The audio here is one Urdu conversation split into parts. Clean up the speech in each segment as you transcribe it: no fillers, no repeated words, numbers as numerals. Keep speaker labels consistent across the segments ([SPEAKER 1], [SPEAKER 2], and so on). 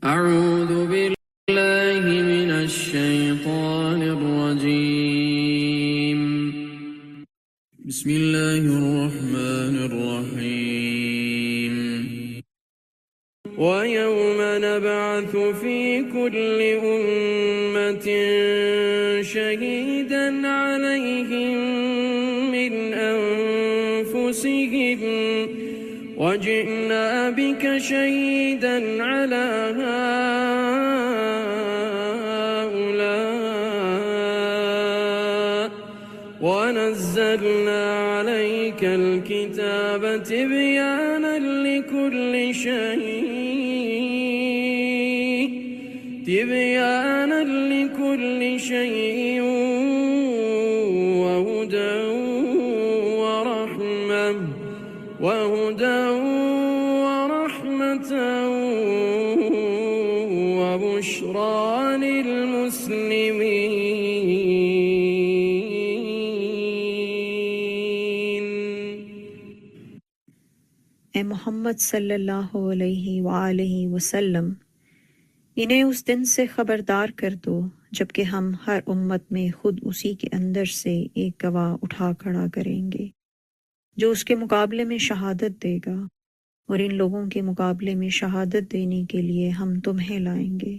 [SPEAKER 1] أعوذ بالله من الشيطان الرجيم. بسم الله الرحمن الرحيم. ويوم نبعث في كل أمة شهيدا عليهم من أنفسهم وجئنا بك شهيدا على هؤلاء ونزلنا عليك الكتاب تبيانا لكل شيء وهدى ورحمة وبشرى للمسلمين.
[SPEAKER 2] اے محمد صلی اللہ علیہ وآلہ وسلم، انہیں اس دن سے خبردار کر دو جبکہ ہم ہر امت میں خود اسی کے اندر سے ایک گواہ اٹھا کھڑا کریں گے جو اس کے مقابلے میں شہادت دے گا، اور ان لوگوں کے مقابلے میں شہادت دینے کے لیے ہم تمہیں لائیں گے،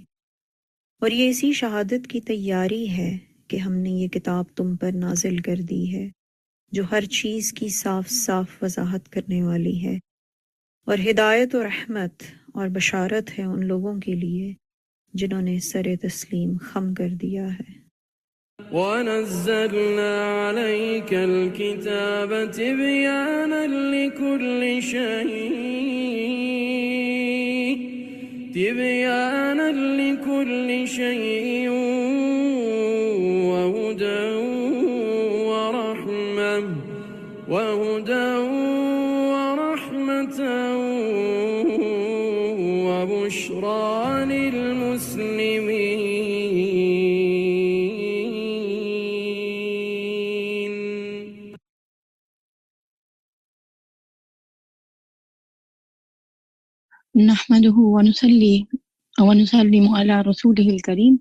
[SPEAKER 2] اور یہ اسی شہادت کی تیاری ہے کہ ہم نے یہ کتاب تم پر نازل کر دی ہے جو ہر چیز کی صاف صاف وضاحت کرنے والی ہے، اور ہدایت و رحمت اور بشارت ہے ان لوگوں کے لیے جنہوں نے سر تسلیم خم کر دیا ہے۔
[SPEAKER 1] وَنَزَّلْنَا عَلَيْكَ الْكِتَابَ تِبْيَانًا لِكُلِّ شَيْءٍ وَهُدًى وَرَحْمَةً وَبُشْرَى لِلْمُسْلِمِينَ.
[SPEAKER 3] نحمده ونسلم على رسوله الكريم.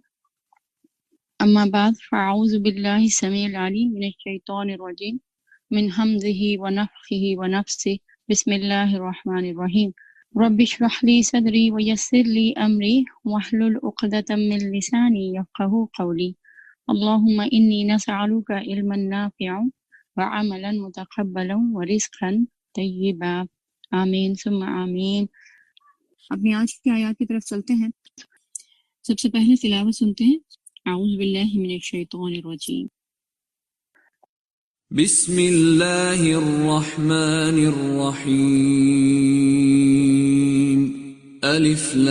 [SPEAKER 3] أما بعد، فأعوذ بالله السميع العليم من الشيطان الرجيم من همزه ونفخه ونفسه. بسم الله الرحمن الرحيم. رب اشرح لي صدري ويسر لي أمري واحلل عقدة من لساني يفقهوا قولي. اللهم إني نسألك علما نافعا وعملا متقبلا ورزقا طيبا. آمین ثم آمین. اپنی آج کی آیات کی طرف چلتے ہیں. سب سے پہلے تلاوت سنتے ہیں. اعوذ باللہ من الشیطان الرجیم.
[SPEAKER 1] بسم اللہ الرحمن الرحیم. الف لام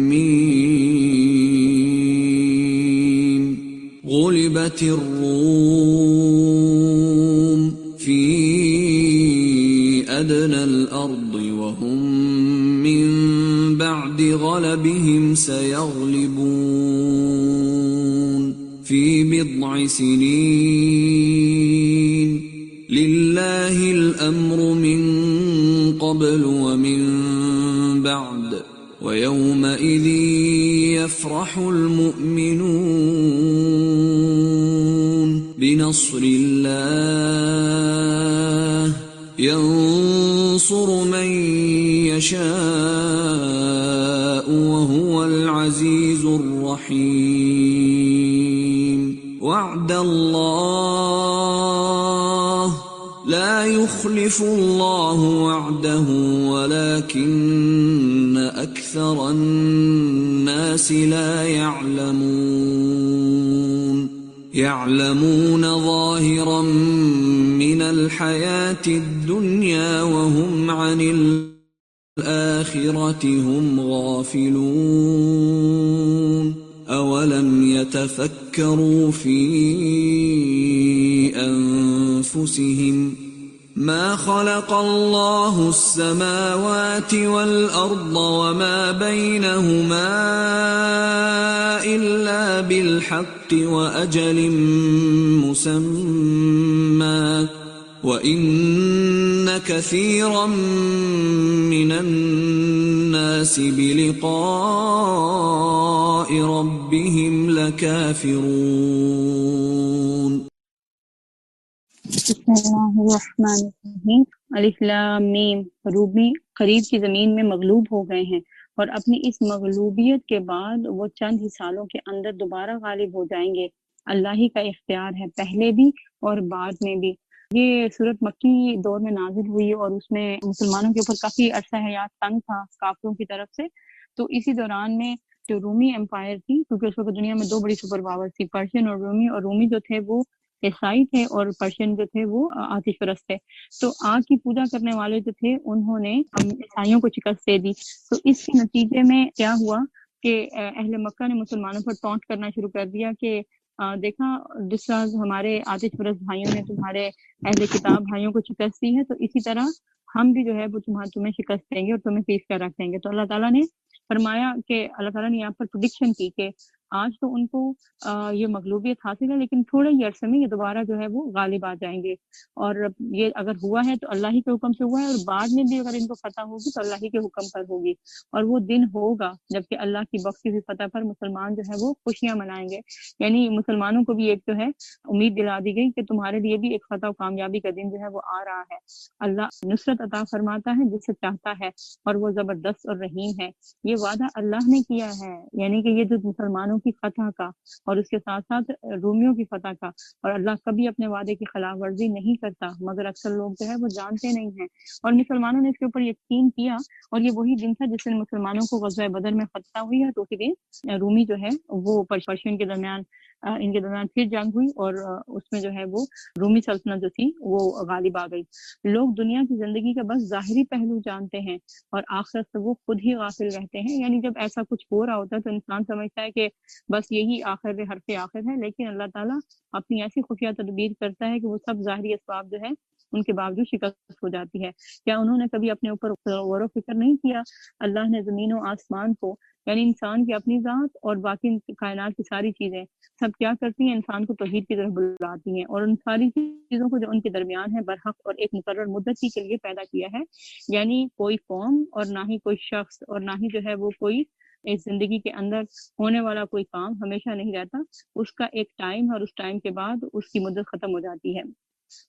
[SPEAKER 1] میم. غلبت الروم فی أدنى الأرض وهم من بعد غلبهم سيغلبون في بضع سنين لله الأمر من قبل ومن بعد ويومئذ يفرح المؤمنون بنصر الله ينصر من يشاء وهو العزيز الرحيم. وعد الله لا يخلف الله وعده ولكن أكثر الناس لا يعلمون ظاهرا من الحياة الدنيا وهم عن الآخرة هم غافلون. أولم يتفكروا في أنفسهم ما خلق الله السماوات والأرض وما بينهما إلا بالحق وأجل مسمى وَإِنَّ كَثِيرًا مِّنَ النَّاسِ بِلِقَاءِ رَبِّهِمْ لَكَافِرُونَ۔
[SPEAKER 3] بسم اللہ الرحمن الرحیم۔ الف لام میم۔ رومی قریب کی زمین میں مغلوب ہو گئے ہیں، اور اپنی اس مغلوبیت کے بعد وہ چند ہی سالوں کے اندر دوبارہ غالب ہو جائیں گے۔ اللہ ہی کا اختیار ہے، پہلے بھی اور بعد میں بھی۔ یہ صورت مکی دور میں نازل ہوئی اور اس میں مسلمانوں کے اوپر کافی عرصہ حیات تنگ تھا کافروں کی طرف سے۔ تو اسی دوران میں جو رومی امپائر تھی، کیونکہ اس وقت دنیا میں دو بڑی سپر پاور تھی، پرشین اور رومی جو تھے وہ عیسائی تھے اور پرشین جو تھے وہ آتش پرست تھے۔ تو آگ کی پوجا کرنے والے جو تھے انہوں نے عیسائیوں کو شکست دے دی۔ تو اس کے نتیجے میں کیا ہوا کہ اہل مکہ نے مسلمانوں پر ٹونٹ کرنا شروع کر دیا کہ دیکھا جس طرح ہمارے آتش پرست بھائیوں نے تمہارے اہل کتاب بھائیوں کو شکست دی ہے، تو اسی طرح ہم بھی جو ہے وہ تمہیں شکست دیں گے اور تمہیں پیش کر رکھ دیں گے۔ تو اللہ تعالیٰ نے فرمایا کہ اللہ تعالیٰ نے یہاں پر پریڈکشن کی کہ آج تو ان کو یہ مغلوبیت حاصل ہے، لیکن تھوڑے ہی عرصے میں یہ دوبارہ جو ہے وہ غالب آ جائیں گے، اور یہ اگر ہوا ہے تو اللہ ہی کے حکم سے ہوا ہے، اور بعد میں بھی اگر ان کو فتح ہوگی تو اللہ ہی کے حکم پر ہوگی۔ اور وہ دن ہوگا جبکہ اللہ کی بخشی ہوئی فتح پر مسلمان جو ہے وہ خوشیاں منائیں گے۔ یعنی مسلمانوں کو بھی ایک جو ہے امید دلا دی گئی کہ تمہارے لیے بھی ایک فتح و کامیابی کا دن جو ہے وہ آ رہا ہے۔ اللہ نصرت عطا فرماتا ہے جسے چاہتا ہے، اور وہ زبردست اور رحیم ہے۔ یہ وعدہ اللہ نے کیا ہے، یعنی کہ یہ جو مسلمانوں کی فتح کا اور اس کے ساتھ ساتھ رومیوں کی فتح کا، اور اللہ کبھی اپنے وعدے کی خلاف ورزی نہیں کرتا، مگر اکثر لوگ جو ہے وہ جانتے نہیں ہیں۔ اور مسلمانوں نے اس کے اوپر یقین کیا، اور یہ وہی دن تھا جس دن مسلمانوں کو غزوہ بدر میں فتح ہوئی ہے۔ تو اسی دن رومی جو ہے وہ پرشین کے درمیان ان کے درمیان پھر جنگ ہوئی، اور اس میں جو ہے وہ رومی سلطنت جو تھی وہ غالب آ گئی۔ لوگ دنیا کی زندگی کا بس ظاہری پہلو جانتے ہیں اور آخرت سے وہ خود ہی غافل رہتے ہیں۔ یعنی جب ایسا کچھ ہو رہا ہوتا ہے تو انسان سمجھتا ہے کہ بس یہی آخر حرف آخر ہے، لیکن اللہ تعالیٰ اپنی ایسی خفیہ تدبیر کرتا ہے کہ وہ سب ظاہری اسباب جو ہے ان کے باوجود شکست ہو جاتی ہے۔ کیا انہوں نے کبھی اپنے اوپر غور و فکر نہیں کیا؟ اللہ نے زمین و آسمان کو، یعنی انسان کی اپنی ذات اور باقی کائنات کی ساری چیزیں سب کیا کرتی ہیں؟ انسان کو توحید کی طرف بلاتی ہیں، اور ان ساری چیزوں کو جو ان کے درمیان ہے برحق اور ایک مقرر مدت کے لیے پیدا کیا ہے۔ یعنی کوئی قوم اور نہ ہی کوئی شخص اور نہ ہی جو ہے وہ کوئی اس زندگی کے اندر ہونے والا کوئی کام ہمیشہ نہیں رہتا، اس کا ایک ٹائم اور اس ٹائم کے بعد اس کی مدت ختم ہو جاتی ہے۔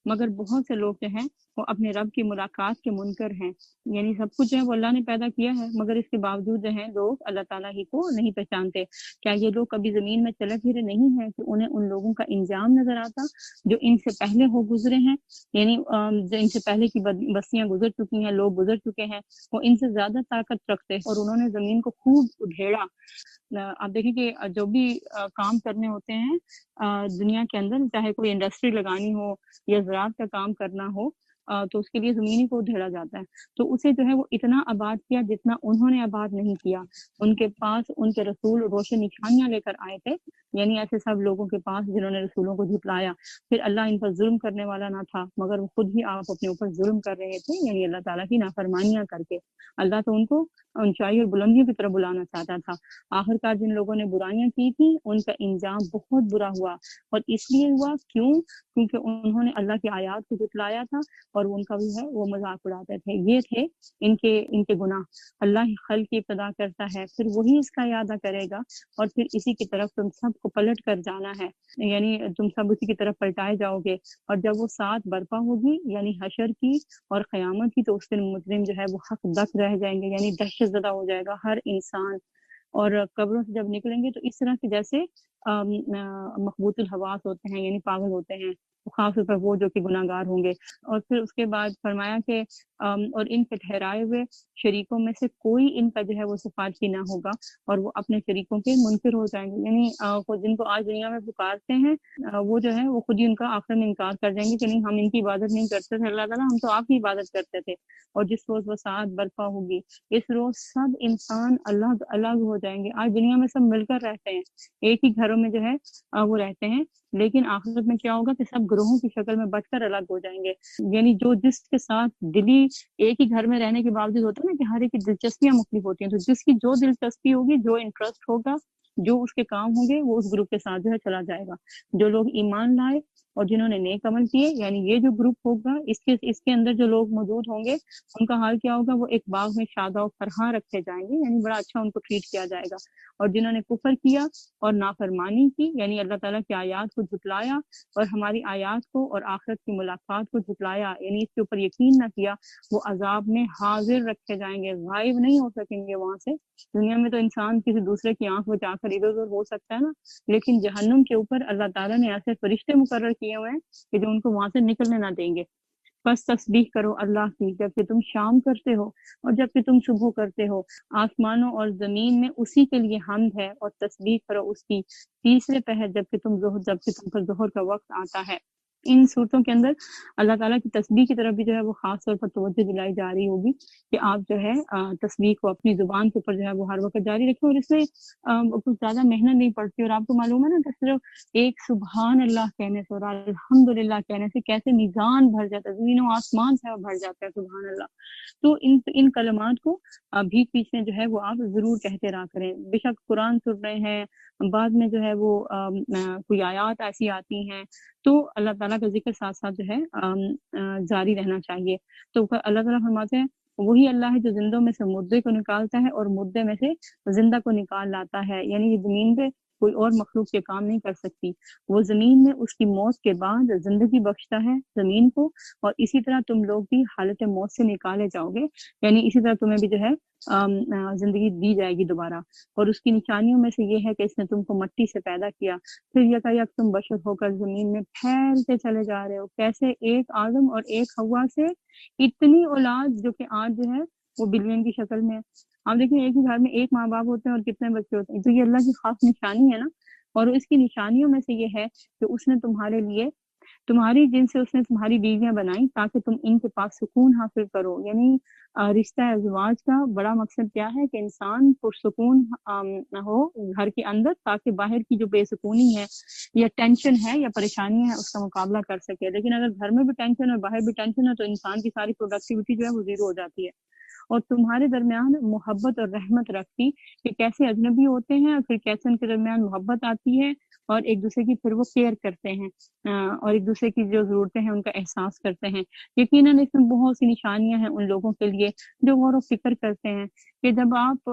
[SPEAKER 3] مگر بہت سے لوگ جو ہیں وہ اپنے رب کی ملاقات کے منکر ہیں، یعنی سب کچھ جو ہے وہ اللہ نے پیدا کیا ہے، مگر اس کے باوجود جو ہے لوگ اللہ تعالیٰ ہی کو نہیں پہچانتے۔ کیا یہ لوگ کبھی زمین میں چلے پھرے نہیں ہیں کہ انہیں ان لوگوں کا انجام نظر آتا جو ان سے پہلے ہو گزرے ہیں؟ یعنی جو ان سے پہلے کی بستیاں گزر چکی ہیں، لوگ گزر چکے ہیں، وہ ان سے زیادہ طاقت رکھتے اور انہوں نے زمین کو خوب ادھیڑا۔ آپ دیکھیں کہ جو بھی کام کرنے ہوتے ہیں دنیا کے اندر، چاہے کوئی انڈسٹری لگانی ہو یا زراعت کا کام کرنا ہو، تو اس کے لیے زمین کو ادھیڑا جاتا ہے۔ تو اسے جو ہے وہ اتنا آباد کیا جتنا انہوں نے آباد نہیں کیا۔ ان کے پاس ان کے رسول روشن نشانیاں لے کر آئے تھے، یعنی ایسے سب لوگوں کے پاس جنہوں نے رسولوں کو جھٹلایا۔ پھر اللہ ان پر ظلم کرنے والا نہ تھا، مگر وہ خود ہی آپ اپنے اوپر ظلم کر رہے تھے، یعنی اللہ تعالیٰ کی نافرمانیاں کر کے۔ اللہ تو ان کو اونچائی اور بلندیوں کی طرف بلانا چاہتا تھا۔ آخرکار جن لوگوں نے برائیاں کی تھیں ان کا انجام بہت برا ہوا، اور اس لیے ہوا کیونکہ انہوں نے اللہ کی آیات کو جھٹلایا تھا اور ان کا بھی ہے وہ مذاق اڑاتے تھے۔ یہ تھے ان کے گناہ۔ اللہ ہی خلق کی ابتدا کرتا ہے، پھر وہی اس کا اعادہ کرے گا، اور پھر اسی کی طرف تم سب کو پلٹ کر جانا ہے، یعنی تم سب اسی کی طرف پلٹائے جاؤ گے۔ اور جب وہ ساتھ برپا ہوگی یعنی حشر کی اور قیامت کی، تو اس دن مجرم جو ہے وہ حق دک رہ جائیں گے، یعنی دہشت زدہ ہو جائے گا ہر انسان۔ اور قبروں سے جب نکلیں گے تو اس طرح سے جیسے مخبوط الحواس ہوتے ہیں، یعنی پاگل ہوتے ہیں، خاص طور پر وہ جو کہ گناہ گار ہوں گے۔ اور پھر اس کے بعد فرمایا کہ اور ان کے ٹھہرائے ہوئے شریکوں میں سے کوئی ان کا جو ہے وہ سفارشی نہ ہوگا، اور وہ اپنے شریکوں کے منکر ہو جائیں گے، یعنی جن کو آج دنیا میں پکارتے ہیں وہ جو ہے وہ خود ہی ان کا آخر میں انکار کر جائیں گے کہ نہیں، ہم ان کی عبادت نہیں کرتے تھے اللہ تعالیٰ، ہم تو آپ کی عبادت کرتے تھے۔ اور جس روز وہ ساتھ برپا ہوگی، اس روز سب انسان الگ الگ ہو جائیں گے۔ آج دنیا میں سب مل کر رہتے ہیں، ایک ہی گھروں میں جو ہے وہ رہتے ہیں، لیکن آخرت میں کیا ہوگا کہ سب گروہوں کی شکل میں بٹ کر الگ ہو جائیں گے۔ یعنی جو جس کے ساتھ دلی ایک ہی گھر میں رہنے کے باوجود ہوتا ہے نا کہ ہر ایک کی دلچسپیاں مختلف ہوتی ہیں، تو جس کی جو دلچسپی ہوگی، جو انٹرسٹ ہوگا، جو اس کے کام ہوں گے، وہ اس گروپ کے ساتھ جو ہے چلا جائے گا۔ جو لوگ ایمان لائے اور جنہوں نے نیک عمل کیے، یعنی یہ جو گروپ ہوگا اس کے اندر جو لوگ موجود ہوں گے ان کا حال کیا ہوگا، وہ ایک باغ میں شادہ و فرحاں رکھے جائیں گے، یعنی بڑا اچھا ان کو ٹریٹ کیا جائے گا۔ اور جنہوں نے کفر کیا اور نافرمانی کی، یعنی اللہ تعالیٰ کی آیات کو جھٹلایا اور ہماری آیات کو اور آخرت کی ملاقات کو جھٹلایا، یعنی اس کے اوپر یقین نہ کیا، وہ عذاب میں حاضر رکھے جائیں گے، غائب نہیں ہو سکیں گے وہاں سے۔ دنیا میں تو انسان کسی دوسرے کی آنکھ بچا کر ادھر ادھر ہو سکتا ہے نا، لیکن جہنم کے اوپر اللہ تعالیٰ نے ایسے فرشتے مقرر کیے ہوئے ہیں کہ جو ان کو وہاں سے نکلنے نہ دیں گے۔ بس تسبیح کرو اللہ کی جب کہ تم شام کرتے ہو اور جب کہ تم صبح کرتے ہو، آسمانوں اور زمین میں اسی کے لیے حمد ہے، اور تسبیح کرو اس کی تیسرے پہر جب کہ تم پر ظہر کا وقت آتا ہے۔ ان صورتوں کے اندر اللہ تعالیٰ کی تسبیح کی طرف بھی جو ہے وہ خاص طور پر توجہ دلائی جا رہی ہوگی کہ آپ جو ہے تسبیح کو اپنی زبان کے اوپر جو ہے وہ ہر وقت جاری رکھیں، اور اس میں کچھ زیادہ محنت نہیں پڑتی، اور آپ کو معلوم ہے نا کہ صرف ایک سبحان اللہ کہنے سے اور الحمدللہ کہنے سے کیسے میزان بھر جاتا ہے، زمین و آسمان سے بھر جاتا ہے، سبحان اللہ۔ تو ان کلمات کو بیچ بیچ میں جو ہے وہ آپ ضرور کہتے رہا کریں۔ بے شک قرآن سن رہے ہیں، بعد میں جو ہے وہ کوئی آیات ایسی آتی ہیں تو اللہ تعالیٰ کا ذکر ساتھ ساتھ جو ہے جاری رہنا چاہیے۔ تو اللہ تعالیٰ فرماتے ہیں وہی اللہ ہے جو زندوں میں سے مردے کو نکالتا ہے اور مردے میں سے زندہ کو نکال لاتا ہے، یعنی یہ زمین پہ کوئی اور مخلوق یہ کام نہیں کر سکتی۔ وہ زمین میں اس کی موت کے بعد زندگی بخشتا ہے زمین کو، اور اسی طرح تم لوگ بھی حالت موت سے نکالے جاؤ گے، یعنی اسی طرح تمہیں بھی جو ہے زندگی دی جائے گی دوبارہ۔ اور اس کی نشانیوں میں سے یہ ہے کہ اس نے تم کو مٹی سے پیدا کیا، پھر یکایک تم بشر ہو کر زمین میں پھیلتے چلے جا رہے ہو۔ کیسے ایک آدم اور ایک حوا سے اتنی اولاد جو کہ آج جو ہے وہ بلین کی شکل میں ہے۔ آپ دیکھیں ایک ہی گھر میں ایک ماں باپ ہوتے ہیں اور کتنے بچے ہوتے ہیں، تو یہ اللہ کی خاص نشانی ہے نا۔ اور اس کی نشانیوں میں سے یہ ہے کہ اس نے تمہارے لیے تمہاری جن سے اس نے تمہاری بیویاں بنائی تاکہ تم ان کے پاس سکون حاصل کرو، یعنی رشتہ ازواج کا بڑا مقصد کیا ہے کہ انسان پرسکون ہو گھر کے اندر، تاکہ باہر کی جو بے سکونی ہے یا ٹینشن ہے یا پریشانیاں ہیں اس کا مقابلہ کر سکے۔ لیکن اگر گھر میں بھی ٹینشن اور باہر بھی ٹینشن ہے تو انسان کی ساری پروڈکٹیوٹی جو ہے وہ زیرو ہو جاتی ہے۔ اور تمہارے درمیان محبت اور رحمت رکھتی کہ کیسے اجنبی ہوتے ہیں اور پھر کیسے ان کے درمیان محبت آتی ہے، اور ایک دوسرے کی پھر وہ کیئر کرتے ہیں اور ایک دوسرے کی جو ضرورتیں ہیں ان کا احساس کرتے ہیں۔ یقیناً اس میں بہت سی نشانیاں ہیں ان لوگوں کے لیے جو غور و فکر کرتے ہیں کہ جب آپ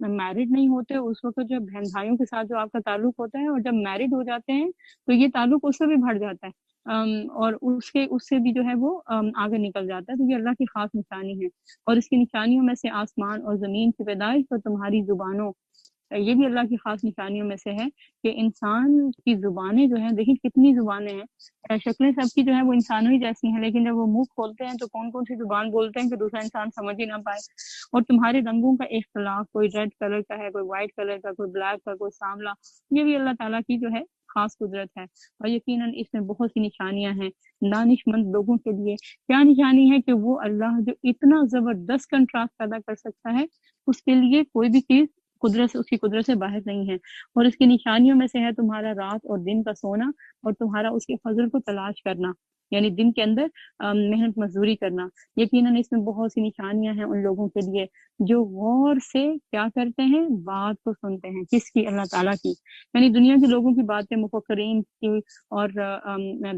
[SPEAKER 3] میرڈ نہیں ہوتے اس وقت جو بہن بھائیوں کے ساتھ جو آپ کا تعلق ہوتا ہے، اور جب میرڈ ہو جاتے ہیں تو یہ تعلق اس سے بھی بڑھ جاتا ہے اور اس سے بھی جو ہے وہ آگے نکل جاتا ہے۔ تو یہ اللہ کی خاص نشانی ہے۔ اور اس کی نشانیوں میں سے آسمان اور زمین کی پیدائش اور تمہاری زبانوں، یہ بھی اللہ کی خاص نشانیوں میں سے ہے کہ انسان کی زبانیں جو ہیں، دیکھیں کتنی زبانیں ہیں، شکلیں سب کی جو ہے وہ انسانوں ہی جیسی ہیں، لیکن جب وہ منہ کھولتے ہیں تو کون کون سی زبان بولتے ہیں کہ دوسرا انسان سمجھ ہی نہ پائے۔ اور تمہارے رنگوں کا اختلاف، کوئی ریڈ کلر کا ہے، کوئی وائٹ کلر کا، کوئی بلیک کا، کوئی سانولا، یہ بھی اللہ تعالیٰ کی جو ہے خاص قدرت ہے۔ اور یقیناً اس میں بہت سی نشانیاں ہیں دانش مند لوگوں کے لیے۔ کیا نشانی ہے کہ وہ اللہ جو اتنا زبردست کنٹراسٹ پیدا کر سکتا ہے، اس کے لیے کوئی بھی چیز اس کی قدرت سے باہر نہیں ہے۔ اور اس کی نشانیوں میں سے ہے تمہارا رات اور دن کا سونا، اور تمہارا اس کے فضل کو تلاش کرنا، یعنی دن کے اندر محنت مزدوری کرنا۔ یقیناً اس میں بہت سی نشانیاں ہیں ان لوگوں کے لیے جو غور سے کیا کرتے ہیں، بات کو سنتے ہیں۔ کس کی؟ اللہ تعالیٰ کی۔ یعنی دنیا کے لوگوں کی باتیں، مفکرین کی اور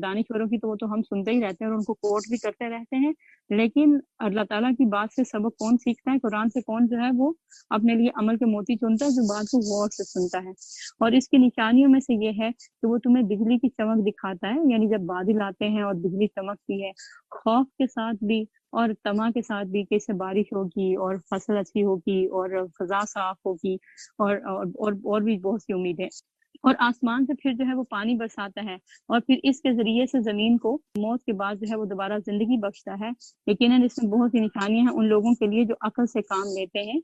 [SPEAKER 3] دانشوروں کی تو وہ تو ہم سنتے ہی رہتے ہیں اور ان کو کوٹ بھی کرتے رہتے ہیں، لیکن اللہ تعالیٰ کی بات سے سبق کون سیکھتا ہے؟ قرآن سے کون جو ہے وہ اپنے لیے عمل کے موتی چنتا ہے؟ جو بات کو غور سے سنتا ہے۔ اور اس کی نشانیوں میں سے یہ ہے کہ وہ تمہیں بجلی کی چمک دکھاتا ہے، یعنی جب بادل آتے ہیں اور بجلی چمکتی ہے، خوف کے ساتھ بھی اور طمع کے ساتھ بھی کہ اس سے بارش ہوگی اور فصل اچھی ہوگی اور فضا صاف ہوگی اور بھی بہت سی امیدیں۔ اور آسمان سے پھر جو ہے وہ پانی برساتا ہے، اور پھر اس کے ذریعے سے زمین کو موت کے بعد جو ہے وہ دوبارہ زندگی بخشتا ہے۔ یقیناً اس میں بہت سی نشانیاں ہیں ان لوگوں کے لیے جو عقل سے کام لیتے ہیں،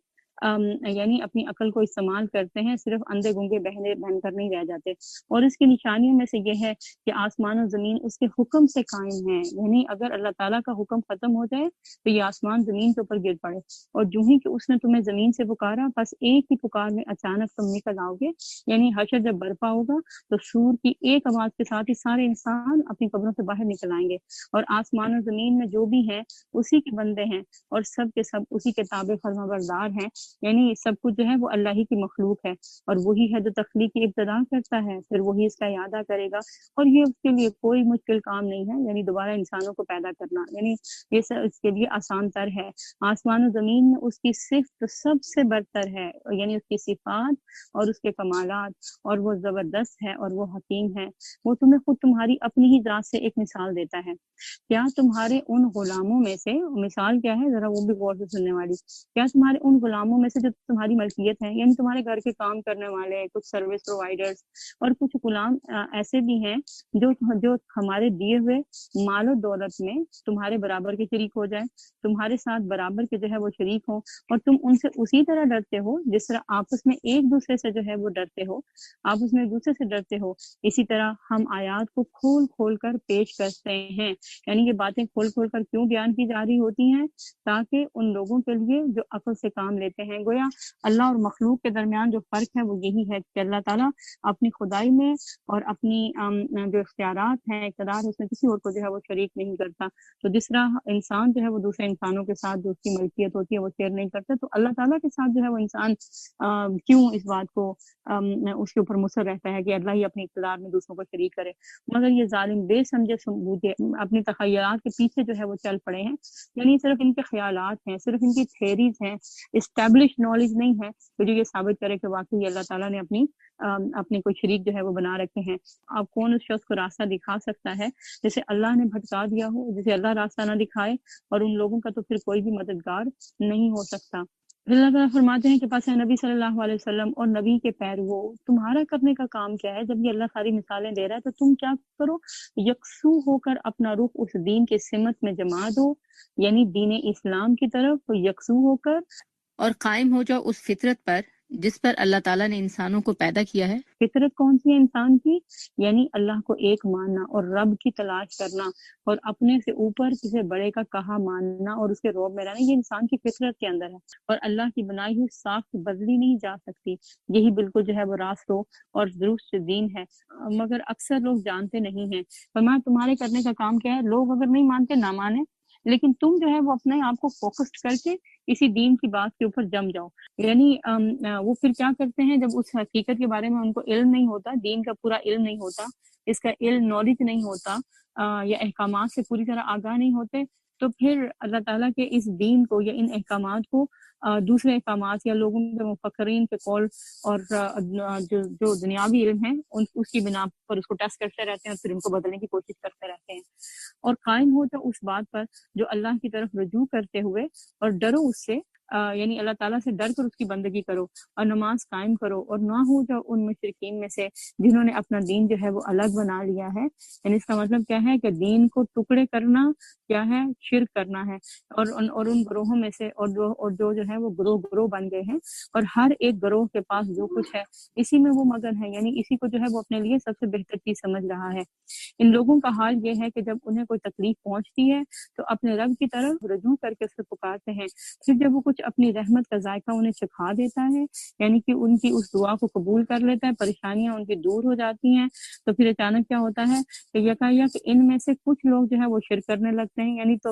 [SPEAKER 3] یعنی اپنی عقل کو استعمال کرتے ہیں، صرف اندھے گنگے بہن کر نہیں رہ جاتے۔ اور اس کی نشانیوں میں سے یہ ہے کہ آسمان و زمین اس کے حکم سے قائم ہیں، یعنی اگر اللہ تعالیٰ کا حکم ختم ہو جائے تو یہ آسمان زمین کے اوپر گر پڑے، اور جو ہی کہ اس نے تمہیں زمین سے پکارا بس ایک ہی پکار میں اچانک تم نکل آؤ گے۔ یعنی حشر جب برپا ہوگا تو سور کی ایک آواز کے ساتھ ہی سارے انسان اپنی قبروں سے باہر نکل آئیں گے، اور آسمان و زمین میں جو بھی ہیں اسی کے بندے ہیں، اور سب کے سب اسی کے تابع فرما بردار ہیں۔ یعنی سب کچھ جو ہے وہ اللہ ہی کی مخلوق ہے، اور وہی ہے جو تخلیق کی ابتدا کرتا ہے، پھر وہی اس کا اعادہ کرے گا، اور یہ اس کے لیے کوئی مشکل کام نہیں ہے، یعنی دوبارہ انسانوں کو پیدا کرنا، یعنی یہ سب اس کے لیے آسان تر ہے۔ آسمان و زمین میں اس کی صفت سب سے برتر ہے، یعنی اس کی صفات اور اس کے کمالات، اور وہ زبردست ہے اور وہ حکیم ہے۔ وہ تمہیں خود تمہاری اپنی ہی ذات سے ایک مثال دیتا ہے۔ کیا تمہارے ان غلاموں میں سے، مثال کیا ہے ذرا وہ بھی غور سے سننے والی، کیا تمہارے ان غلاموں میں سے جو تمہاری ملکیت ہے، یعنی تمہارے گھر کے کام کرنے والے، کچھ سروس پرووائڈرز، اور کچھ غلام ایسے بھی ہیں جو ہمارے دیے ہوئے مال و دولت میں تمہارے برابر کے شریک ہو جائیں، تمہارے ساتھ برابر کے جو ہے وہ شریک ہوں، اور تم ان سے اسی طرح ڈرتے ہو جس طرح آپس میں ایک دوسرے سے جو ہے وہ ڈرتے ہو، آپس میں ایک دوسرے سے ڈرتے ہو، اسی طرح ہم آیات کو کھول کھول کر پیش کرتے ہیں۔ یعنی یہ باتیں کھول کھول کر کیوں بیان کی جا رہی ہوتی ہیں؟ تاکہ ان لوگوں کے لیے جو عقل سے کام لیتے ہیں، گویا اللہ اور مخلوق کے درمیان جو فرق ہے وہ یہی ہے کہ اللہ تعالیٰ اپنی خدائی میں اور اپنی جو اختیارات ہیں، اقتدار ہے، اس میں کسی اور کو جو ہے وہ شریک نہیں کرتا۔ تو جس طرح انسان جو ہے وہ دوسرے انسانوں کے ساتھ جو اس کی ملکیت ہوتی ہے وہ شیئر نہیں کرتا، تو اللہ تعالیٰ کے ساتھ جو ہے وہ انسان کیوں اس بات کو اس کے اوپر مصر رہتا ہے کہ اللہ ہی اپنے اقتدار میں دوسروں کو شریک کرے؟ مگر یہ ظالم بے سمجھے سمجھے اپنی تخیلات کے پیچھے جو ہے وہ چل پڑے ہیں، یعنی صرف ان کے خیالات ہیں، صرف ان کی تھیریز ہیں، اسٹیبلش نالج نہیں ہے کہ جو یہ ثابت کرے کہ واقعی اللہ تعالیٰ نے اپنے کوئی شریک جو ہے وہ بنا رکھے ہیں۔ آپ کون اس شخص کو راستہ دکھا سکتا ہے جسے اللہ نے بھٹکا دیا ہو، جسے اللہ راستہ نہ دکھائے، اور ان لوگوں کا تو پھر کوئی بھی مددگار نہیں ہو سکتا۔ پھر اللہ تعالیٰ فرماتے ہیں کہ پس نبی صلی اللہ علیہ وسلم اور نبی کے پیرووں، تمہارا کرنے کا کام کیا ہے؟ جب یہ اللہ ساری مثالیں دے رہا ہے تو تم کیا کرو؟ یکسو ہو کر اپنا رخ اس دین کے سمت میں جما دو، یعنی دین اسلام کی طرف یکسو ہو کر، اور قائم ہو جاؤ اس فطرت پر جس پر اللہ تعالیٰ نے انسانوں کو پیدا کیا ہے۔ فطرت کون سی ہے انسان کی؟ یعنی اللہ کو ایک ماننا اور رب کی تلاش کرنا، اور اپنے سے اوپر کسی بڑے کا کہا ماننا اور اس کے روب میں رہنا، یہ انسان کی فطرت کے اندر ہے، اور اللہ کی بنائی ہوئی ساخت بدلی نہیں جا سکتی۔ یہی بالکل جو ہے وہ راست اور درست دین ہے، مگر اکثر لوگ جانتے نہیں ہیں۔ فرمایا تمہارے کرنے کا کام کیا ہے؟ لوگ اگر نہیں مانتے نہ مانے، لیکن تم جو ہے وہ اپنے آپ کو فوکس کر کے اسی دین کی بات کے اوپر جم جاؤ۔ یعنی وہ پھر کیا کرتے ہیں جب اس حقیقت کے بارے میں ان کو علم نہیں ہوتا، دین کا پورا علم نہیں ہوتا، اس کا علم نالج نہیں ہوتا، یا احکامات سے پوری طرح آگاہ نہیں ہوتے، تو پھر اللہ تعالیٰ کے اس دین کو یا ان احکامات کو دوسرے احکامات یا لوگوں کے مفکرین کے قول اور جو دنیاوی علم ہے اس کی بنا پر اس کو ٹیسٹ کرتے رہتے ہیں، اور پھر ان کو بدلنے کی کوشش کرتے رہتے ہیں، اور قائم ہوتا اس بات پر جو اللہ کی طرف رجوع کرتے ہوئے، اور ڈرو اس سے، یعنی اللہ تعالیٰ سے ڈر کر اس کی بندگی کرو، اور نماز قائم کرو، اور نہ ہو جاؤ ان مشرکین میں سے جنہوں نے اپنا دین جو ہے وہ الگ بنا لیا ہے۔ یعنی اس کا مطلب کیا ہے کہ دین کو ٹکڑے کرنا کیا ہے؟ شرک کرنا ہے، اور ان گروہوں میں سے اور جو ہے وہ گروہ بن گئے ہیں، اور ہر ایک گروہ کے پاس جو کچھ ہے اسی میں وہ مگن ہے، یعنی اسی کو جو ہے وہ اپنے لیے سب سے بہتر چیز سمجھ رہا ہے۔ ان لوگوں کا حال یہ ہے کہ جب انہیں کوئی تکلیف پہنچتی ہے تو اپنے رب کی طرف رجوع کر کے اسے پکارتے ہیں، پھر جب وہ کچھ اپنی رحمت کا ذائقہ انہیں چکھا دیتا ہے، یعنی کہ ان کی اس دعا کو قبول کر لیتا ہے، پریشانیاں ان کی دور ہو جاتی ہیں، تو پھر اچانک کیا ہوتا ہے کہ یکایک ان میں سے کچھ لوگ جو ہے وہ شرک کرنے لگتے ہیں، یعنی تو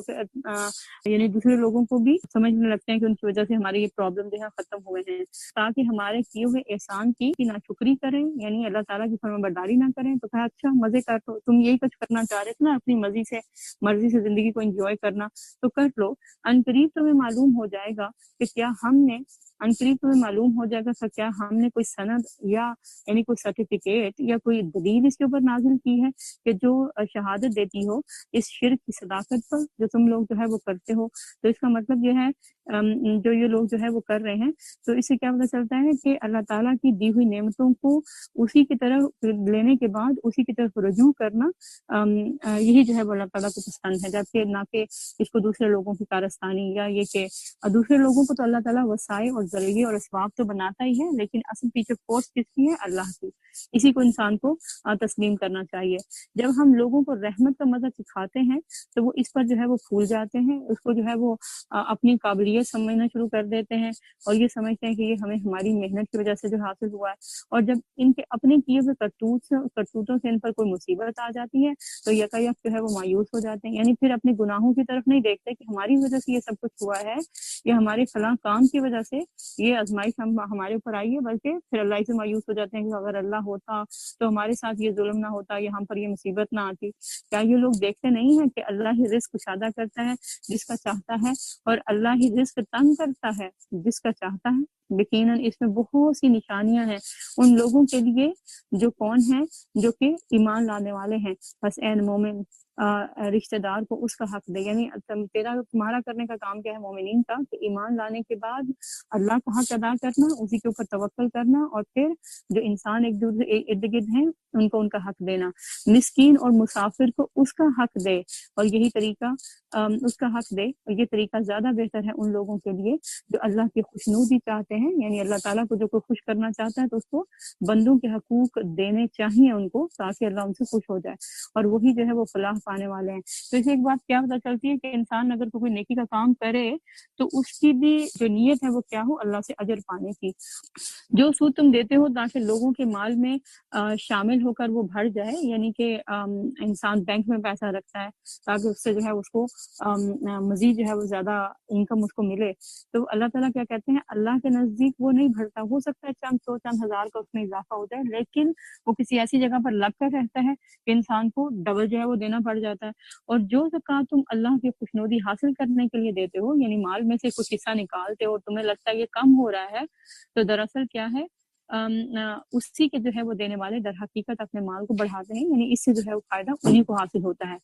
[SPEAKER 3] یعنی دوسرے لوگوں کو بھی سمجھنے لگتے ہیں کہ ان کی وجہ سے ہمارے یہ پرابلم جو ہے ختم ہوئے ہیں، تاکہ ہمارے کیے ہوئے احسان کی ناشکری کریں، یعنی اللہ تعالیٰ کی فرما برداری نہ کریں۔ تو کہا اچھا مزے کر لو، تم یہی کچھ کرنا چاہ رہے تھے نا، اپنی مرضی سے زندگی کو انجوائے کرنا، تو کر لو، عنقریب تمہیں معلوم ہو جائے گا کہ کیا ہم نے کوئی سند یا یعنی کوئی سرٹیفکیٹ یا کوئی دلیل اس کے اوپر نازل کی ہے کہ جو شہادت دیتی ہو اس شرک کی صداقت پر جو تم لوگ جو ہے وہ کرتے ہو۔ تو اس کا مطلب یہ ہے جو یہ لوگ جو ہے وہ کر رہے ہیں، تو اس سے کیا پتہ چلتا ہے کہ اللہ تعالیٰ کی دی ہوئی نعمتوں کو اسی کی طرف لینے کے بعد اسی کی طرف رجوع کرنا، یہی جو ہے وہ اللہ تعالیٰ کو پسند ہے، جبکہ نہ کہ اس کو دوسرے لوگوں کی کارستانی، یا یہ کہ دوسرے لوگوں کو تو اللہ تعالیٰ وسائل اور ذریعے اور اسباب تو بناتا ہی ہے، لیکن اصل پیچھے فورس کس کی ہے؟ اللہ کی۔ اسی کو انسان کو تسلیم کرنا چاہیے۔ جب ہم لوگوں کو رحمت کا مزہ سکھاتے ہیں تو وہ اس پر جو ہے وہ پھول جاتے ہیں، اس کو جو ہے وہ اپنی قابلیت یہ سمجھنا شروع کر دیتے ہیں اور یہ سمجھتے ہیں کہ یہ ہمیں ہماری محنت کی وجہ سے جو حاصل ہوا ہے، اور جب ان کے اپنے کیے ہوئے کرتوتوں سے ان پر کوئی مصیبت آ جاتی ہے تو یکایک جو ہے وہ مایوس ہو جاتے ہیں، یعنی پھر اپنے گناہوں کی طرف نہیں دیکھتے کہ ہماری وجہ سے یہ سب کچھ ہوا ہے یا ہمارے فلاں کام کی وجہ سے یہ آزمائش ہمارے اوپر آئی ہے، بلکہ پھر اللہ سے مایوس ہو جاتے ہیں کہ اگر اللہ ہوتا تو ہمارے ساتھ یہ ظلم نہ ہوتا یا ہم پر یہ مصیبت نہ آتی۔ کیا یہ لوگ دیکھتے نہیں ہیں کہ اللہ ہی رزق کشادہ کرتا ہے جس کا چاہتا ہے، اور اللہ ہی رزق تنگ کرتا ہے جس کا چاہتا ہے؟ یقیناً اس میں بہت سی نشانیاں ہیں ان لوگوں کے لیے جو کون ہیں، جو کہ ایمان لانے والے ہیں۔ بس اے مومن، رشتہ دار کو اس کا حق دے، یعنی تمہارا کرنے کا کام کیا ہے مومنین کا، کہ ایمان لانے کے بعد اللہ کا حق ادا کرنا، اسی کے اوپر توکل کرنا، اور پھر جو انسان ایک دوسرے ارد گرد ہیں ان کو ان کا حق دینا، مسکین اور مسافر کو اس کا حق دے، اور یہی طریقہ اس کا حق دے، اور یہ طریقہ زیادہ بہتر ہے ان لوگوں کے لیے جو اللہ کی خوشنودی چاہتے ہیں، یعنی اللہ تعالیٰ کو جو کوئی خوش کرنا چاہتا ہے تو اس کو بندوں کے حقوق دینے چاہیے ان کو، تاکہ اللہ ان سے خوش ہو جائے، اور وہی جو ہے وہ فلاح پانے والے ہیں۔ تو اسے ایک بات کیا پتہ چلتی ہے کہ انسان اگر کوئی نیکی کا کام کرے تو اس کی بھی جو نیت ہے وہ کیا ہو، اللہ سے اجر پانے کی۔ جو سود تم دیتے ہو تاکہ لوگوں کے مال میں شامل ہو کر وہ بڑھ جائے، یعنی کہ انسان بینک میں پیسہ رکھتا ہے تاکہ اس سے جو ہے اس کو مزید جو ہے وہ زیادہ انکم اس کو ملے، تو اللہ تعالیٰ کیا کہتے ہیں، اللہ کے نزدیک وہ نہیں بڑھتا۔ ہو سکتا ہے چند سو چند ہزار کا اس میں اضافہ ہو جائے، لیکن وہ کسی ایسی جگہ پر لگ کر رہتا ہے کہ انسان کو ڈبل جو ہے وہ دینا پڑ جاتا ہے۔ اور جو زکوٰۃ تم اللہ کی خوشنودی حاصل کرنے کے لیے دیتے ہو، یعنی مال میں سے کچھ حصہ نکالتے ہو اور تمہیں لگتا ہے یہ کم ہو رہا ہے، تو دراصل کیا ہے، اسی کے جو ہے وہ دینے والے در حقیقت اپنے مال کو بڑھاتے ہیں، یعنی اس سے جو ہے وہ فائدہ انہیں کو حاصل ہوتا ہے۔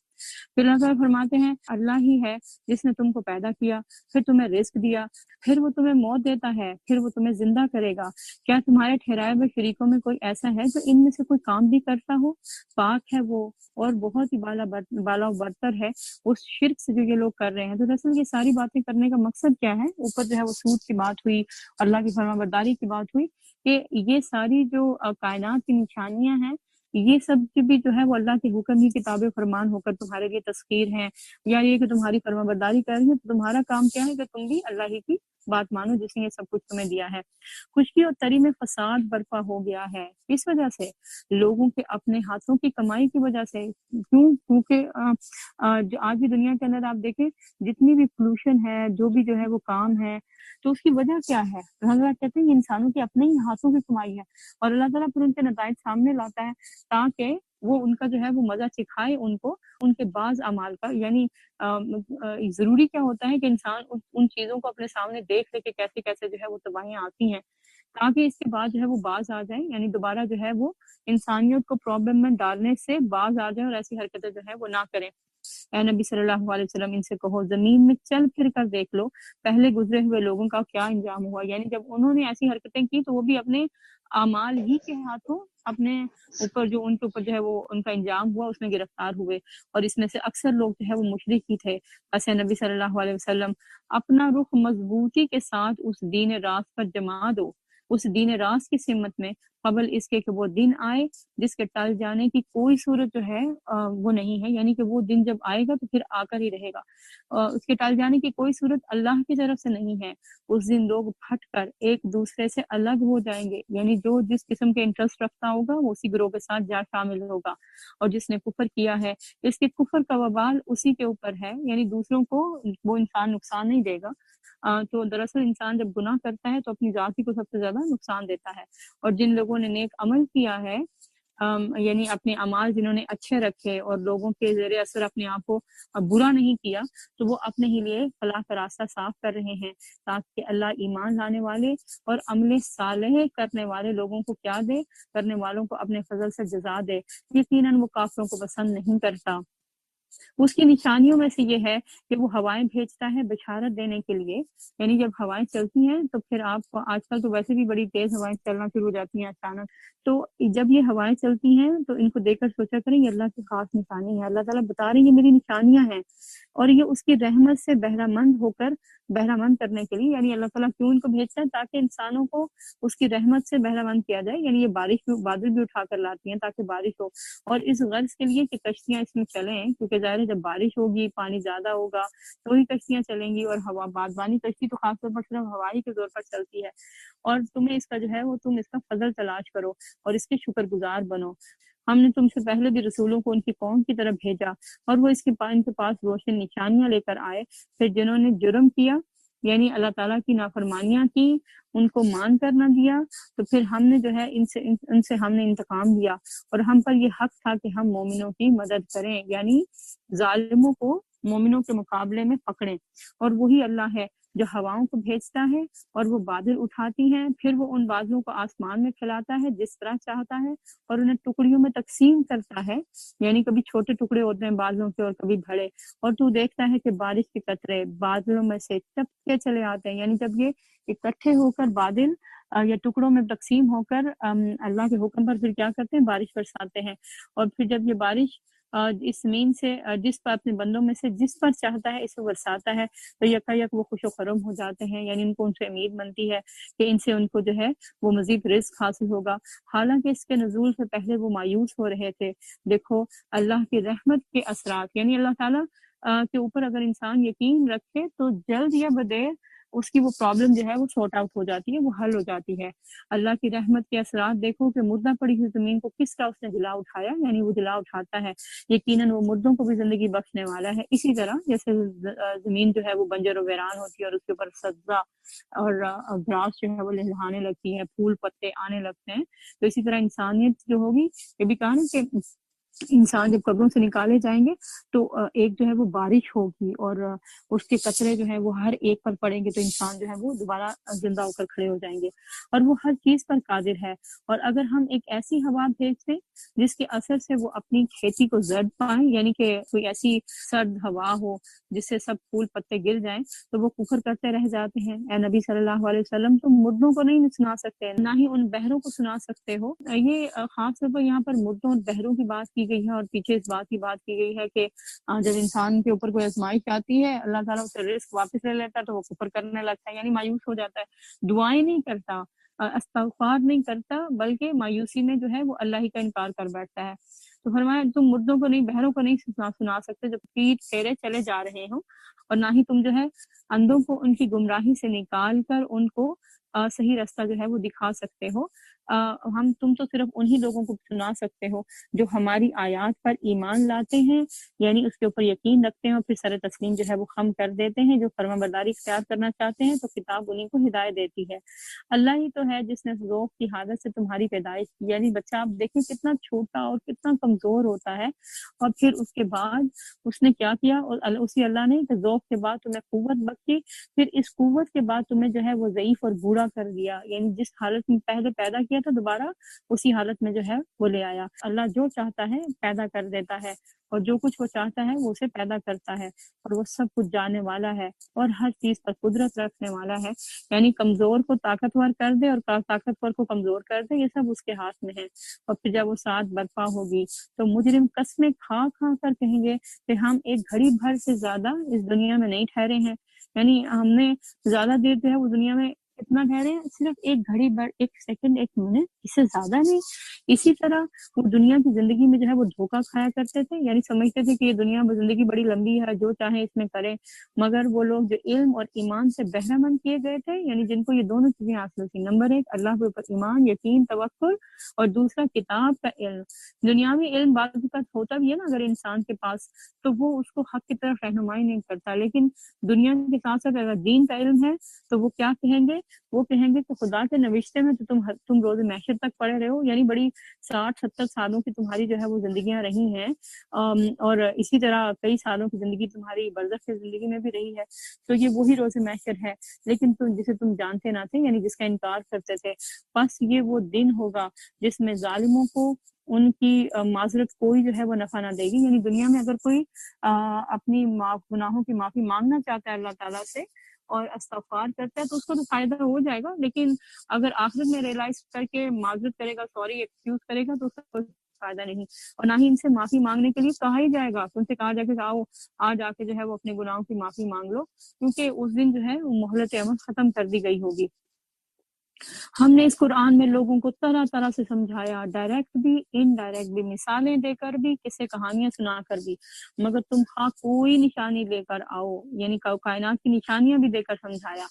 [SPEAKER 3] پھر اللہ تعالیٰ فرماتے ہیں اللہ ہی ہے جس نے تم کو پیدا کیا، پھر تمہیں رزق دیا، پھر وہ تمہیں موت دیتا ہے، پھر وہ تمہیں زندہ کرے گا۔ کیا تمہارے ٹھہرائے ہوئے شریکوں میں کوئی ایسا ہے جو ان میں سے کوئی کام بھی کرتا ہو؟ پاک ہے وہ اور بہت ہی بالا و برتر ہے اس شرک سے جو یہ لوگ کر رہے ہیں۔ تو دراصل یہ ساری باتیں کرنے کا مقصد کیا ہے؟ اوپر جو ہے وہ سود کی بات ہوئی، اللہ کی فرما برداری کی بات ہوئی، کہ یہ ساری جو کائنات کی نشانیاں ہیں، یہ سب کی بھی جو ہے وہ اللہ کے حکم ہی کتاب فرمان ہو کر تمہارے لیے تسخیر ہیں، یا یہ کہ تمہاری فرما برداری کر رہی ہیں، تو تمہارا کام کیا ہے کہ تم بھی اللہ ہی کی بات مانو جس نے یہ سب کچھ تمہیں دیا ہے۔ خشکی اور تری میں فساد برپا ہو گیا ہے، اس وجہ سے لوگوں کے اپنے ہاتھوں کی کمائی کی وجہ سے۔ کیونکہ جو آج بھی دنیا کے اندر آپ دیکھیں جتنی بھی پولوشن ہے، جو بھی جو ہے وہ کام ہے، تو اس کی وجہ کیا ہے؟ اللہ تعالیٰ کہتے ہیں یہ انسانوں کے اپنے ہی ہاتھوں کی کمائی ہے، اور اللہ تعالیٰ پھر ان کے نتائج سامنے لاتا ہے تاکہ وہ ان کا جو ہے وہ مزہ چکھائے ان کو ان کے بعض اعمال کا۔ یعنی ضروری کیا ہوتا ہے کہ انسان ان چیزوں کو اپنے سامنے دیکھ لے کہ کیسے کیسے جو ہے وہ تباہیاں آتی ہیں، تاکہ اس کے بعد جو ہے وہ باز آ جائیں، یعنی دوبارہ جو ہے وہ انسانیت کو پرابلم میں ڈالنے سے باز آ جائیں اور ایسی حرکتیں جو ہے وہ نہ کریں۔ اے نبی صلی اللہ علیہ وسلم ان سے کہو زمین میں چل پھر کر دیکھ لو پہلے گزرے ہوئے لوگوں کا کیا انجام ہوا، یعنی جب انہوں نے ایسی حرکتیں کی تو وہ بھی اپنے اعمال ہی کے ہاتھوں اپنے اوپر جو ان کے اوپر جو ہے وہ ان کا انجام ہوا اس میں گرفتار ہوئے، اور اس میں سے اکثر لوگ جو ہے وہ مشرک ہی تھے۔ بس نبی صلی اللہ علیہ وسلم اپنا رخ مضبوطی کے ساتھ اس دین راست پر جما دو، اس دین راست کی سمت میں، قبل اس کے کہ وہ دن آئے جس کے ٹل جانے کی کوئی صورت جو ہے وہ نہیں ہے، یعنی کہ وہ دن جب آئے گا تو پھر آ کر ہی رہے گا، اس کے ٹل جانے کی کوئی صورت اللہ کی طرف سے نہیں ہے۔ اس دن لوگ پھٹ کر ایک دوسرے سے الگ ہو جائیں گے، یعنی جو جس قسم کے انٹرسٹ رکھتا ہوگا وہ اسی گروہ کے ساتھ جا شامل ہوگا، اور جس نے کفر کیا ہے اس کے کفر کا وبال اسی کے اوپر ہے، یعنی دوسروں کو وہ انسان نقصان نہیں دے گا۔ تو دراصل انسان جب گناہ کرتا ہے تو اپنی ذات ہی کو سب سے زیادہ نقصان دیتا ہے، اور جن لوگوں نے نیک عمل کیا ہے، یعنی اپنے اعمال جنہوں نے اچھے رکھے اور لوگوں کے زیر اثر اپنے آپ کو برا نہیں کیا، تو وہ اپنے ہی لیے فلاح کا راستہ صاف کر رہے ہیں، تاکہ اللہ ایمان لانے والے اور عمل صالح کرنے والے لوگوں کو کیا دے، کرنے والوں کو اپنے فضل سے جزا دے۔ یقیناً وہ کافروں کو پسند نہیں کرتا۔ اس کی نشانیوں میں سے یہ ہے کہ وہ ہوائیں بھیجتا ہے بشارت دینے کے لیے، یعنی جب ہوائیں چلتی ہیں تو پھر آپ آج کل تو ویسے بھی بڑی تیز ہوائیں چلنا شروع ہو جاتی ہیں اچانک، تو جب یہ ہوائیں چلتی ہیں تو ان کو دیکھ کر سوچا کریں یہ اللہ کی خاص نشانی ہے، اللہ تعالیٰ بتا رہے ہیں یہ میری نشانیاں ہیں، اور یہ اس کی رحمت سے بہرہ مند ہو کر بہرہ مند کرنے کے لیے، یعنی اللہ تعالیٰ کیوں ان کو بھیجتا ہے؟ تاکہ انسانوں کو اس کی رحمت سے بہرہ مند کیا جائے، یعنی یہ بادل بھی اٹھا کر لاتی ہیں تاکہ بارش ہو، اور اس غرض کے لیے کہ کشتیاں اس میں چلیں، کیونکہ کہ ظاہر ہے جب بارش ہوگی، پانی زیادہ ہوگا تو ہی کشتیاں چلیں گی، اور ہوا بادبانی کشتی تو خاص طور پر صرف ہوائی کے زور پر چلتی ہے۔ اور تمہیں اس کا جو ہے وہ تم اس کا فضل تلاش کرو اور اس کے شکر گزار بنو۔ ہم نے تم سے پہلے بھی رسولوں کو ان کی قوم کی طرف بھیجا اور وہ اس کے ان کے پاس روشن نشانیاں لے کر آئے، پھر جنہوں نے جرم کیا یعنی اللہ تعالیٰ کی نافرمانیاں کی، ان کو مان کر نہ دیا، تو پھر ہم نے جو ہے ان سے ہم نے انتقام لیا، اور ہم پر یہ حق تھا کہ ہم مومنوں کی مدد کریں، یعنی ظالموں کو مومنوں کے مقابلے میں پکڑیں۔ اور وہی اللہ ہے جو ہواؤں کو بھیجتا ہے اور وہ بادل اٹھاتی ہیں، پھر وہ ان بادلوں کو آسمان میں پھیلاتا ہے جس طرح چاہتا ہے، اور انہیں ٹکڑیوں میں تقسیم کرتا ہے، یعنی کبھی چھوٹے ٹکڑے ہوتے ہیں بادلوں کے اور کبھی بڑے، اور تو دیکھتا ہے کہ بارش کے قطرے بادلوں میں سے ٹپکے چلے آتے ہیں، یعنی جب یہ اکٹھے ہو کر بادل یا ٹکڑوں میں تقسیم ہو کر اللہ کے حکم پر پھر کیا کرتے ہیں، بارش برساتے ہیں، اور پھر جب یہ بارش اس زمین سے جس پر اپنے بندوں میں سے جس پر چاہتا ہے اسے برساتا ہے تو یکا یک وہ خوش و خرم ہو جاتے ہیں، یعنی ان کو ان سے امید بنتی ہے کہ ان سے ان کو جو ہے وہ مزید رزق حاصل ہوگا، حالانکہ اس کے نزول سے پہلے وہ مایوس ہو رہے تھے۔ دیکھو اللہ کی رحمت کے اثرات، یعنی اللہ تعالیٰ کے اوپر اگر انسان یقین رکھے تو جلد یا بدیر اس کی وہ پرابلم جو ہے وہ سارٹ آؤٹ ہو جاتی ہے، وہ حل ہو جاتی ہے۔ اللہ کی رحمت کے اثرات دیکھو کہ مردہ پڑی ہوئی زمین کو کس طرح اس نے جلا اٹھایا، یعنی وہ جلا اٹھاتا ہے، یقیناً وہ مردوں کو بھی زندگی بخشنے والا ہے۔ اسی طرح جیسے زمین جو ہے وہ بنجر و ویران ہوتی ہے اور اس کے اوپر سبزہ اور گراس جو ہے وہ لہلہانے لگتی ہے، پھول پتے آنے لگتے ہیں، تو اسی طرح انسانیت جو ہوگی، یہ بھی کہا نا کہ انسان جب قبروں سے نکالے جائیں گے تو ایک جو ہے وہ بارش ہوگی اور اس کے قطرے جو ہے وہ ہر ایک پر پڑیں گے تو انسان جو ہے وہ دوبارہ زندہ ہو کر کھڑے ہو جائیں گے، اور وہ ہر چیز پر قادر ہے۔ اور اگر ہم ایک ایسی ہوا بھیج دیں جس کے اثر سے وہ اپنی کھیتی کو زرد پائیں، یعنی کہ کوئی ایسی سرد ہوا ہو جس سے سب پھول پتے گر جائیں تو وہ کفر کرتے رہ جاتے ہیں۔ اے نبی صلی اللہ علیہ وسلم، تم مردوں کو نہیں سنا سکتے، نہ ہی ان بہروں کو سنا سکتے ہو۔ یہ خاص طور پر یہاں پر مردوں اور بہروں کی بات کی گئی ہے، اور پیچھے اس بات کی بات کی گئی ہے کہ جب انسان کے اوپر کوئی آزمائش آتی ہے اللہ تعالیٰ اسے رزق واپس لے لیتا ہے تو وہ کفر کرنے لگتا ہے، یعنی مایوس ہو جاتا ہے، دعائیں نہیں کرتا، استغفار نہیں کرتا، بلکہ مایوسی میں جو ہے وہ اللہ ہی کا انکار کر بیٹھتا ہے۔ تو فرمایا تم مردوں کو نہیں، بہروں کو نہیں سنا سکتے جب پیٹ پھیرے چلے جا رہے ہوں، اور نہ ہی تم جو ہے اندھوں کو ان کی گمراہی سے نکال کر ان کو صحیح راستہ جو ہے وہ دکھا سکتے ہو۔ تم تو صرف انہی لوگوں کو سنا سکتے ہو جو ہماری آیات پر ایمان لاتے ہیں، یعنی اس کے اوپر یقین رکھتے ہیں اور پھر سر تسلیم جو ہے وہ خم کر دیتے ہیں۔ جو فرما برداری اختیار کرنا چاہتے ہیں تو کتاب انہی کو ہدایت دیتی ہے۔ اللہ ہی تو ہے جس نے ذوق کی حالت سے تمہاری پیدائش کی، یعنی بچہ آپ دیکھیں کتنا چھوٹا اور کتنا کمزور ہوتا ہے، اور پھر اس کے بعد اس نے کیا کیا، اور اسی اللہ نے کہ ذوق کے بعد تمہیں قوت بخشی، پھر اس قوت کے بعد تمہیں جو ہے وہ ضعیف اور بوڑھا کر دیا، یعنی جس حالت میں پہلے پیدا کیا تھا دوبارہ اسی حالت میں جو ہے وہ لے آیا۔ اللہ جو چاہتا ہے پیدا کر دیتا ہے، اور جو کچھ وہ چاہتا ہے وہ اسے پیدا کرتا ہے، اور وہ سب کچھ جاننے والا ہے اور ہر چیز پر قدرت رکھنے والا ہے، یعنی کمزور کو طاقتور کر دے اور طاقتور کو کمزور کر دے، یہ سب اس کے ہاتھ میں ہے۔ اور پھر جب وہ ساتھ برپا ہوگی تو مجرم قسمیں کھا کھا کر کہیں گے کہ ہم ایک گھڑی بھر سے زیادہ اس دنیا میں نہیں ٹھہرے ہیں، یعنی ہم نے زیادہ دیر جو ہے وہ دنیا میں کتنا ٹھہرے ہیں، صرف ایک گھڑی بھر، ایک سیکنڈ، ایک منٹ، اس سے زیادہ نہیں۔ اسی طرح وہ دنیا کی زندگی میں جو ہے وہ دھوکہ کھایا کرتے تھے، یعنی سمجھتے تھے کہ یہ دنیا میں زندگی بڑی لمبی ہے، جو چاہیں اس میں کریں، مگر وہ لوگ جو علم اور ایمان سے بہرہ مند کیے گئے تھے، یعنی جن کو یہ دونوں چیزیں حاصل تھیں، نمبر ایک اللہ کے اوپر ایمان، یقین، توکل، اور دوسرا کتاب کا علم۔ دنیاوی علم بعض اوقات ہوتا بھی ہے نا اگر انسان کے پاس، تو وہ اس کو حق کی طرف رہنمائی نہیں کرتا، لیکن دنیا کے ساتھ ساتھ اگر دین کا علم ہے تو وہ کیا کہیں گے، وہ کہیں گے کہ خدا کے نوشتے میں تو تم روز محشر تک پڑے رہے ہو، یعنی بڑی 60-70 سالوں کی تمہاری جو ہے وہ زندگیاں رہی ہیں، اور اسی طرح کئی سالوں کی زندگی تمہاری برزخ کی زندگی میں بھی رہی ہے، تو یہ وہی روز محشر ہے، لیکن جسے تم جانتے نہ تھے، یعنی جس کا انکار کرتے تھے۔ بس یہ وہ دن ہوگا جس میں ظالموں کو ان کی معذرت کوئی جو ہے وہ نفع نہ دے گی، یعنی دنیا میں اگر کوئی اپنی گناہوں کی معافی مانگنا چاہتا ہے اللہ تعالیٰ سے اور استغفار کرتا ہے تو اس کو تو فائدہ ہو جائے گا، لیکن اگر آخرت میں ریئلائز کر کے معذرت کرے گا، سوری ایکسکیوز کرے گا، تو اس کا کوئی فائدہ نہیں، اور نہ ہی ان سے معافی مانگنے کے لیے کہا ہی جائے گا، ان سے کہا جائے گا آؤ آج آ کے جو ہے وہ اپنے گناہوں کی معافی مانگ لو، کیونکہ اس دن جو ہے وہ مہلت عمل ختم کر دی گئی ہوگی۔ ہم نے اس قرآن میں لوگوں کو طرح طرح سے سمجھایا، ڈائریکٹ بھی انڈائریکٹ بھی، مثالیں دے کر بھی، قصے کہانیاں سنا کر بھی، مگر تم خواہ کوئی نشانی لے کر آؤ، یعنی کائنات کی نشانیاں بھی دے کر سمجھایا۔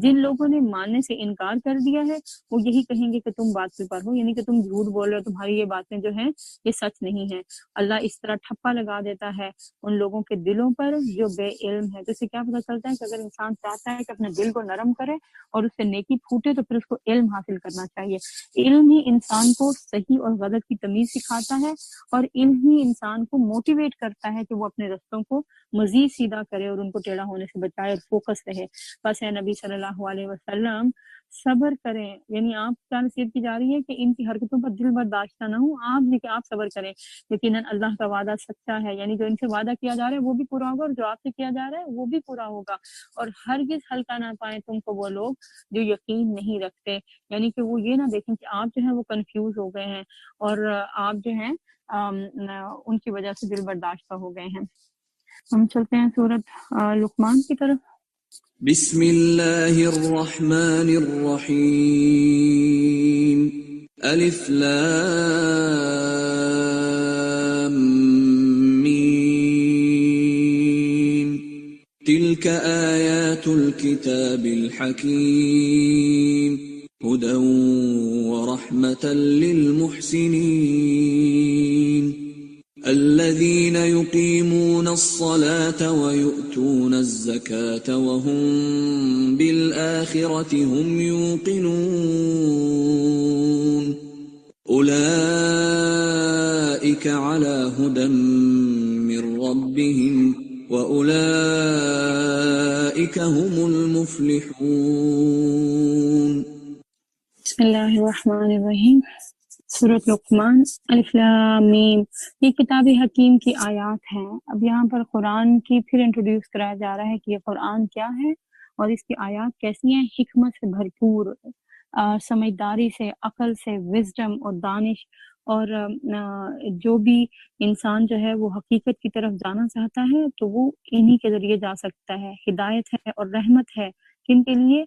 [SPEAKER 3] جن لوگوں نے ماننے سے انکار کر دیا ہے وہ یہی کہیں گے کہ تم باطل پر ہو، یعنی کہ تم جھوٹ بول رہے ہو، تمہاری یہ باتیں جو ہیں یہ سچ نہیں ہیں۔ اللہ اس طرح ٹھپا لگا دیتا ہے ان لوگوں کے دلوں پر جو بے علم ہے۔ تو اس سے کیا پتہ چلتا ہے کہ اگر انسان چاہتا ہے کہ اپنے دل کو نرم کرے اور اس سے نیکی پھوٹے تو پھر اس کو علم حاصل کرنا چاہیے۔ علم ہی انسان کو صحیح اور غلط کی تمیز سکھاتا ہے، اور علم ہی انسان کو موٹیویٹ کرتا ہے کہ وہ اپنے رستوں کو مزید سیدھا کرے اور ان کو ٹیڑھا ہونے سے بچائے اور فوکس رہے۔ بس اے نبی صلی اللہ علیہ وسلم صبر کریں، یعنی آپ کیا نصیحت کی جا رہی ہے کہ ان کی حرکتوں پر دل برداشتہ نہ ہوں آپ، کہ آپ صبر کریں، یقیناً اللہ کا وعدہ سچا ہے، یعنی جو ان سے وعدہ کیا جا رہا ہے وہ بھی پورا ہوگا، اور جو آپ سے کیا جا رہا ہے وہ بھی پورا ہوگا، اور ہرگز ہلکا نہ پائیں تم کو وہ لوگ جو یقین نہیں رکھتے، یعنی کہ وہ یہ نہ دیکھیں کہ آپ جو ہیں وہ کنفیوز ہو گئے ہیں اور آپ جو ہیں ان کی وجہ سے دل برداشتہ ہو گئے ہیں۔ ہم چلتے ہیں سورۃ لقمان کی طرف۔
[SPEAKER 1] بسم اللہ الرحمن الرحیم الف لام میم تلك آیات الكتاب الحکیم هدى ورحمة للمحسنین الذين يقيمون الصلاة ويؤتون الزكاة وهم بالآخرة هم يوقنون أولئك على هدى من ربهم وأولئك هم المفلحون۔
[SPEAKER 3] بسم اللہ الرحمن الرحیم۔ سورۃ لقمان، الف لام میم، یہ کتاب حکیم کی آیات ہیں۔ اب یہاں پر قرآن کی پھر انٹروڈیوس کرایا جا رہا ہے کہ یہ قرآن کیا ہے اور اس کی آیات کیسی ہیں، حکمت سے بھرپور، سمجھداری سے، عقل سے، وزڈم اور دانش، اور جو بھی انسان جو ہے وہ حقیقت کی طرف جانا چاہتا ہے تو وہ انہی کے ذریعے جا سکتا ہے۔ ہدایت ہے اور رحمت ہے، کن کے لیے؟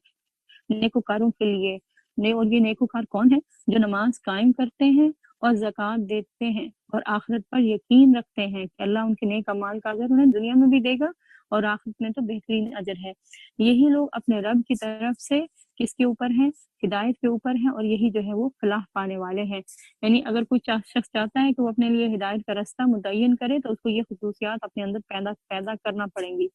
[SPEAKER 3] نیکوکاروں کے لیے۔ اور یہ نیکوکار کون ہے؟ جو نماز قائم کرتے ہیں اور زکوٰۃ دیتے ہیں اور آخرت پر یقین رکھتے ہیں کہ اللہ ان کے نیک اعمال کا اجر انہیں دنیا میں بھی دے گا اور آخرت میں تو بہترین اجر ہے۔ یہی لوگ اپنے رب کی طرف سے کس کے اوپر ہیں؟ ہدایت کے اوپر ہیں، اور یہی جو ہے وہ فلاح پانے والے ہیں۔ یعنی اگر کوئی شخص چاہتا ہے کہ وہ اپنے لیے ہدایت کا راستہ متعین کرے تو اس کو یہ خصوصیات اپنے اندر پیدا کرنا پڑیں گی،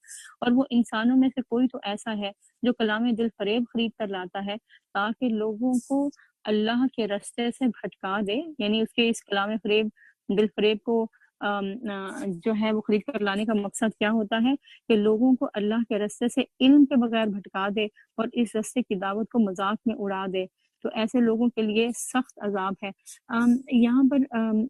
[SPEAKER 3] اور وہ انسانوں میں سے کوئی تو ایسا ہے جو کلام دل فریب خرید کر لاتا ہے تاکہ لوگوں کو اللہ کے راستے سے بھٹکا دے، یعنی اس کے اس کلام فریب دل فریب کو جو ہے وہ خرید کر لانے کا مقصد کیا ہوتا ہے کہ لوگوں کو اللہ کے راستے سے علم کے بغیر بھٹکا دے اور اس راستے کی دعوت کو مذاق میں اڑا دے، تو ایسے لوگوں کے لیے سخت عذاب ہے۔ یہاں پر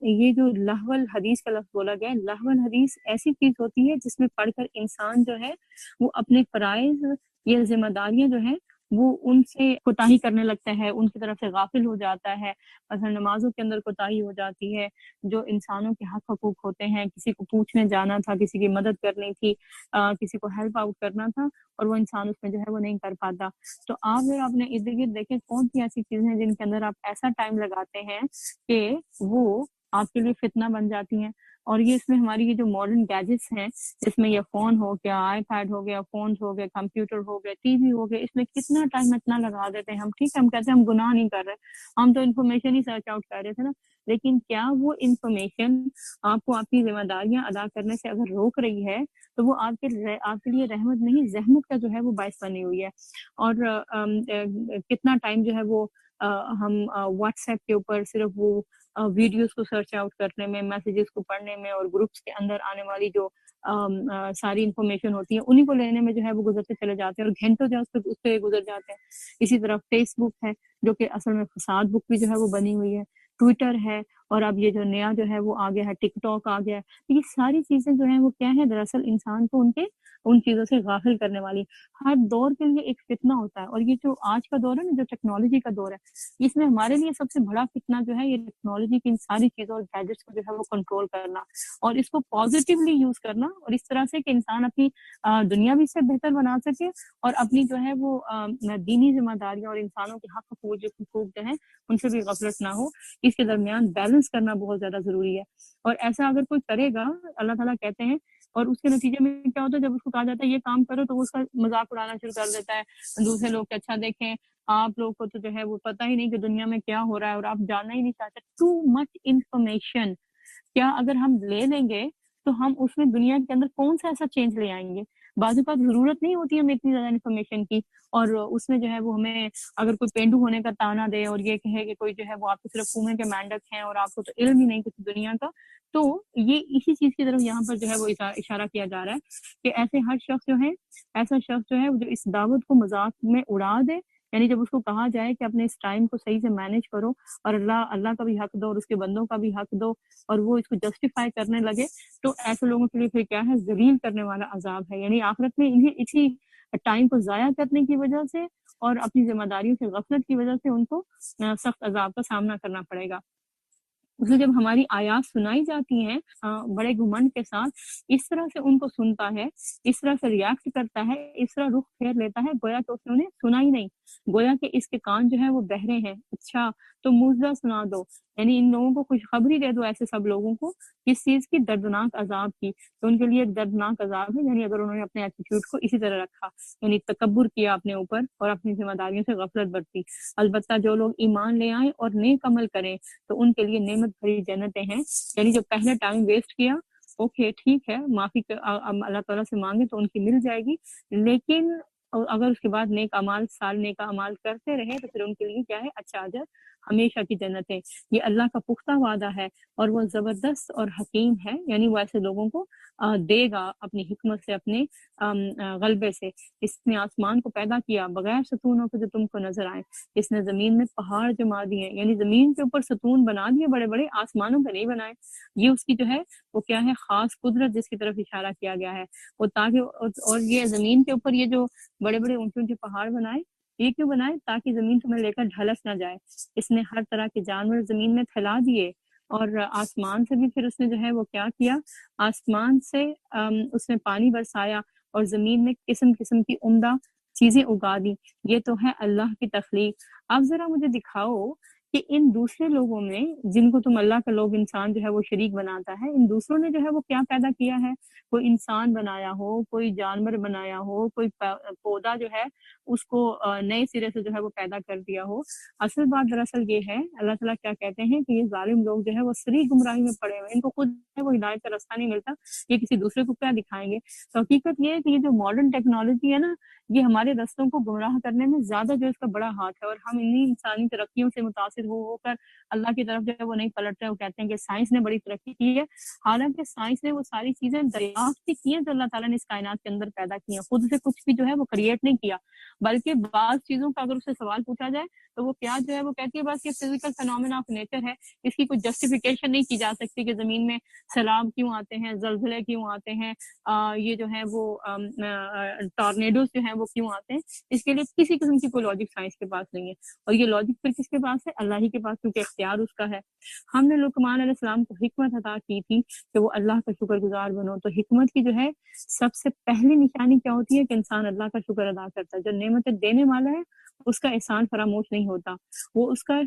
[SPEAKER 3] یہ جو لہو الحدیث کا لفظ بولا گیا ہے، لہو الحدیث ایسی چیز ہوتی ہے جس میں پڑھ کر انسان جو ہے وہ اپنے فرائض یا ذمہ داریاں جو ہیں وہ ان سے کوتاہی کرنے لگتا ہے، ان کی طرف سے غافل ہو جاتا ہے۔ مثلا نمازوں کے اندر کوتاہی ہو جاتی ہے، جو انسانوں کے حق حقوق ہوتے ہیں، کسی کو پوچھنے جانا تھا، کسی کی مدد کرنی تھی، کسی کو ہیلپ آؤٹ کرنا تھا اور وہ انسان اس میں جو ہے وہ نہیں کر پاتا۔ تو آپ اگر اپنے ارد گرد دیکھیں کون سی ایسی چیزیں ہیں جن کے اندر آپ ایسا ٹائم لگاتے ہیں کہ وہ آپ کے لیے فتنہ بن جاتی ہیں، اور یہ اس میں ہماری یہ جو ماڈرن گیجٹس ہیں، جس میں یہ فون ہو گیا، آئی پیڈ ہو گیا، فونز ہو گئے، کمپیوٹر ہو گئے، ٹی وی ہو گئے، اس میں کتنا ٹائم اتنا لگا دیتے ہیں ہم۔ ٹھیک ہے، ہم کہتے ہیں ہم گناہ نہیں کر رہے، ہم تو انفارمیشن ہی سرچ آؤٹ کر رہے تھے نا، لیکن کیا وہ انفارمیشن آپ کو آپ کی ذمہ داریاں ادا کرنے سے اگر روک رہی ہے تو وہ آپ کے لیے رحمت نہیں، زحمت کا جو ہے وہ باعث بنی ہوئی ہے۔ اور کتنا ٹائم جو ہے وہ ہم واٹس ایپ کے اوپر صرف وہ ویڈیوز کو سرچ آؤٹ کرنے میں، میسیجز کو پڑھنے میں، اور گروپس کے اندر آنے والی جو ساری انفارمیشن ہوتی ہے انہی کو لینے میں جو ہے وہ گزرتے چلے جاتے ہیں، اور گھنٹوں جو اس پہ گزر جاتے ہیں۔ اسی طرح فیس بک ہے جو کہ اصل میں فساد بک بھی جو ہے وہ بنی ہوئی ہے، ٹویٹر ہے، اور اب یہ جو نیا جو ہے وہ آ گیا ہے، ٹک ٹاک آ گیا ہے۔ یہ ساری چیزیں جو ہیں وہ کیا ہے، دراصل انسان کو ان کے ان چیزوں سے غافل کرنے والی۔ ہر دور کے لیے ایک فتنہ ہوتا ہے، اور یہ جو آج کا دور ہے نا، جو ٹیکنالوجی کا دور ہے، اس میں ہمارے لیے سب سے بڑا فتنہ جو ہے یہ ٹیکنالوجی کی ان ساری چیزوں اور گیجٹس کو جو ہے وہ کنٹرول کرنا، اور اس کو پازیٹیولی یوز کرنا، اور اس طرح سے کہ انسان اپنی دنیا بھی سے بہتر بنا سکے، اور اپنی جو ہے وہ دینی ذمہ داریاں اور انسانوں کے حقوق جو ہیں ان سے بھی غفلت نہ ہو۔ اس کے درمیان بیلنس کرنا بہت زیادہ ضروری ہے، اور ایسا اگر کوئی کرے گا، اللہ تعالیٰ کہتے ہیں، اور اس کے نتیجے میں کیا ہوتا ہے، جب اس کو کہا جاتا ہے یہ کام کرو تو وہ اس کا مذاق اڑانا شروع کر دیتا ہے دوسرے لوگ کہ اچھا دیکھیں آپ لوگ کو تو جو ہے وہ پتہ ہی نہیں کہ دنیا میں کیا ہو رہا ہے، اور آپ جاننا ہی نہیں چاہتے۔ ٹو مچ انفارمیشن، کیا اگر ہم لے لیں گے تو ہم اس میں دنیا کے اندر کون سا ایسا چینج لے آئیں گے؟ بعض اوقات ضرورت نہیں ہوتی ہمیں اتنی زیادہ انفارمیشن کی، اور اس میں جو ہے وہ ہمیں اگر کوئی پینڈو ہونے کا تانا دے اور یہ کہے کہ کوئی جو ہے وہ آپ کو صرف کنویں کے مینڈک ہیں اور آپ کو تو علم ہی نہیں کسی دنیا کا، تو یہ اسی چیز کی طرف یہاں پر جو ہے وہ اشارہ کیا جا رہا ہے کہ ایسے ہر شخص جو ہے، ایسا شخص جو ہے جو اس دعوت کو مذاق میں اڑا دے، یعنی جب اس کو کہا جائے کہ اپنے اس ٹائم کو صحیح سے مینیج کرو اور اللہ کا بھی حق دو اور اس کے بندوں کا بھی حق دو، اور وہ اس کو جسٹیفائی کرنے لگے، تو ایسے لوگوں کے لیے پھر کیا ہے، ذلیل کرنے والا عذاب ہے۔ یعنی آخرت میں انہیں اسی ٹائم کو ضائع کرنے کی وجہ سے اور اپنی ذمہ داریوں سے غفلت کی وجہ سے ان کو سخت عذاب کا سامنا کرنا پڑے گا۔ اس میں جب ہماری آیات سنائی جاتی ہیں بڑے گھمنڈ کے ساتھ، اس طرح سے ان کو سنتا ہے، اس طرح سے ریاکٹ کرتا ہے، اس طرح رخ پھیر لیتا ہے گویا کہ اس نے انہیں سنا ہی نہیں، گویا کہ اس کے کان جو ہے وہ بہرے ہیں۔ اچھا تو موذہ سنا دو، یعنی ان لوگوں کو خوشخبری دے دو، ایسے سب لوگوں کو کس چیز کی، دردناک عذاب کی، تو ان کے لیے ایک دردناک عذاب ہے۔ یعنی اگر انہوں نے اپنے ایٹیٹیوڈ کو اسی طرح رکھا، یعنی تکبر کیا اپنے اوپر اور اپنی ذمہ داریوں سے غفلت برتی۔ البتہ جو لوگ ایمان لے آئیں اور نیک عمل کریں تو ان کے لیے نعمت بھری جنتیں ہیں۔ یعنی جو پہلے ٹائم ویسٹ کیا، اوکے ٹھیک ہے، معافی اللہ تعالیٰ سے مانگے تو ان کی مل جائے گی، لیکن اگر اس کے بعد نیک اعمال کرتے رہے تو پھر ان کے لیے کیا ہے، اچھا اجر، ہمیشہ کی جنتیں۔ یہ اللہ کا پختہ وعدہ ہے اور وہ زبردست اور حکیم ہے، یعنی وہ ایسے لوگوں کو دے گا اپنی حکمت سے، اپنے غلبے سے۔ اس نے آسمان کو پیدا کیا بغیر ستونوں کے جو تم کو نظر آئے، اس نے زمین میں پہاڑ جما دیے، یعنی زمین کے اوپر ستون بنا دیے بڑے بڑے، آسمانوں پہ نہیں بنائے۔ یہ اس کی جو ہے وہ کیا ہے، خاص قدرت جس کی طرف اشارہ کیا گیا ہے، وہ تاکہ اور یہ زمین کے اوپر یہ جو بڑے بڑے اونچے اونچے پہاڑ بنائے، یہ کیوں بنائے؟ تاکہ زمین تمہیں لے کر ڈھلس نہ جائے۔ اس نے ہر طرح کے جانور زمین میں پھیلا دیے، اور آسمان سے بھی پھر اس نے جو ہے وہ کیا کیا، آسمان سے اس نے پانی برسایا اور زمین میں قسم قسم کی عمدہ چیزیں اگا دی۔ یہ تو ہے اللہ کی تخلیق۔ اب ذرا مجھے دکھاؤ کہ ان دوسرے لوگوں میں جن کو تم اللہ کا لوگ انسان جو ہے وہ شریک بناتا ہے، ان دوسروں نے جو ہے وہ کیا پیدا کیا ہے؟ کوئی انسان بنایا ہو، کوئی جانور بنایا ہو، کوئی پودا جو ہے اس کو نئے سرے سے جو ہے وہ پیدا کر دیا ہو۔ اصل بات دراصل یہ ہے، اللہ تعالیٰ کیا کہتے ہیں کہ یہ ظالم لوگ جو ہے وہ صریح گمراہی میں پڑے ہوئے، ان کو خود جو ہے وہ ہدایت کا راستہ نہیں ملتا، یہ کسی دوسرے کو کیا دکھائیں گے؟ تو حقیقت یہ ہے کہ یہ جو ماڈرن ٹیکنالوجی ہے نا، یہ ہمارے رستوں کو گمراہ کرنے میں زیادہ جو اس کا بڑا ہاتھ ہے، اور ہم انہی انسانی ترقیوں سے متاثر ہو کر اللہ کی طرف جو ہے وہ نہیں پلٹ رہے۔ وہ کہتے ہیں کہ سائنس نے بڑی ترقی کی ہے، حالانکہ سائنس نے وہ ساری چیزیں دریافت کی ہیں جو اللہ تعالیٰ نے اس کائنات کے اندر پیدا کی ہیں، خود سے کچھ بھی جو ہے وہ کریٹ نہیں کیا، بلکہ بعض چیزوں کا اگر اس سے سوال پوچھا جائے تو وہ کیا جو ہے وہ کہتی ہے بس یہ فزیکل فینومینا آف نیچر ہے، اس کی کوئی جسٹیفیکیشن نہیں کی جا سکتی کہ زمین میں سیلاب کیوں آتے ہیں، زلزلے کیوں آتے ہیں، یہ جو ہے وہ ٹارنیڈوز جو ہیں وہ کیوں آتے ہیں۔ اس کے لیے کسی قسم کی کوئی لاجک سائنس کے پاس نہیں ہے، اور یہ لاجک پھر کس کے پاس ہے؟ اللہ ہی کے پاس، کیونکہ اختیار اس کا ہے۔ ہم نے لقمان علیہ السلام کو حکمت عطا کی تھی کہ وہ اللہ کا شکر گزار بنو، تو حکمت کی جو ہے سب سے پہلی نشانی کیا ہوتی ہے کہ انسان اللہ کا شکر ادا کرتا ہے۔ جو نعمتیں دینے والا ہے اس کا احسان فراموش نہیں ہوتا، وہ اس کا،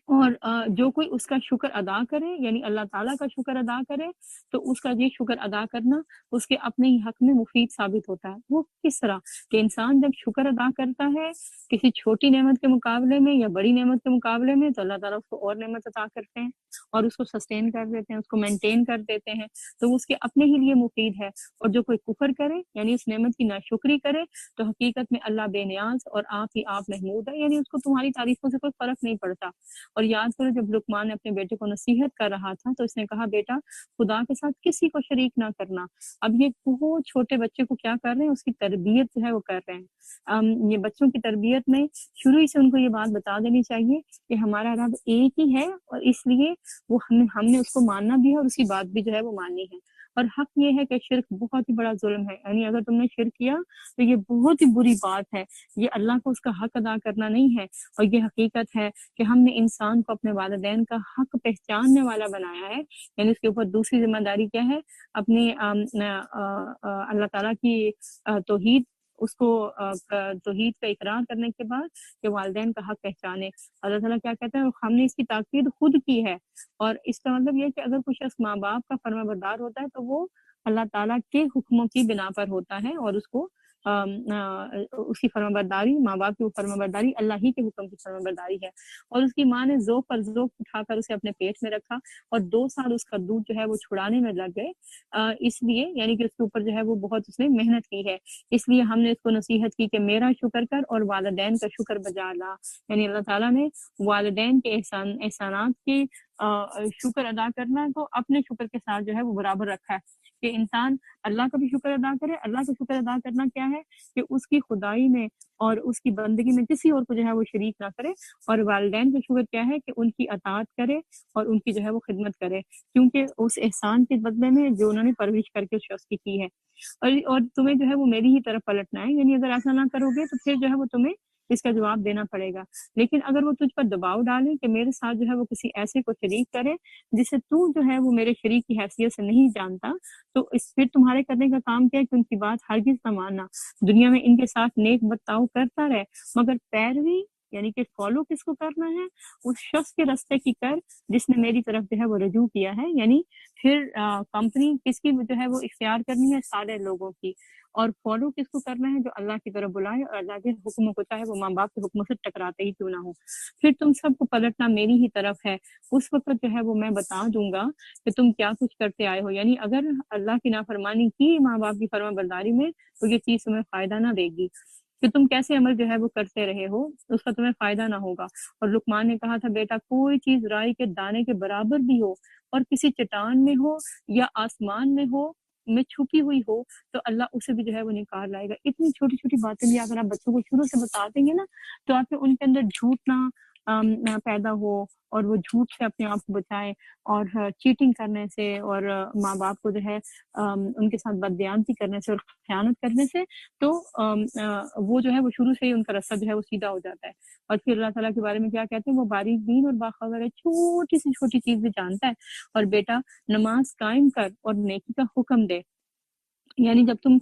[SPEAKER 3] اور جو کوئی اس کا شکر ادا کرے، یعنی اللہ تعالیٰ کا شکر ادا کرے، تو اس کا یہ شکر ادا کرنا اس کے اپنے ہی حق میں مفید ثابت ہوتا ہے۔ وہ کس طرح کہ انسان جب شکر ادا کرتا ہے کسی چھوٹی نعمت کے مقابلے میں یا بڑی نعمت کے مقابلے میں، تو اللہ تعالیٰ اس کو اور نعمت عطا کرتے ہیں اور اس کو سسٹین کر دیتے ہیں، اس کو مینٹین کر دیتے ہیں، تو وہ اس کے اپنے ہی لیے مفید ہے۔ اور جو کوئی کفر کرے، یعنی اس نعمت کی ناشکری کرے، تو حقیقت میں اللہ بے نیاز اور آپ ہی آپ محمود ہے، یعنی اس کو تمہاری تعریفوں سے کوئی فرق نہیں پڑتا۔ اور یاد کرو جب لقمان نے اپنے بیٹے کو نصیحت کر رہا تھا تو اس نے کہا بیٹا خدا کے ساتھ کسی کو شریک نہ کرنا۔ اب یہ بہت چھوٹے بچے کو کیا کر رہے ہیں؟ اس کی تربیت جو ہے وہ کر رہے ہیں۔ یہ بچوں کی تربیت میں شروع ہی سے ان کو یہ بات بتا دینی چاہیے کہ ہمارا رب ایک ہی ہے، اور اس لیے وہ ہم نے اس کو ماننا بھی ہے اور اس کی بات بھی جو ہے وہ ماننی ہے۔ اور حق یہ ہے کہ شرک بہت ہی بڑا ظلم ہے، یعنی اگر تم نے شرک کیا تو یہ بہت ہی بری بات ہے، یہ اللہ کو اس کا حق ادا کرنا نہیں ہے، اور یہ حقیقت ہے کہ ہم نے انسان کو اپنے والدین کا حق پہچاننے والا بنایا ہے، یعنی اس کے اوپر دوسری ذمہ داری کیا ہے، اپنے اللہ تعالیٰ کی توحید، اس کو توحید کا اقرار کرنے کے بعد کہ والدین کا حق پہچانے۔ اللہ تعالیٰ کیا کہتے ہیں، ہم نے اس کی تاکید خود کی ہے، اور اس کا مطلب یہ کہ اگر کوئی شخص ماں باپ کا فرما بردار ہوتا ہے تو وہ اللہ تعالیٰ کے حکموں کی بنا پر ہوتا ہے، اور اس کو اس کی فرما برداری، ماں باپ کی فرما برداری اللہ ہی کے حکم کی فرما برداری ہے۔ اور اس کی ماں نے ذوق پر ذوق اٹھا کر اسے اپنے پیٹ میں رکھا، اور 2 سال اس کا دودھ جو ہے وہ چھڑانے میں لگ گئے، اس لیے یعنی کہ اس کے اوپر جو ہے وہ بہت اس نے محنت کی ہے، اس لیے ہم نے اس کو نصیحت کی کہ میرا شکر کر اور والدین کا شکر بجا لا، یعنی اللہ تعالیٰ نے والدین کے احسانات کی شکر ادا کرنا کو اپنے شکر کے ساتھ جو ہے وہ برابر رکھا ہے، کہ انسان اللہ کا بھی شکر ادا کرے۔ اللہ کا شکر ادا کرنا کیا ہے کہ اس کی خدائی میں اور اس کی بندگی میں کسی اور کو جو ہے وہ شریک نہ کرے، اور والدین کا شکر کیا ہے کہ ان کی اطاعت کرے اور ان کی جو ہے وہ خدمت کرے، کیونکہ اس احسان کے بدلے میں جو انہوں نے پرورش کر کے اس شخص کی ہے، اور تمہیں جو ہے وہ میری ہی طرف پلٹنا ہے، یعنی اگر ایسا نہ کرو گے تو پھر جو ہے وہ تمہیں اس کا جواب دینا پڑے گا۔ لیکن اگر وہ تجھ پر دباؤ ڈالیں کہ میرے ساتھ جو ہے وہ کسی ایسے کو شریک کرے جسے تو جو ہے وہ میرے شریک کی حیثیت سے نہیں جانتا، تو پھر تمہارے کرنے کا کام کیا ہے کہ ان کی بات ہرگز نہ ماننا، دنیا میں ان کے ساتھ نیک برتاؤ کرتا رہے، مگر پیروی یعنی کہ فالو کس کو کرنا ہے، اس شخص کے راستے کی کر جس نے میری طرف جو ہے وہ رجوع کیا ہے، یعنی پھر کمپنی کس کی جو ہے وہ اختیار کرنی ہے، سارے لوگوں کی، اور فالو کس کو کرنا ہے، جو اللہ کی طرف بلائے اور اللہ کے حکموں کو، چاہے وہ ماں باپ کے حکموں سے ٹکراتے ہی کیوں نہ ہو۔ پھر تم سب کو پلٹنا میری ہی طرف ہے، اس وقت جو ہے وہ میں بتا دوں گا کہ تم کیا کچھ کرتے آئے ہو، یعنی اگر اللہ کی نافرمانی کی ماں باپ کی فرما برداری میں تو یہ چیز تمہیں فائدہ نہ دے گی، کہ تم کیسے عمل جو ہے وہ کرتے رہے ہو اس کا تمہیں فائدہ نہ ہوگا۔ اور لقمان نے کہا تھا، بیٹا کوئی چیز رائی کے دانے کے برابر بھی ہو اور کسی چٹان میں ہو یا آسمان میں ہو میں چھپی ہوئی ہو تو اللہ اسے بھی جو ہے وہ نکال لائے گا۔ اتنی چھوٹی چھوٹی باتیں بھی اگر آپ بچوں کو شروع سے بتا دیں گے نا تو آپ کے ان کے اندر جھوٹ نہ پیدا ہو اور وہ جھوٹ سے اپنے آپ کو بچائیں، اور چیٹنگ کرنے سے اور ماں باپ کو جو ہے ان کے ساتھ بددیانتی کرنے سے اور خیانت کرنے سے، تو وہ جو ہے وہ شروع سے ہی ان کا رستہ جو ہے وہ سیدھا ہو جاتا ہے۔ اور پھر اللہ تعالیٰ کے بارے میں کیا کہتے ہیں، وہ باریک بین اور باخبر ہے، چھوٹی سی چھوٹی چیز بھی جانتا ہے۔ اور بیٹا نماز قائم کر اور نیکی کا حکم دے، یعنی جب تم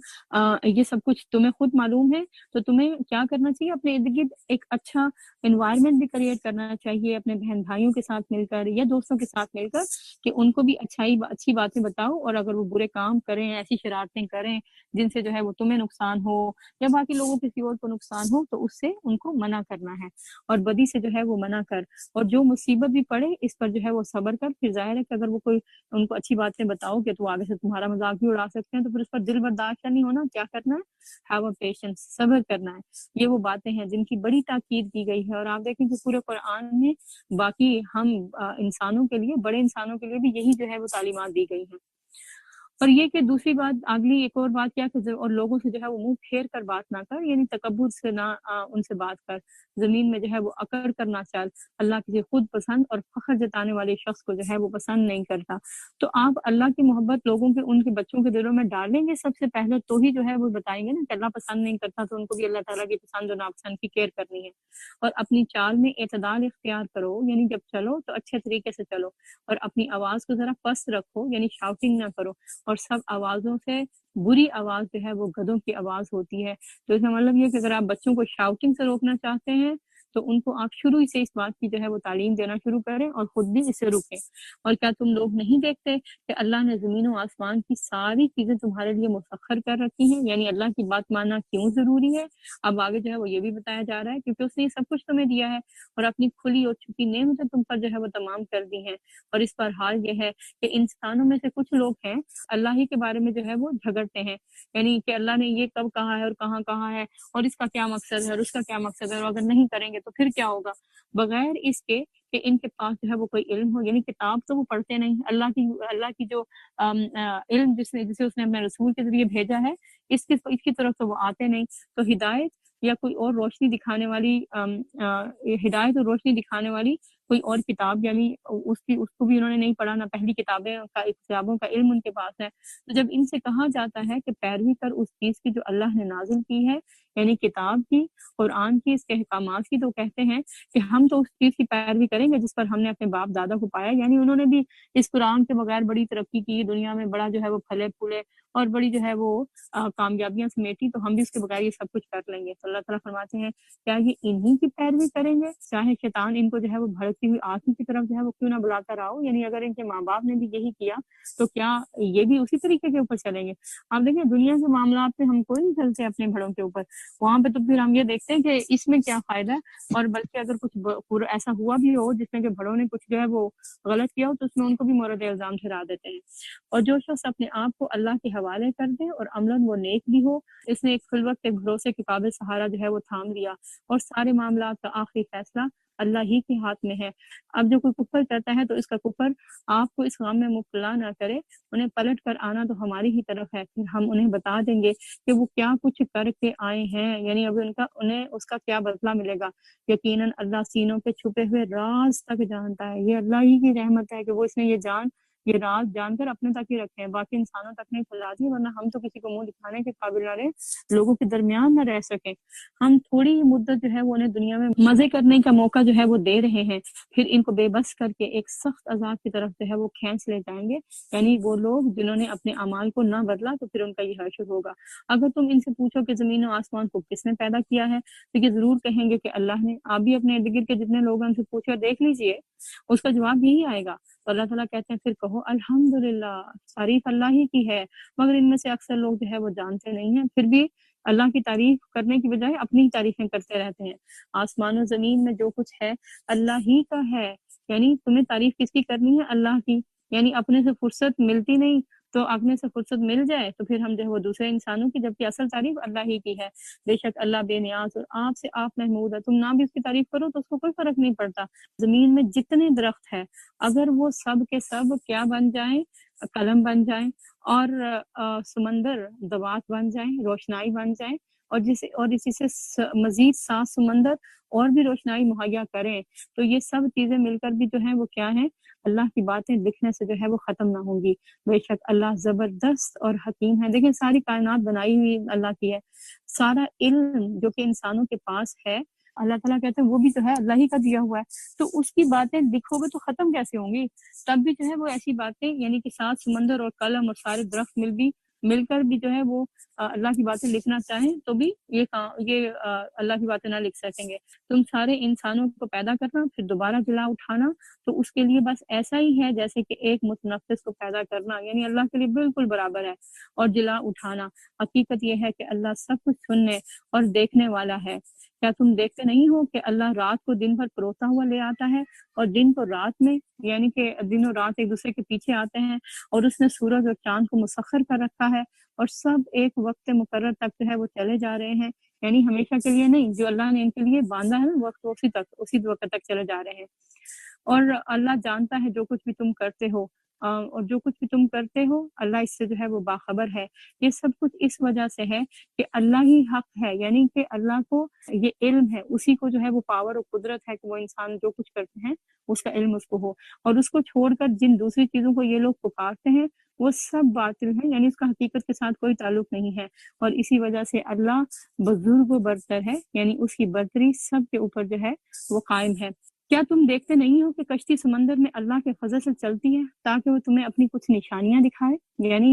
[SPEAKER 3] یہ سب کچھ تمہیں خود معلوم ہے تو تمہیں کیا کرنا چاہیے، اپنے ارد گرد ایک اچھا انوائرمنٹ بھی کریٹ کرنا چاہیے، اپنے بہن بھائیوں کے ساتھ مل کر یا دوستوں کے ساتھ مل کر، کہ ان کو بھی اچھی باتیں بتاؤ، اور اگر وہ برے کام کریں، ایسی شرارتیں کریں جن سے جو ہے وہ تمہیں نقصان ہو یا باقی لوگوں کسی اور کو نقصان ہو، تو اس سے ان کو منع کرنا ہے، اور بدی سے جو ہے وہ منع کر، اور جو مصیبت بھی پڑے اس پر جو ہے وہ صبر کر۔ پھر ظاہر ہے کہ اگر وہ کوئی ان کو اچھی باتیں بتاؤ گے تو آگے سے تمہارا مذاق بھی اڑا سکتے ہیں، تو پھر اس پر دل برداشت نہیں ہونا، کیا کرنا ہے، ہیو اے پیشنس، صبر کرنا ہے۔ یہ وہ باتیں ہیں جن کی بڑی تاکید کی گئی ہے، اور آپ دیکھیں کہ پورے قرآن میں باقی ہم انسانوں کے لیے، بڑے انسانوں کے لیے بھی یہی جو ہے وہ تعلیمات دی گئی ہیں۔ اور یہ کہ دوسری بات، اگلی ایک اور بات کیا کہ اور لوگوں سے جو ہے وہ منہ پھیر کر بات نہ کر، یعنی تکبر سے نہ ان سے بات کر، زمین میں جو ہے وہ اکڑ کر نہ چل، اللہ کسی خود پسند اور فخر جتانے والے شخص کو جو ہے وہ پسند نہیں کرتا۔ تو آپ اللہ کی محبت لوگوں کے، ان کے بچوں کے دلوں میں ڈالیں گے سب سے پہلے، تو ہی جو ہے وہ بتائیں گے نا کہ اللہ پسند نہیں کرتا، تو ان کو بھی اللہ تعالیٰ کی پسند و ناپسند کی کیئر کرنی ہے۔ اور اپنی چال میں اعتدال اختیار کرو، یعنی جب چلو تو اچھے طریقے سے چلو، اور اپنی آواز کو ذرا پست رکھو، یعنی شاؤٹنگ نہ کرو، اور سب آوازوں سے بری آواز جو ہے وہ گدھوں کی آواز ہوتی ہے۔ تو اس کا مطلب یہ کہ اگر آپ بچوں کو شاؤٹنگ سے روکنا چاہتے ہیں تو ان کو آپ شروع سے اس بات کی جو ہے وہ تعلیم دینا شروع کریں اور خود بھی اسے روکیں۔ اور کیا تم لوگ نہیں دیکھتے کہ اللہ نے زمین و آسمان کی ساری چیزیں تمہارے لیے مسخر کر رکھی ہیں، یعنی اللہ کی بات ماننا کیوں ضروری ہے۔ اب آگے جو ہے وہ یہ بھی بتایا جا رہا ہے کیونکہ اس نے یہ سب کچھ تمہیں دیا ہے، اور اپنی کھلی اور چھپی نعمتیں تم پر جو ہے وہ تمام کر دی ہیں۔ اور اس پر حال یہ ہے کہ انسانوں میں سے کچھ لوگ ہیں اللہ ہی کے بارے میں جو ہے وہ جھگڑتے ہیں، یعنی کہ اللہ نے یہ کب کہا ہے اور کہاں کہا ہے، اور اس کا کیا مقصد ہے اور اس کا کیا مقصد ہے، اور اگر نہیں کریں گے تو پھر کیا ہوگا، بغیر اس کے کہ ان کے پاس جو ہے وہ کوئی علم ہو۔ یعنی کتاب تو وہ پڑھتے نہیں، اللہ کی جو علم جسے اس نے اپنے رسول کے ذریعے بھیجا ہے اس کی طرف تو وہ آتے نہیں۔ تو ہدایت یا کوئی اور روشنی دکھانے والی ہدایت اور روشنی دکھانے والی کوئی اور کتاب یعنی اس کو بھی انہوں نے نہیں پڑھا، نہ پہلی کتابوں کا علم ان کے پاس ہے۔ تو جب ان سے کہا جاتا ہے کہ پیروی کر اس چیز کی جو اللہ نے نازل کی ہے، یعنی کتاب کی، قرآن کی، اس کے احکامات کی، تو کہتے ہیں کہ ہم تو اس چیز کی پیروی کریں گے جس پر ہم نے اپنے باپ دادا کو پایا، یعنی انہوں نے بھی اس قرآن کے بغیر بڑی ترقی کی، دنیا میں بڑا جو ہے وہ پھلے پھولے اور بڑی جو ہے وہ کامیابیاں سمیٹی، تو ہم بھی اس کے بغیر یہ سب کچھ کر لیں گے۔ تو اللہ تعالیٰ فرماتے ہیں کیا یہ انہی کی پیروی کریں گے، چاہے شیطان ان کو جو ہے وہ بھڑکتی ہوئی آنکھ کی طرف جو ہے وہ کیوں نہ بلاتا رہا ہو، یعنی اگر ان کے ماں باپ نے بھی یہی کیا تو کیا یہ بھی اسی طریقے کے اوپر چلیں گے؟ آپ دیکھیں دنیا کے معاملات میں ہم کوئی نہیں چلتے اپنے بڑوں کے اوپر، وہاں پہ تو پھر ہم یہ دیکھتے ہیں کہ اس میں کیا فائدہ ہے، اور بلکہ اگر کچھ ایسا ہوا بھی ہو جس میں کہ بڑوں نے کچھ جو ہے وہ غلط کیا ہو تو اس میں ان کو بھی مورد الزام ٹھہرا دیتے ہیں۔ اور جو شخص اپنے آپ کو اللہ کے حوالے کر دے اور عملاً وہ نیک بھی ہو، اس نے ایک فی الوقت ایک بھروسے کے قابل سہارا جو ہے وہ تھام لیا، اور سارے معاملات کا آخری فیصلہ اللہ ہی کے ہاتھ میں ہے۔ اب جو کوئی کفر کرتا ہے تو اس کا کفر آپ کو اس غم میں مبتلا نہ کرے، انہیں پلٹ کر آنا تو ہماری ہی طرف ہے، پھر ہم انہیں بتا دیں گے کہ وہ کیا کچھ کر کے آئے ہیں، یعنی اب انہیں اس کا کیا بدلہ ملے گا۔ یقیناً اللہ سینوں کے چھپے ہوئے راز تک جانتا ہے، یہ اللہ ہی کی رحمت ہے کہ وہ اس نے یہ راز جان کر اپنے تک ہی رکھے ہیں، باقی انسانوں تک نہیں پھیلا دی، ورنہ ہم تو کسی کو منہ دکھانے کے قابل نہ رہے، لوگوں کے درمیان نہ رہ سکیں۔ ہم تھوڑی مدت جو ہے وہ انہیں دنیا میں مزے کرنے کا موقع جو ہے وہ دے رہے ہیں، پھر ان کو بے بس کر کے ایک سخت عذاب کی طرف جو ہے وہ کھینچ لے جائیں گے، یعنی وہ لوگ جنہوں نے اپنے اعمال کو نہ بدلا تو پھر ان کا یہ حشر ہوگا۔ اگر تم ان سے پوچھو کہ زمین و آسمان کو کس نے پیدا کیا ہے تو یہ ضرور کہیں گے کہ اللہ نے۔ آپ بھی اپنے ارد گرد کے جتنے لوگ ہیں ان سے پوچھو اور دیکھ لیجئے، اس کا جواب یہی آئے گا۔ تو اللہ تعالیٰ کہتے ہیں پھر کہو الحمدللہ، تعریف اللہ ہی کی ہے، مگر ان میں سے اکثر لوگ جو ہے وہ جانتے نہیں ہیں، پھر بھی اللہ کی تعریف کرنے کی بجائے اپنی ہی تعریفیں کرتے رہتے ہیں۔ آسمان و زمین میں جو کچھ ہے اللہ ہی کا ہے، یعنی تمہیں تعریف کس کی کرنی ہے؟ اللہ کی، یعنی اپنے سے فرصت ملتی نہیں، تو اپنے سے فرصت مل جائے تو پھر ہم جو ہے وہ دوسرے انسانوں کی، جبکہ اصل تعریف اللہ ہی کی ہے۔ بے شک اللہ بے نیاز اور آپ سے آپ محمود ہے، تم نہ بھی اس کی تعریف کرو تو اس کو کوئی فرق نہیں پڑتا۔ زمین میں جتنے درخت ہے اگر وہ سب کے سب کیا بن جائیں، قلم بن جائیں، اور سمندر دوات بن جائیں، روشنائی بن جائیں، اور اسی سے مزید 7 سمندر اور بھی روشنائی مہیا کریں، تو یہ سب چیزیں مل کر بھی جو ہیں وہ کیا ہیں؟ اللہ کی باتیں لکھنے سے جو ہے وہ ختم نہ ہوں گی۔ بے شک اللہ زبردست اور حکیم ہے۔ دیکھیں ساری کائنات بنائی ہوئی اللہ کی ہے، سارا علم جو کہ انسانوں کے پاس ہے اللہ تعالیٰ کہتے ہیں وہ بھی جو ہے اللہ ہی کا دیا ہوا ہے، تو اس کی باتیں لکھو گے تو ختم کیسے ہوں گی؟ تب بھی جو ہے وہ ایسی باتیں، یعنی کہ 7 سمندر اور قلم اور سارے درخت مل کر بھی جو ہے وہ اللہ کی باتیں لکھنا چاہیں تو بھی یہ اللہ کی باتیں نہ لکھ سکیں گے۔ تم سارے انسانوں کو پیدا کرنا پھر دوبارہ جلا اٹھانا تو اس کے لیے بس ایسا ہی ہے جیسے کہ ایک متنفس کو پیدا کرنا، یعنی اللہ کے لیے بالکل برابر ہے، اور جلا اٹھانا۔ حقیقت یہ ہے کہ اللہ سب کچھ سننے اور دیکھنے والا ہے۔ کیا تم دیکھتے نہیں ہو کہ اللہ رات کو دن پر پروتا ہوا لے آتا ہے اور دن کو رات میں، یعنی کہ دن اور رات ایک دوسرے کے پیچھے آتے ہیں، اور اس نے سورج اور چاند کو مسخر کر رکھا ہے اور سب ایک وقت مقرر تک جو ہے وہ چلے جا رہے ہیں، یعنی ہمیشہ کے لیے نہیں، جو اللہ نے ان کے لیے باندھا ہے نا وقت، اسی وقت تک چلے جا رہے ہیں۔ اور اللہ جانتا ہے جو کچھ بھی تم کرتے ہو، اور جو کچھ بھی تم کرتے ہو اللہ اس سے جو ہے وہ باخبر ہے۔ یہ سب کچھ اس وجہ سے ہے کہ اللہ ہی حق ہے، یعنی کہ اللہ کو یہ علم ہے، اسی کو جو ہے وہ پاور اور قدرت ہے کہ وہ انسان جو کچھ کرتے ہیں اس کا علم اس کو ہو، اور اس کو چھوڑ کر جن دوسری چیزوں کو یہ لوگ پکارتے ہیں وہ سب باطل ہیں، یعنی اس کا حقیقت کے ساتھ کوئی تعلق نہیں ہے، اور اسی وجہ سے اللہ بزرگ و برتر ہے، یعنی اس کی برتری سب کے اوپر جو ہے وہ قائم ہے۔ کیا تم دیکھتے نہیں ہو کہ کشتی سمندر میں اللہ کے فضل سے چلتی ہے تاکہ وہ تمہیں اپنی کچھ نشانیاں دکھائے؟ یعنی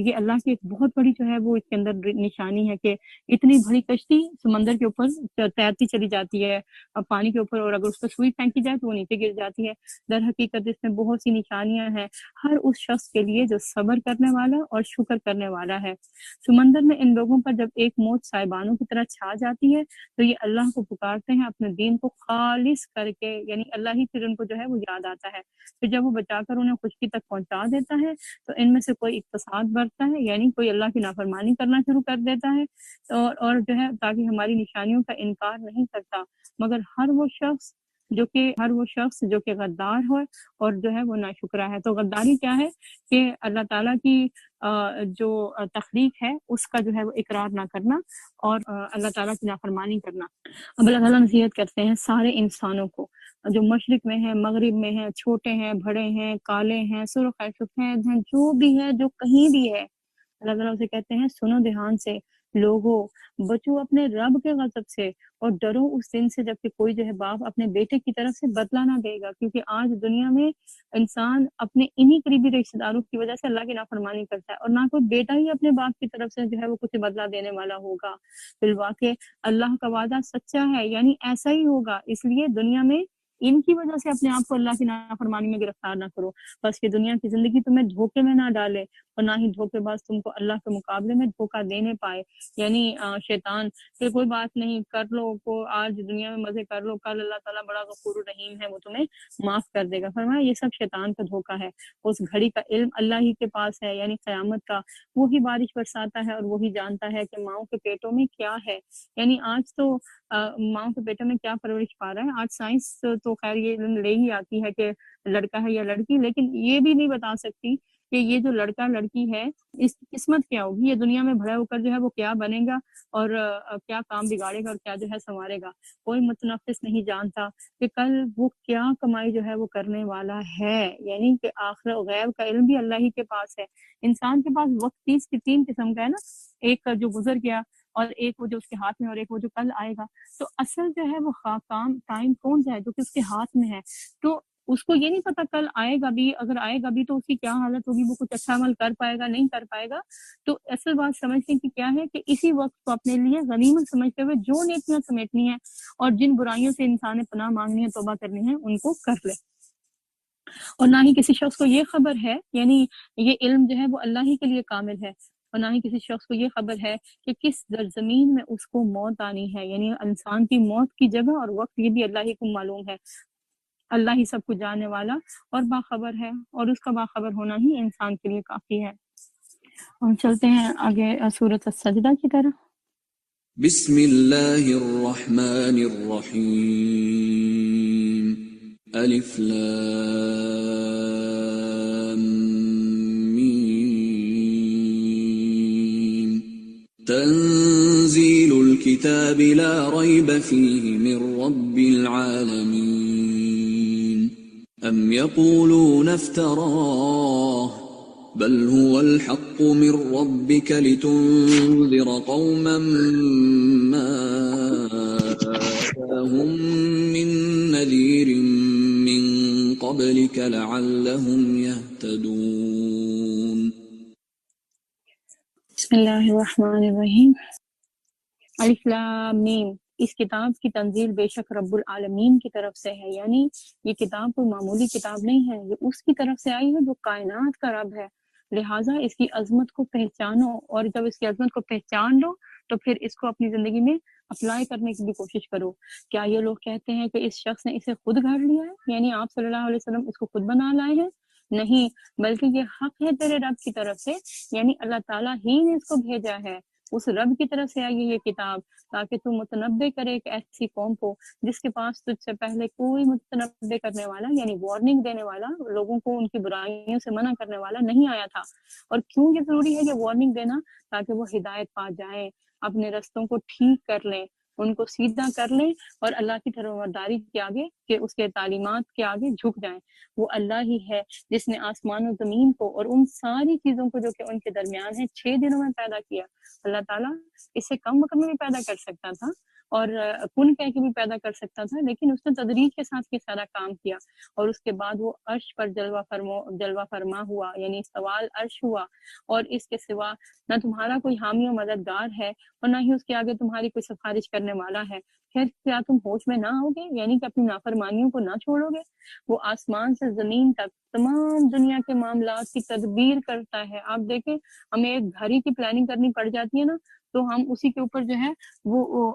[SPEAKER 3] یہ اللہ کی ایک بہت بڑی جو ہے وہ اس کے اندر نشانی ہے کہ اتنی بڑی کشتی سمندر کے اوپر تیرتی چلی جاتی ہے پانی کے اوپر، اور اگر اس پر سوئی پھینکی جائے تو وہ نیچے گر جاتی ہے۔ در حقیقت اس میں بہت سی نشانیاں ہیں ہر اس شخص کے لیے جو صبر کرنے والا اور شکر کرنے والا ہے۔ سمندر میں ان لوگوں پر جب ایک موج سائبانوں کی طرح چھا جاتی ہے تو یہ اللہ کو پکارتے ہیں اپنے دین کو خالص کر کے، یعنی اللہ ہی پھر ان کو جو ہے وہ یاد آتا ہے، پھر جب وہ بچا کر انہیں خشکی تک پہنچا دیتا ہے تو ان میں سے کوئی اقتصاد برتتا ہے، یعنی کوئی اللہ کی نافرمانی کرنا شروع کر دیتا ہے، اور جو ہے تاکہ ہماری نشانیوں کا انکار نہیں کرتا، مگر ہر وہ شخص جو کہ غدار ہو اور جو ہے وہ ناشکرا ہے۔ تو غداری کیا ہے کہ اللہ تعالیٰ کی جو تخلیق ہے اس کا جو ہے وہ اقرار نہ کرنا اور اللہ تعالیٰ کی نافرمانی کرنا۔ اب اللہ تعالیٰ نصیحت کرتے ہیں سارے انسانوں کو، جو مشرق میں ہیں، مغرب میں ہیں، چھوٹے ہیں، بڑے ہیں، کالے ہیں، سرخ ہے، سفید ہیں، جو بھی ہے، جو کہیں بھی ہے، اللہ تعالیٰ اسے کہتے ہیں سنو دھیان سے، لوگوں بچو اپنے رب کے غضب سے اور ڈرو اس دن سے جب کہ کوئی جو ہے باپ اپنے بیٹے کی طرف سے بدلہ نہ دے گا، کیونکہ آج دنیا میں انسان اپنے انہی قریبی رشتہ داروں کی وجہ سے اللہ کی نافرمانی کرتا ہے، اور نہ کوئی بیٹا ہی اپنے باپ کی طرف سے جو ہے وہ کچھ بدلہ دینے والا ہوگا۔ بالواقع اللہ کا وعدہ سچا ہے، یعنی ایسا ہی ہوگا، اس لیے دنیا میں ان کی وجہ سے اپنے آپ کو اللہ کی نافرمانی میں گرفتار نہ کرو، بس یہ دنیا کی زندگی تمہیں دھوکے میں نہ ڈالے اور نہ ہی دھوکے باز تم کو اللہ کے مقابلے میں دھوکہ دینے پائے، یعنی شیطان کہ کوئی بات نہیں، کر لو کو آج دنیا میں مزے کر لو، کل اللہ تعالیٰ بڑا غفور الرحیم ہے، وہ تمہیں معاف کر دے گا۔ فرمایا یہ سب شیطان کا دھوکہ ہے، اس گھڑی کا علم اللہ ہی کے پاس ہے، یعنی قیامت کا، وہی بارش برساتا ہے اور وہی جانتا ہے کہ ماؤں کے پیٹوں میں کیا ہے، یعنی آج تو ماؤں کے پیٹوں میں کیا پرورش پا رہا ہے، آج سائنس تو خیر یہ لے ہی آتی ہے کہ لڑکا ہے یا لڑکی، لیکن یہ بھی نہیں بتا سکتی کہ یہ جو لڑکا لڑکی ہے اس کی قسمت کیا ہوگی، یہ دنیا میں بڑا ہو کر جو ہے وہ کیا بنے گا اور کیا کام بگاڑے گا اور کیا جو ہے سنوارے گا۔ کوئی متنفس نہیں جانتا کہ کل وہ کیا کمائی جو ہے وہ کرنے والا ہے، یعنی کہ آخر غیب کا علم بھی اللہ ہی کے پاس ہے۔ انسان کے پاس وقت 30 کی 3 قسم کا ہے نا، ایک جو گزر گیا اور ایک وہ جو اس کے ہاتھ میں اور ایک وہ جو کل آئے گا، تو اصل جو ہے وہ کام ٹائم کون سا ہے جو کہ اس کے ہاتھ میں ہے، تو اس کو یہ نہیں پتا کل آئے گا بھی، اگر آئے گا بھی تو اس کی کیا حالت ہوگی، وہ کچھ اچھا عمل کر پائے گا نہیں کر پائے گا۔ تو اصل بات سمجھنے کی کیا ہے کہ اسی وقت کو اپنے لیے غنیمت سمجھتے ہوئے جو نیکیاں سمیٹنی ہیں اور جن برائیوں سے انسان نے پناہ مانگنی ہے، توبہ کرنی ہے، ان کو کر لے۔ اور نہ ہی کسی شخص کو یہ خبر ہے، یعنی یہ علم جو ہے وہ اللہ ہی کے لیے کامل ہے، اور نہ ہی کسی شخص کو یہ خبر ہے کہ کس زمین میں اس کو موت آنی ہے، یعنی انسان کی موت کی جگہ اور وقت یہ بھی اللہ ہی کو معلوم ہے۔ اللہ ہی سب کو جاننے والا اور باخبر ہے، اور اس کا باخبر ہونا ہی انسان کے لیے کافی ہے۔ ہم چلتے ہیں آگے سورۃ السجدہ کی طرف۔
[SPEAKER 1] بسم اللہ الرحمن الرحیم، الف لام میم، تنزیل الكتاب لا ریب فیہ من رب العالمین، ام یقولون افتراہ بل هو الحق من ربك لتنذر قوما ما آتاهم من نذير من قبلك لعلهم يهتدون۔
[SPEAKER 3] بسم اللہ الرحمن الرحیم، الف لام میم، اس کتاب کی تنزیل بے شک رب العالمین کی طرف سے ہے، یعنی یہ کتاب کوئی معمولی کتاب نہیں ہے، یہ اس کی طرف سے آئی ہے جو کائنات کا رب ہے، لہٰذا اس کی عظمت کو پہچانو، اور جب اس کی عظمت کو پہچان لو تو پھر اس کو اپنی زندگی میں اپلائی کرنے کی بھی کوشش کرو۔ کیا یہ لوگ کہتے ہیں کہ اس شخص نے اسے خود گھڑ لیا ہے، یعنی آپ صلی اللہ علیہ وسلم اس کو خود بنا لائے ہیں؟ نہیں، بلکہ یہ حق ہے تیرے رب کی طرف سے، یعنی اللہ تعالیٰ ہی نے اس کو بھیجا ہے، اس رب کی طرف سے آئی ہے یہ کتاب، تاکہ تو متنبع کرے ایک ایسی قوم کو جس کے پاس تجھ سے پہلے کوئی متنبع کرنے والا، یعنی وارننگ دینے والا، لوگوں کو ان کی برائیوں سے منع کرنے والا نہیں آیا تھا۔ اور کیوں یہ ضروری ہے یہ وارننگ دینا؟ تاکہ وہ ہدایت پا جائیں، اپنے رستوں کو ٹھیک کر لیں، ان کو سیدھا کر لیں اور اللہ کی فرمانبرداری کے آگے، کہ اس کے تعلیمات کے آگے جھک جائیں۔ وہ اللہ ہی ہے جس نے آسمان و زمین کو اور ان ساری چیزوں کو جو کہ ان کے درمیان ہے 6 دنوں میں پیدا کیا۔ اللہ تعالیٰ اس سے کم وقت میں بھی پیدا کر سکتا تھا اور کن کہہ کے بھی پیدا کر سکتا تھا، لیکن اس نے تدریج کے ساتھ یہ سارا کام کیا، اور اس کے بعد وہ عرش پر جلوہ فرما ہوا، یعنی سوال عرش ہوا، اور اس کے سوا نہ تمہارا کوئی حامی و مددگار ہے اور نہ ہی اس کے آگے تمہاری کوئی سفارش کرنے والا ہے۔ پھر کیا تم ہوش میں نہ ہوگے، یعنی کہ اپنی نافرمانیوں کو نہ چھوڑو گے؟ وہ آسمان سے زمین تک تمام دنیا کے معاملات کی تدبیر کرتا ہے۔ آپ دیکھیں، ہمیں ایک گھڑی کی پلاننگ کرنی پڑ جاتی ہے نا، تو ہم اسی کے اوپر جو ہے وہ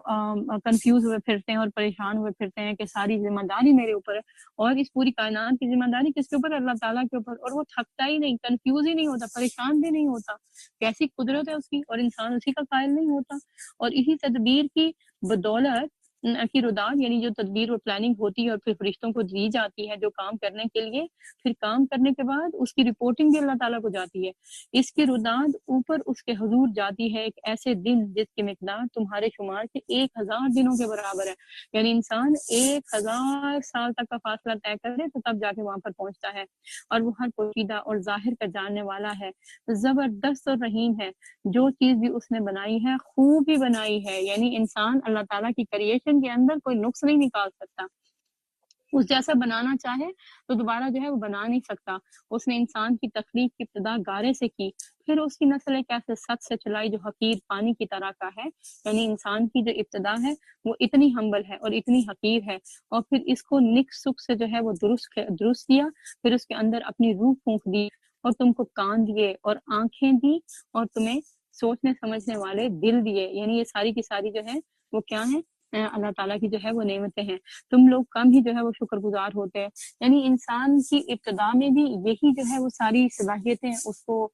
[SPEAKER 3] کنفیوز ہوئے پھرتے ہیں اور پریشان ہوئے پھرتے ہیں کہ ساری ذمہ داری میرے اوپر ہے، اور اس پوری کائنات کی ذمہ داری کس کے اوپر؟ اللہ تعالیٰ کے اوپر، اور وہ تھکتا ہی نہیں، کنفیوز ہی نہیں ہوتا، پریشان بھی نہیں ہوتا۔ کیسی قدرت ہے اس کی، اور انسان اسی کا قائل نہیں ہوتا۔ اور اسی تدبیر کی بدولت کی رداد یعنی جو تدبیر اور پلاننگ ہوتی ہے اور پھر فرشتوں کو دی جاتی ہے جو کام کرنے کے لیے، پھر کام کرنے کے بعد اس کی رپورٹنگ بھی اللہ تعالیٰ کو جاتی ہے۔ اس کی رداد اوپر اس کے حضور جاتی ہے ایک ایسے دن جس کی مقدار تمہارے شمار سے 1000 دنوں کے برابر ہے، یعنی انسان 1000 سال تک کا فاصلہ طے کرے تو تب جا کے وہاں پر پہنچتا ہے، اور وہ ہر پوشیدہ اور ظاہر کا جاننے والا ہے، زبردست اور رحیم ہے۔ جو چیز بھی اس نے بنائی ہے خوب ہی بنائی ہے، یعنی انسان اللہ تعالیٰ کی کریشن کے اندر کوئی نقص نہیں نکال سکتا، اس جیسا بنانا چاہے تو دوبارہ جو ہے وہ بنا نہیں سکتا۔ اس نے انسان کی تخلیق کی ابتدا گارے سے کی، پھر اس کی نسل ایک ایسے سچ سے چلائی جو حقیر پانی کی طرح کا ہے، یعنی انسان کی جو ابتدا ہے وہ اتنی ہمبل ہے اور اتنی حقیر ہے، اور پھر اس کو نک سکھ سے جو ہے وہ درست کیا، پھر اس کے اندر اپنی روح پھونک دی، اور تم کو کان دیے اور آنکھیں دی، اور تمہیں سوچنے سمجھنے والے دل دیے، یعنی یہ ساری کی ساری جو ہے وہ کیا ہیں، اللہ تعالیٰ کی جو ہے وہ نعمتیں ہیں۔ تم لوگ کم ہی جو ہے وہ شکر گزار ہوتے ہیں، یعنی انسان کی ابتدا میں بھی یہی جو ہے وہ ساری صلاحیتیں اس کو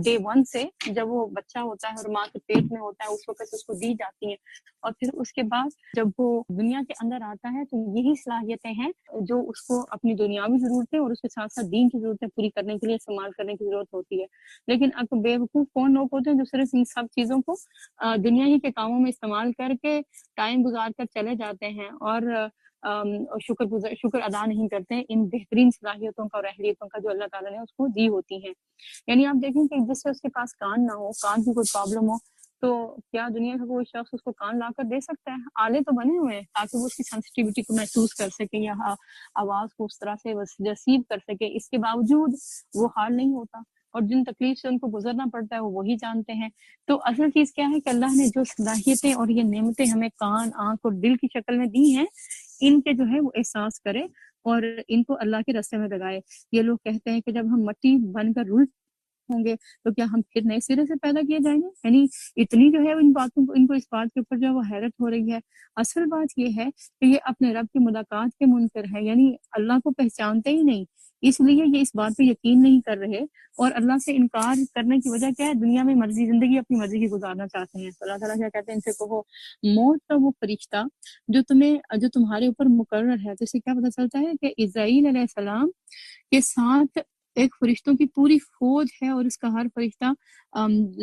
[SPEAKER 3] ڈے 1 سے جب وہ بچہ ہوتا ہے اور ماں کے پیٹ میں ہوتا ہے اس وقت اس کو دی جاتی ہیں، اور پھر اس کے بعد جب وہ دنیا کے اندر آتا ہے تو یہی صلاحیتیں ہیں جو اس کو اپنی دنیاوی ضرورتیں اور اس کے ساتھ ساتھ دین کی ضرورتیں پوری کرنے کے لیے استعمال کرنے کی ضرورت ہوتی ہے۔ لیکن اب بے وقوف کون لوگ ہوتے ہیں جو صرف ان سب چیزوں کو دنیا ہی کے کاموں میں استعمال کر کے ٹائم گزار کر چلے جاتے ہیں، اور شکر ادا نہیں کرتے ان بہترین صلاحیتوں کا اور اہلیتوں کا جو اللہ تعالیٰ نے اس کو دی ہوتی ہیں۔ یعنی آپ دیکھیں کہ جس سے اس کے پاس کان نہ ہو، کان کی کوئی پرابلم ہو، تو کیا دنیا کا کوئی شخص اس کو کان لا کر دے سکتا ہے؟ آلے تو بنے ہوئے ہیں تاکہ وہ اس کی سینسٹیوٹی کو محسوس کر سکے یا آواز کو اس طرح سے ریسیو کر سکے، اس کے باوجود وہ حال نہیں ہوتا، اور جن تکلیف سے ان کو گزرنا پڑتا ہے وہ وہی جانتے ہیں۔ تو اصل چیز کیا ہے کہ اللہ نے جو صلاحیتیں اور یہ نعمتیں ہمیں کان، آنکھ اور دل کی شکل میں دی ہیں، ان کے جو ہے وہ احساس کرے اور ان کو اللہ کے راستے میں لگائے۔ یہ لوگ کہتے ہیں کہ جب ہم مٹی بن کر رول ہوں گے تو کیا ہم پھر نئے سرے سے پیدا کیے جائیں گے؟ یعنی اتنی جو ہے ان باتوں کو، ان کو اس بات کے اوپر جو ہے وہ حیرت ہو رہی ہے۔ اصل بات یہ ہے کہ یہ اپنے رب کی ملاقات کے منکر ہیں، یعنی اللہ کو پہچانتے ہی نہیں، اس لیے یہ اس بات پہ یقین نہیں کر رہے، اور اللہ سے انکار کرنے کی وجہ کیا ہے؟ دنیا میں زندگی اپنی مرضی کی گزارنا چاہتے ہیں۔ اللہ تعالیٰ کیا کہتے ہیں ان سے کہو، موت کا وہ فرشتہ جو تمہارے اوپر مقرر ہے، تو اس سے کیا پتہ چلتا ہے کہ اسرائیل علیہ السلام کے ساتھ ایک فرشتوں کی پوری فوج ہے، اور اس کا ہر فرشتہ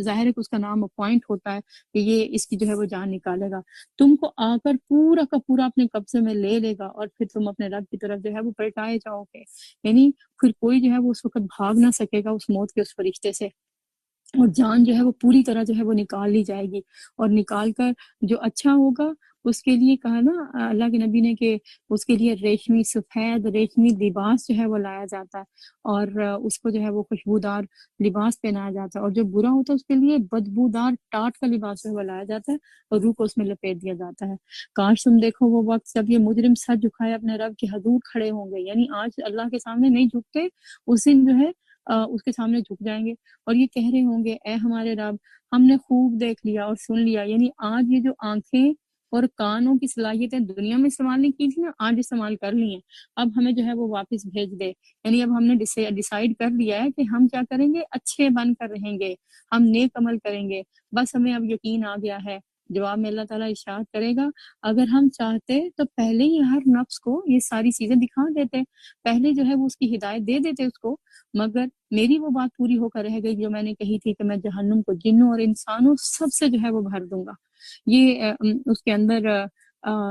[SPEAKER 3] ظاہر ہے کہ اس کا نام اپوائنٹ ہوتا ہے کہ یہ اس کی جو ہے وہ جان نکالے گا، تم کو آ کر پورا کا پورا اپنے قبضے میں لے لے گا، اور پھر تم اپنے رب کی طرف جو ہے وہ پلٹائے جاؤ گے، یعنی پھر کوئی جو ہے وہ اس وقت بھاگ نہ سکے گا اس موت کے اس فرشتے سے، اور جان جو ہے وہ پوری طرح جو ہے وہ نکال لی جائے گی، اور نکال کر جو اچھا ہوگا اس کے لیے کہا نا اللہ کے نبی نے کہ اس کے لیے ریشمی سفید ریشمی لباس جو ہے وہ لایا جاتا ہے، اور اس کو جو ہے وہ خوشبودار لباس پہنایا جاتا ہے، اور جو برا ہوتا ہے اس کے لیے بدبودار ٹاٹ کا لباس جو ہے وہ لایا جاتا ہے اور روح کو اس میں لپیٹ دیا جاتا ہے۔ کاش تم دیکھو وہ وقت جب یہ مجرم سر جھکائے اپنے رب کے حضور کھڑے ہوں گے، یعنی آج اللہ کے سامنے نہیں جھکتے، اس دن جو ہے اس کے سامنے جھک جائیں گے اور یہ کہہ رہے ہوں گے اے ہمارے رب ہم نے خوب دیکھ لیا اور سن لیا، یعنی آج یہ جو آنکھیں اور کانوں کی صلاحیتیں دنیا میں استعمال نہیں کی تھی نا، آج استعمال کر لی ہیں، اب ہمیں جو ہے وہ واپس بھیج دے، یعنی اب ہم نے ڈیسائیڈ کر لیا ہے کہ ہم کیا کریں گے، اچھے بن کر رہیں گے، ہم نیک عمل کریں گے، بس ہمیں اب یقین آ گیا ہے۔ جواب میں اللہ تعالیٰ ارشاد کرے گا اگر ہم چاہتے تو پہلے ہی ہر نفس کو یہ ساری چیزیں دکھا دیتے، پہلے جو ہے وہ اس کی ہدایت دے دیتے اس کو، مگر میری وہ بات پوری ہو کر رہ گئی جو میں نے کہی تھی کہ میں جہنم کو جنوں اور انسانوں سب سے جو ہے وہ بھر دوں گا۔ یہ اس کے اندر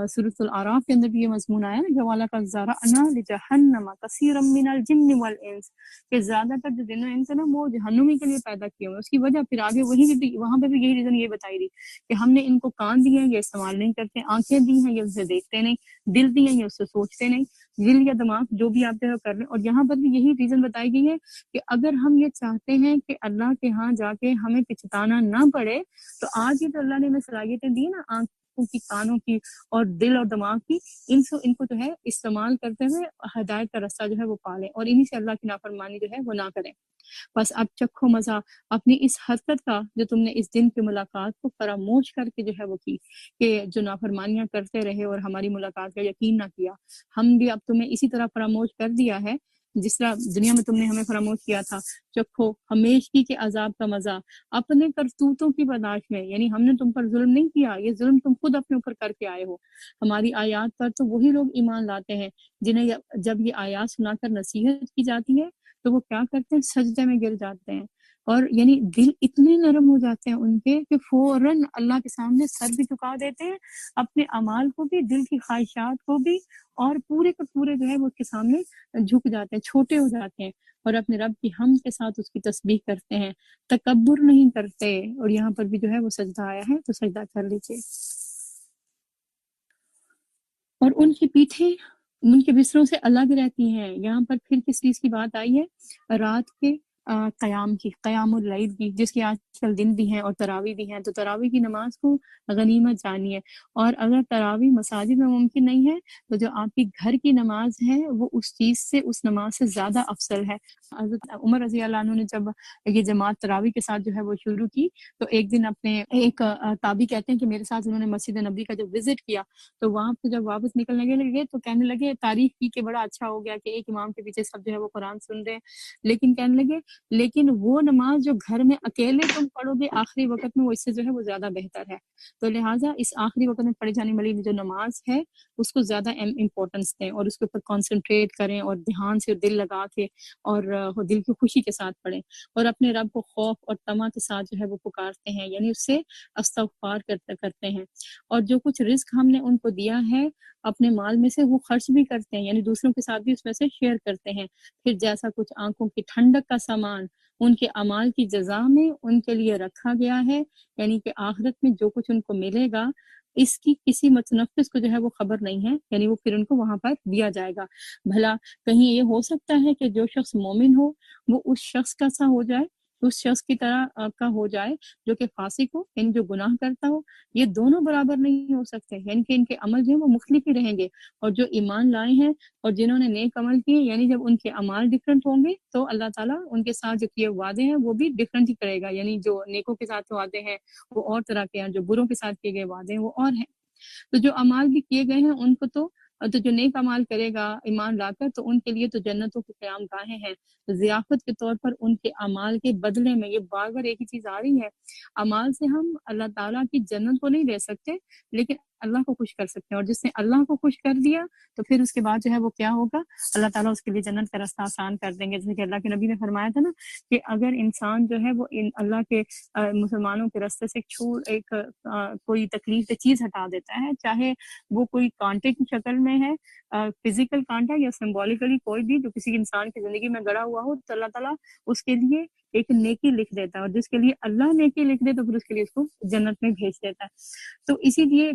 [SPEAKER 3] سورۃ الاعراف کے اندر بھی یہ مضمون آیا نا کہ وَلَقَدْ ذَرَأْنَا لِجَهَنَّمَ كَثِيرًا مِّنَ الْجِنِّ وَالْإِنسِ، کہ زیادہ تر جو جن و انس ہے نا وہ جہنمی کے لیے پیدا کیے ہوئے، اس کی وجہ پھر آگے وہاں پہ بھی یہی ریزن یہ بتائی دی کہ ہم نے ان کو کان دیے ہیں یہ استعمال نہیں کرتے، آنکھیں دی ہیں یہ اسے دیکھتے نہیں، دل دیے ہیں یہ اس سے سوچتے نہیں، دل یا دماغ جو بھی آپ کر رہے ہیں، اور یہاں پر بھی یہی ریزن بتائی گئی ہے کہ اگر ہم یہ چاہتے ہیں کہ اللہ کے ہاں جا کے ہمیں پچھتانا نہ پڑے تو آج ہی تو اللہ نے ہمیں صلاحیتیں دی نا آنکھوں کی، کانوں کی اور دل اور دماغ کی، ان کو جو ہے استعمال کرتے ہوئے ہدایت کا راستہ جو ہے وہ پالیں اور انہی سے اللہ کی نافرمانی جو ہے وہ نہ کریں۔ بس اب چکھو مزہ اپنی اس حرکت کا جو تم نے اس دن کی ملاقات کو فراموش کر کے جو ہے وہ کی، کہ جو نافرمانیاں کرتے رہے اور ہماری ملاقات کا یقین نہ کیا، ہم بھی اب تمہیں اسی طرح فراموش کر دیا ہے جس طرح دنیا میں تم نے ہمیں فراموش کیا تھا، چکھو ہمیشگی کے عذاب کا مزہ اپنے کرتوتوں کی برداشت میں، یعنی ہم نے تم پر ظلم نہیں کیا، یہ ظلم تم خود اپنے اوپر کر کے آئے ہو۔ ہماری آیات پر تو وہی لوگ ایمان لاتے ہیں جنہیں جب یہ آیات سنا کر نصیحت کی جاتی ہے تو وہ کیا کرتے ہیں، سجدے میں گر جاتے ہیں، اور یعنی دل اتنے نرم ہو جاتے ہیں ان کے کہ فوراً اللہ کے سامنے سر بھی جھکا دیتے ہیں، اپنے اعمال کو بھی، دل کی خواہشات کو بھی، اور پورے کے پورے جو ہے وہ اس کے سامنے جھک جاتے ہیں، چھوٹے ہو جاتے ہیں، اور اپنے رب کی حمد کے ساتھ اس کی تسبیح کرتے ہیں، تکبر نہیں کرتے۔ اور یہاں پر بھی جو ہے وہ سجدہ آیا ہے تو سجدہ کر لیجیے۔ اور ان کی پیٹھیں ان کے بستروں سے الگ رہتی ہیں۔ یہاں پر پھر کس چیز کی بات آئی ہے؟ رات کے قیام کی، قیام اللیل کی، جس کے آج کل دن بھی ہیں اور تراویح بھی ہیں، تو تراویح کی نماز کو غنیمت جانیے، اور اگر تراویح مساجد میں ممکن نہیں ہے تو جو آپ کی گھر کی نماز ہے وہ اس چیز سے، اس نماز سے زیادہ افضل ہے۔ حضرت عمر رضی اللہ عنہ نے جب یہ جماعت تراویح کے ساتھ جو ہے وہ شروع کی تو ایک دن اپنے ایک تابعی کہتے ہیں کہ میرے ساتھ انہوں نے مسجد نبوی کا جب وزٹ کیا تو وہاں پہ جب واپس نکلنے لگے تو کہنے لگے، تعریف کی کہ بڑا اچھا ہو گیا کہ ایک امام کے پیچھے سب جو ہے وہ قرآن سن رہے ہیں، لیکن کہنے لگے لیکن وہ نماز جو گھر میں اکیلے تم پڑھو گے آخری وقت میں، وہ اس سے جو ہے وہ زیادہ بہتر ہے۔ تو لہٰذا اس آخری وقت میں پڑھی جانے والی جو نماز ہے اس کو زیادہ امپورٹنس دیں، اور اس کے اوپر کانسنٹریٹ کریں، اور دھیان سے دل لگا کے اور دل کی خوشی کے ساتھ پڑھیں، اور اپنے رب کو خوف اور طمع کے ساتھ جو ہے وہ پکارتے ہیں، یعنی اس سے استغفار کرتے ہیں، اور جو کچھ رزق ہم نے ان کو دیا ہے اپنے مال میں سے وہ خرچ بھی کرتے ہیں، یعنی دوسروں کے ساتھ بھی اس میں سے شیئر کرتے ہیں۔ پھر جیسا کچھ آنکھوں کی ٹھنڈک کا سامان ان کے اعمال کی جزا میں ان کے لیے رکھا گیا ہے، یعنی کہ آخرت میں جو کچھ ان کو ملے گا اس کی کسی متنفس کو جو ہے وہ خبر نہیں ہے، یعنی وہ پھر ان کو وہاں پر دیا جائے گا۔ بھلا کہیں یہ ہو سکتا ہے کہ جو شخص مومن ہو وہ اس شخص کا سا ہو جائے، اس شخص کی طرح کا ہو جائے جو کہ فاسق ہو، یعنی جو گناہ کرتا ہو؟ یہ دونوں برابر نہیں ہو سکتے، یعنی کہ ان کے عمل جو ہیں وہ مختلف ہی رہیں گے، اور جو ایمان لائے ہیں اور جنہوں نے نیک عمل کیے، یعنی جب ان کے اعمال ڈفرینٹ ہوں گے تو اللہ تعالیٰ ان کے ساتھ جو کیے وعدے ہیں وہ بھی ڈفرینٹ ہی کرے گا، یعنی جو نیکوں کے ساتھ وعدے ہیں وہ اور طرح کے ہیں، جو بروں کے ساتھ کیے گئے وعدے ہیں وہ اور ہیں۔ تو جو اعمال بھی کیے گئے ہیں ان کو تو جو نیک اعمال کرے گا ایمان لا کر تو ان کے لیے تو جنتوں کے قیام گاہیں ہیں، ضیافت کے طور پر ان کے اعمال کے بدلے میں۔ یہ بار بار ایک ہی چیز آ رہی ہے، اعمال سے ہم اللہ تعالیٰ کی جنت کو نہیں لے سکتے لیکن اللہ کو خوش کر سکتے ہیں، اور جس نے اللہ کو خوش کر دیا تو پھر اس کے بعد جو ہے وہ کیا ہوگا، اللہ تعالیٰ اس کے لیے جنت کا رستہ آسان کر دیں گے۔ جیسے کہ اللہ کے نبی نے فرمایا تھا نا کہ اگر انسان جو ہے وہ اللہ کے مسلمانوں کے رستے سے کوئی تکلیف چیز ہٹا دیتا ہے، چاہے وہ کوئی کانٹے کی شکل میں ہے، فزیکل کانٹا، یا سمبولیکلی کوئی بھی جو کسی انسان کی زندگی میں گڑا ہوا ہو، تو اللہ تعالیٰ اس کے لیے ایک نیکی لکھ دیتا ہے، اور جس کے لیے اللہ نیکی لکھ دے تو پھر اس کے لیے اس کو جنت میں بھیج دیتا ہے۔ تو اسی لیے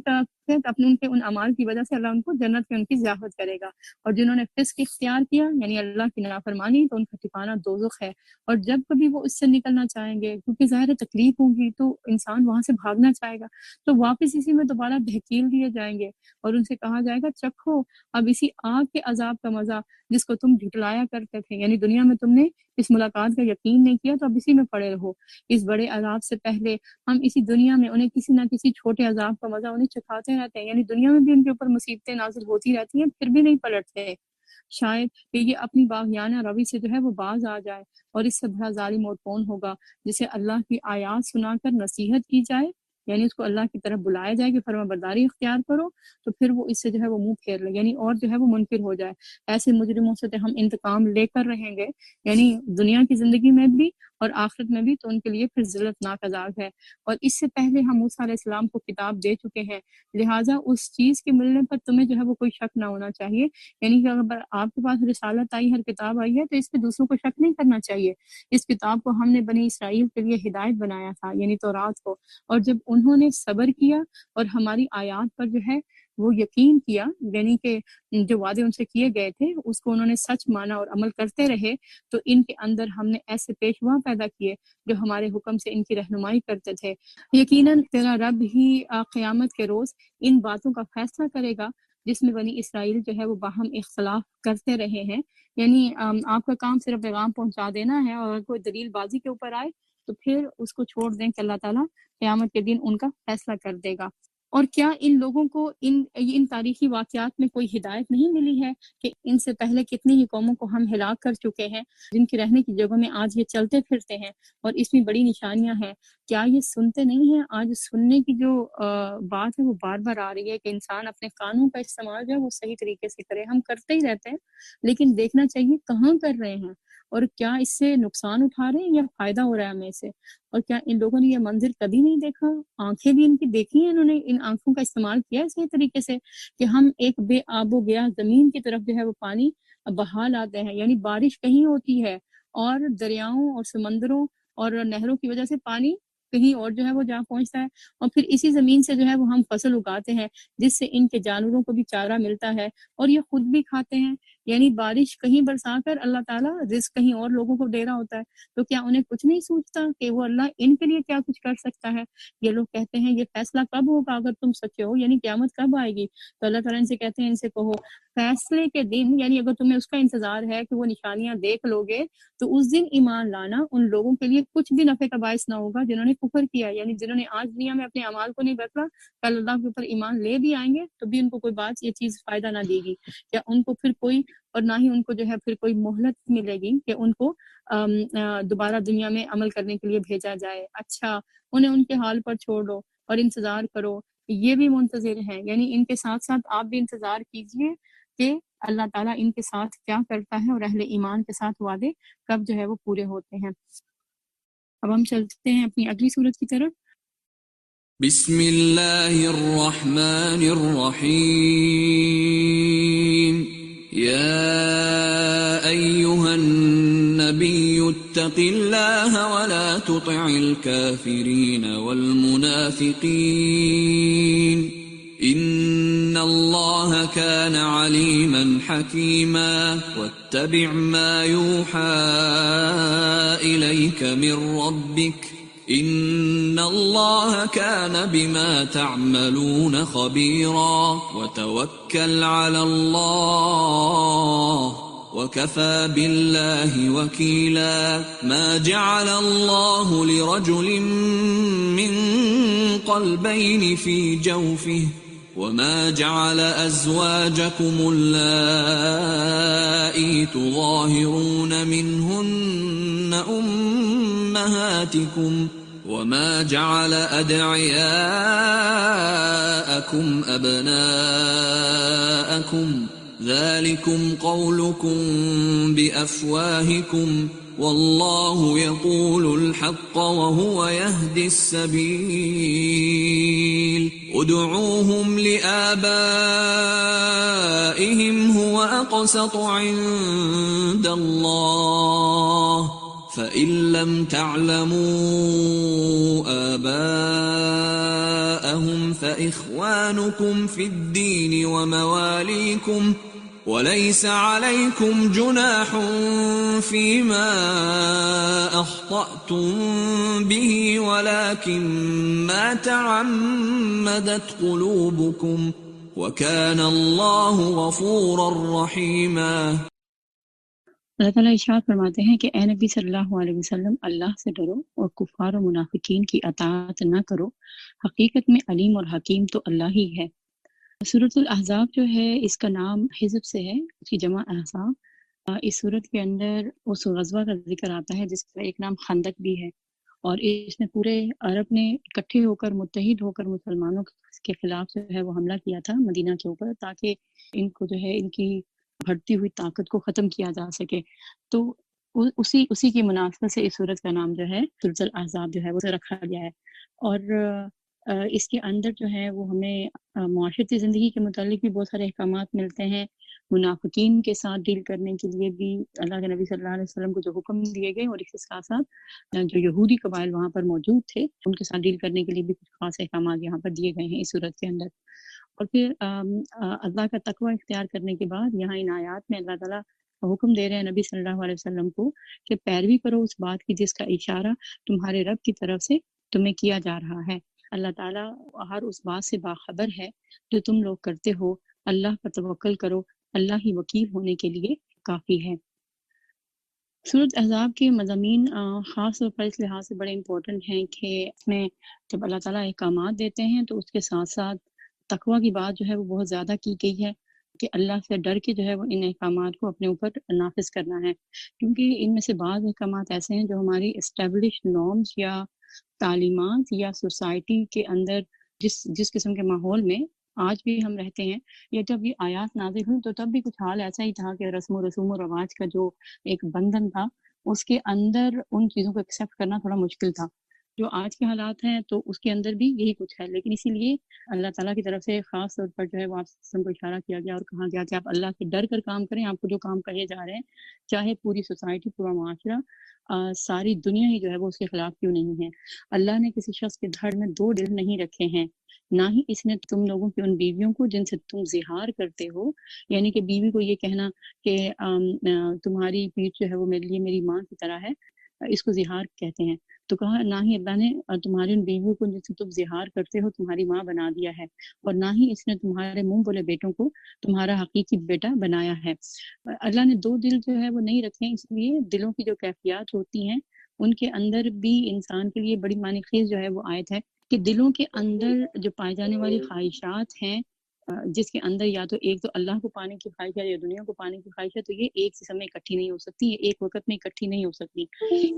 [SPEAKER 3] اپنے ان کے ان اعمال کی وجہ سے اللہ ان کو جنت میں ان کی ضیافت کرے گا، اور جنہوں نے فسق اختیار کیا یعنی اللہ کی نافرمانی تو ان کا ٹھکانہ دوزخ ہے، اور جب کبھی وہ اس سے نکلنا چاہیں گے کیونکہ ظاہر تکلیف ہوگی تو انسان وہاں سے بھاگنا چاہے گا، تو واپس اسی میں دوبارہ دھکیل دیے جائیں گے اور ان سے کہا جائے گا چکھو اب اسی آگ کے عذاب کا مزہ جس کو تم جھٹلایا کرتے تھے، یعنی دنیا میں تم نے اس ملاقات کا یقین نہیں کیا تو اب اسی میں پڑے رہو۔ اس بڑے عذاب سے پہلے ہم اسی دنیا میں انہیں کسی نہ کسی چھوٹے عذاب کا مزہ انہیں چکھاتے رہتے ہیں، یعنی دنیا میں بھی ان کے اوپر مصیبتیں نازل ہوتی رہتی ہیں پھر بھی نہیں پلٹتے، شاید کہ یہ اپنی باغیانہ روی سے جو ہے وہ باز آ جائے، اور اس سے بڑا ظالم اور کون ہوگا جسے اللہ کی آیات سنا کر نصیحت کی جائے، یعنی اس کو اللہ کی طرف بلایا جائے کہ فرما برداری اختیار کرو، تو پھر وہ اس سے جو ہے وہ منہ پھیر لے، یعنی اور جو ہے وہ منکر ہو جائے۔ ایسے مجرموں سے ہم انتقام لے کر رہیں گے، یعنی دنیا کی زندگی میں بھی اور آخرت میں بھی، تو ان کے لیے پھر ذلتناک عذاب ہے، اور اس سے پہلے ہم موسیٰ علیہ السلام کو کتاب دے چکے ہیں، لہٰذا اس چیز کے ملنے پر تمہیں جو ہے وہ کوئی شک نہ ہونا چاہیے، یعنی کہ اگر آپ کے پاس رسالت آئی، ہر کتاب آئی ہے تو اس پہ دوسروں کو شک نہیں کرنا چاہیے۔ اس کتاب کو ہم نے بنی اسرائیل کے لیے ہدایت بنایا تھا، یعنی تورات کو، اور جب انہوں نے صبر کیا اور ہماری آیات پر جو ہے وہ یقین کیا، یعنی کہ جو وعدے ان سے کیے گئے تھے اس کو انہوں نے سچ مانا اور عمل کرتے رہے، تو ان کے اندر ہم نے ایسے پیشوا پیدا کیے جو ہمارے حکم سے ان کی رہنمائی کرتے تھے۔ یقیناً تیرا رب ہی قیامت کے روز ان باتوں کا فیصلہ کرے گا جس میں بنی اسرائیل جو ہے وہ باہم اختلاف کرتے رہے ہیں، یعنی آپ کا کام صرف پیغام پہنچا دینا ہے، اور اگر کوئی دلیل بازی کے اوپر آئے تو پھر اس کو چھوڑ دیں کہ اللہ تعالیٰ قیامت کے دن ان کا فیصلہ کر دے گا۔ اور کیا ان لوگوں کو ان تاریخی واقعات میں کوئی ہدایت نہیں ملی ہے کہ ان سے پہلے کتنی ہی قوموں کو ہم ہلاک کر چکے ہیں، جن کی رہنے کی جگہوں میں آج یہ چلتے پھرتے ہیں اور اس میں بڑی نشانیاں ہیں؟ کیا یہ سنتے نہیں ہیں؟ آج سننے کی جو بات ہے وہ بار بار آ رہی ہے کہ انسان اپنے کانوں کا استعمال جو ہے وہ صحیح طریقے سے کرے۔ ہم کرتے ہی رہتے ہیں، لیکن دیکھنا چاہیے کہاں کر رہے ہیں، اور کیا اس سے نقصان اٹھا رہے ہیں یا فائدہ ہو رہا ہے ہمیں سے؟ اور کیا ان لوگوں نے یہ منظر کبھی نہیں دیکھا؟ آنکھیں بھی ان کی دیکھی ہیں، انہوں نے ان آنکھوں کا استعمال کیا ہے صحیح طریقے سے کہ ہم ایک بے آب و گیا زمین کی طرف جو ہے وہ پانی بہا لاتے ہیں، یعنی بارش کہیں ہوتی ہے اور دریاؤں اور سمندروں اور نہروں کی وجہ سے پانی کہیں اور جو ہے وہ جا پہنچتا ہے، اور پھر اسی زمین سے جو ہے وہ ہم فصل اگاتے ہیں جس سے ان کے جانوروں کو بھی چارہ ملتا ہے اور یہ خود بھی کھاتے ہیں۔ یعنی بارش کہیں برسا کر اللہ تعالیٰ رزق کہیں اور لوگوں کو دے رہا ہوتا ہے، تو کیا انہیں کچھ نہیں سوچتا کہ وہ اللہ ان کے لیے کیا کچھ کر سکتا ہے؟ یہ لوگ کہتے ہیں یہ فیصلہ کب ہوگا اگر تم سچے ہو، یعنی قیامت کب آئے گی؟ تو اللہ تعالیٰ ان سے کہتے ہیں ان سے کہو فیصلے کے دن، یعنی اگر تمہیں اس کا انتظار ہے کہ وہ نشانیاں دیکھ لو گے تو اس دن ایمان لانا ان لوگوں کے لیے کچھ بھی نفع کا باعث نہ ہوگا جنہوں نے کفر کیا، یعنی جنہوں نے آج دنیا میں اپنے اعمال کو نہیں بدلا، کل اللہ کے اوپر ایمان لے بھی آئیں گے تو بھی ان کو کوئی بات یہ چیز فائدہ نہ دے گی، یا ان کو پھر کوئی، اور نہ ہی ان کو جو ہے پھر کوئی مہلت ملے گی کہ ان کو دوبارہ دنیا میں عمل کرنے کے لیے بھیجا جائے۔ اچھا انہیں ان کے حال پر چھوڑ دو اور انتظار کرو، یہ بھی منتظر ہیں، یعنی ان کے ساتھ ساتھ آپ بھی انتظار کیجئے کہ اللہ تعالیٰ ان کے ساتھ کیا کرتا ہے اور اہل ایمان کے ساتھ وعدے کب جو ہے وہ پورے ہوتے ہیں۔ اب ہم چلتے ہیں اپنی اگلی صورت کی طرف۔
[SPEAKER 1] بسم اللہ الرحمن الرحیم یا ایہا النبی اتق اللہ ولا تطع الكافرین والمنافقین ان اللہ كان علیما حکیما واتبع ما یوحى الیک من ربک ان اللہ كان بما تعملون خبیرا وتوکل علی اللہ وكفى بالله وكيلا ما جعل الله لرجل من قلبين في جوفه وما جعل أزواجكم اللائي تظاهرون منهن أمهاتكم وما جعل أدعياءكم أبناءكم ذلكم قولكم بأفواهكم والله يقول الحق وهو يهدي السبيل ادعوهم لآبائهم هو أقسط عند الله فإن لم تعلموا آباءهم فإخوانكم في الدين ومواليكم وليس عليكم جناح فيما أخطأتم به ولكن ما تعمدت قلوبكم وكان الله غفورا رحيما۔
[SPEAKER 3] اللہ تعالیٰ ارشاد فرماتے ہیں کہ اے نبی صلی اللہ علیہ وسلم اللہ سے ڈرو اور کفار و منافقین کی اطاعت نہ کرو، حقیقت میں علیم اور حکیم تو اللہ ہی ہے۔ سورۃ الاحزاب جو ہے اس کا نام حزب سے ہے، اس کی جمع احزاب۔ اس صورت کے اندر اس غزوہ کا ذکر آتا ہے جس کا ایک نام خندق بھی ہے، اور اس میں پورے عرب نے اکٹھے ہو کر متحد ہو کر مسلمانوں کے خلاف جو ہے وہ حملہ کیا تھا مدینہ کے اوپر، تاکہ ان کو جو ہے ان کی بڑھتی ہوئی طاقت کو ختم کیا جا سکے۔ تو اسی کی مناسبت سے اس صورت کا نام جو ہے سورۃ الاحزاب جو ہے وہ رکھا گیا ہے، اور اس کے اندر جو ہے وہ ہمیں معاشرتی زندگی کے متعلق بھی بہت سارے احکامات ملتے ہیں۔ منافقین کے ساتھ ڈیل کرنے کے لیے بھی اللہ کے نبی صلی اللہ علیہ وسلم کو جو حکم دیے گئے، اور اس کے ساتھ ساتھ جو یہودی قبائل وہاں پر موجود تھے ان کے ساتھ ڈیل کرنے کے لیے بھی کچھ خاص احکامات یہاں پر دیے گئے ہیں اس صورت کے اندر۔ اور پھر اللہ کا تقوی اختیار کرنے کے بعد یہاں ان آیات میں اللہ تعالیٰ حکم دے رہے ہیں نبی صلی اللہ علیہ وسلم کو کہ پیروی کرو اس بات کی جس کا اشارہ تمہارے رب کی طرف سے تمہیں کیا جا رہا ہے۔ اللہ تعالیٰ ہر اس بات سے باخبر ہے جو تم لوگ کرتے ہو، اللہ پر توکل کرو، اللہ ہی وکیل ہونے کے لیے کافی ہے۔ سورۃ احزاب کے مضامین خاص طور پر اس لحاظ سے بڑے امپورٹنٹ ہیں کہ اس میں جب اللہ تعالیٰ احکامات دیتے ہیں تو اس کے ساتھ ساتھ تقوی کی بات جو ہے وہ بہت زیادہ کی گئی ہے کہ اللہ سے ڈر کے جو ہے وہ ان احکامات کو اپنے اوپر نافذ کرنا ہے، کیونکہ ان میں سے بعض احکامات ایسے ہیں جو ہماری اسٹیبلش نارمز یا تعلیمات یا سوسائٹی کے اندر جس قسم کے ماحول میں آج بھی ہم رہتے ہیں، یا جب یہ آیات نازل ہوئی تو تب بھی کچھ حال ایسا ہی تھا کہ رسم و رواج کا جو ایک بندھن تھا اس کے اندر ان چیزوں کو ایکسیپٹ کرنا تھوڑا مشکل تھا۔ جو آج کے حالات ہیں تو اس کے اندر بھی یہی کچھ ہے، لیکن اسی لیے اللہ تعالیٰ کی طرف سے خاص طور پر جو ہے وہ آپ کو اشارہ کیا گیا اور کہا گیا کہ آپ اللہ سے ڈر کر کام کریں، آپ کو جو کام کہے جا رہے ہیں چاہے پوری سوسائٹی پورا معاشرہ ساری دنیا ہی جو ہے وہ اس کے خلاف کیوں نہیں ہے۔ اللہ نے کسی شخص کے دھڑ میں دو دل نہیں رکھے ہیں، نہ ہی اس نے تم لوگوں کی ان بیویوں کو جن سے تم زہار کرتے ہو، یعنی کہ بیوی کو یہ کہنا کہ تمہاری پیٹھ جو ہے وہ میرے لیے میری ماں کی طرح ہے، اس کو زہار کہتے ہیں۔ تو کہا نہ ہی اللہ نے تمہاری ان بیویوں کو جن سے تم زہار کرتے ہو تمہاری ماں بنا دیا ہے، اور نہ ہی اس نے تمہارے منہ بولے بیٹوں کو تمہارا حقیقی بیٹا بنایا ہے۔ اللہ نے دو دل جو ہے وہ نہیں رکھے، اس لیے دلوں کی جو کیفیات ہوتی ہیں ان کے اندر بھی انسان کے لیے بڑی معنی خیز جو ہے وہ آیت ہے کہ دلوں کے اندر جو پائے جانے والی خواہشات ہیں جس کے اندر یا تو ایک تو اللہ کو پانے کی خواہش ہے یا دنیا کو پانے کی خواہش ہے، تو یہ ایک سمے میں اکٹھی نہیں ہو سکتی، یہ ایک وقت میں اکٹھی نہیں ہو سکتی،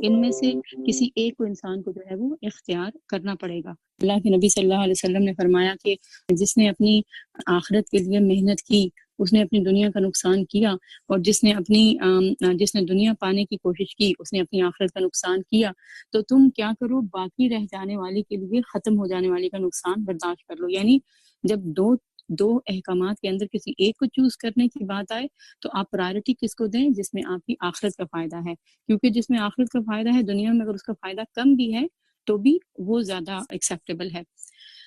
[SPEAKER 3] ان میں سے کسی ایک کو انسان کو جو ہے وہ اختیار کرنا پڑے گا۔ اللہ کے نبی صلی اللہ علیہ وسلم نے فرمایا کہ جس نے اپنی آخرت کے لیے محنت کی اس نے اپنی دنیا کا نقصان کیا، اور جس نے دنیا پانے کی کوشش کی اس نے اپنی آخرت کا نقصان کیا، تو تم کیا کرو باقی رہ جانے والے کے لیے ختم ہو جانے والے کا نقصان برداشت کر لو۔ یعنی جب دو احکامات کے اندر کسی ایک کو چوز کرنے کی بات آئے تو آپ پرائرٹی کس کو دیں؟ جس میں آپ کی آخرت کا فائدہ ہے، کیونکہ جس میں آخرت کا فائدہ ہے دنیا میں اگر اس کا فائدہ کم بھی ہے تو بھی وہ زیادہ ایکسیپٹیبل ہے۔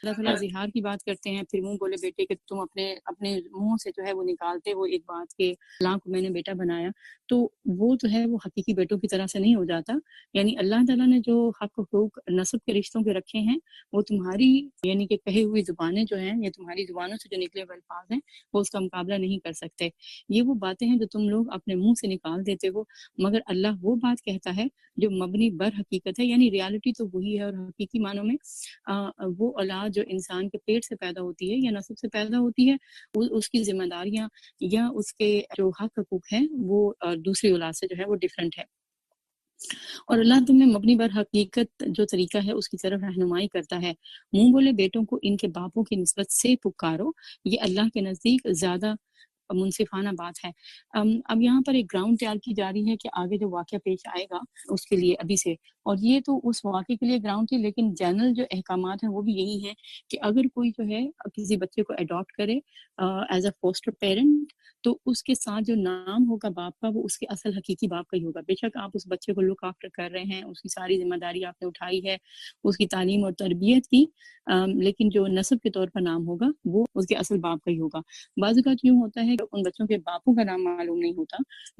[SPEAKER 3] اللہ تعالیٰ زہار کی بات کرتے ہیں، پھر منہ بولے بیٹے کہ تم اپنے منہ سے جو ہے وہ نکالتے ہو ایک بات کہ اللہ کو میں نے بیٹا بنایا، تو وہ جو ہے وہ حقیقی بیٹوں کی طرح سے نہیں ہو جاتا۔ یعنی اللہ تعالیٰ نے جو حق حقوق نسب کے رشتوں کے رکھے ہیں وہ تمہاری یعنی کہ کہے ہوئی زبانیں جو ہیں یا تمہاری زبانوں سے جو نکلے ہوئے الفاظ ہیں وہ اس کا مقابلہ نہیں کر سکتے۔ یہ وہ باتیں ہیں جو تم لوگ اپنے منہ سے نکال دیتے ہو، مگر اللہ وہ بات کہتا ہے جو مبنی بر حقیقت ہے، یعنی ریالٹی تو وہی ہے، اور حقیقی معنوں میں وہ اولاد جو انسان کے پیٹ سے پیدا ہوتی ہے یا نسب سے پیدا ہوتی ہے اس کی ذمہ داریاں یا اس کے جو حق حقوق ہیں وہ دوسری اولاد سے جو ہے وہ ڈیفرنٹ ہے۔ اور اللہ تمہیں مبنی بر حقیقت جو طریقہ ہے اس کی طرف رہنمائی کرتا ہے۔ منہ بولے بیٹوں کو ان کے باپوں کی نسبت سے پکارو، یہ اللہ کے نزدیک زیادہ منصفانہ بات ہے۔ اب یہاں پر ایک گراؤنڈ تیار کی جا رہی ہے کہ آگے جو واقعہ پیش آئے گا اس کے لیے ابھی سے، اور یہ تو اس واقعے کے لیے گراؤنڈ تھی، لیکن جنرل جو احکامات ہیں وہ بھی یہی ہیں کہ اگر کوئی جو ہے کسی بچے کو اڈاپٹ کرے ایز اے فوسٹر پیرنٹ تو اس کے ساتھ جو نام ہوگا باپ کا وہ اس کے اصل حقیقی باپ کا ہی ہوگا۔ بے شک آپ اس بچے کو لک آفٹر کر رہے ہیں، اس کی ساری ذمہ داری آپ نے اٹھائی ہے، اس کی تعلیم اور تربیت کی، لیکن جو نسب کے طور پر نام ہوگا وہ اس کے اصل باپ کا ہی ہوگا۔ بعض اوقات یوں ہوتا ہے کہ ان بچوں کے باپوں کا نام معلوم نہیں ہوتا،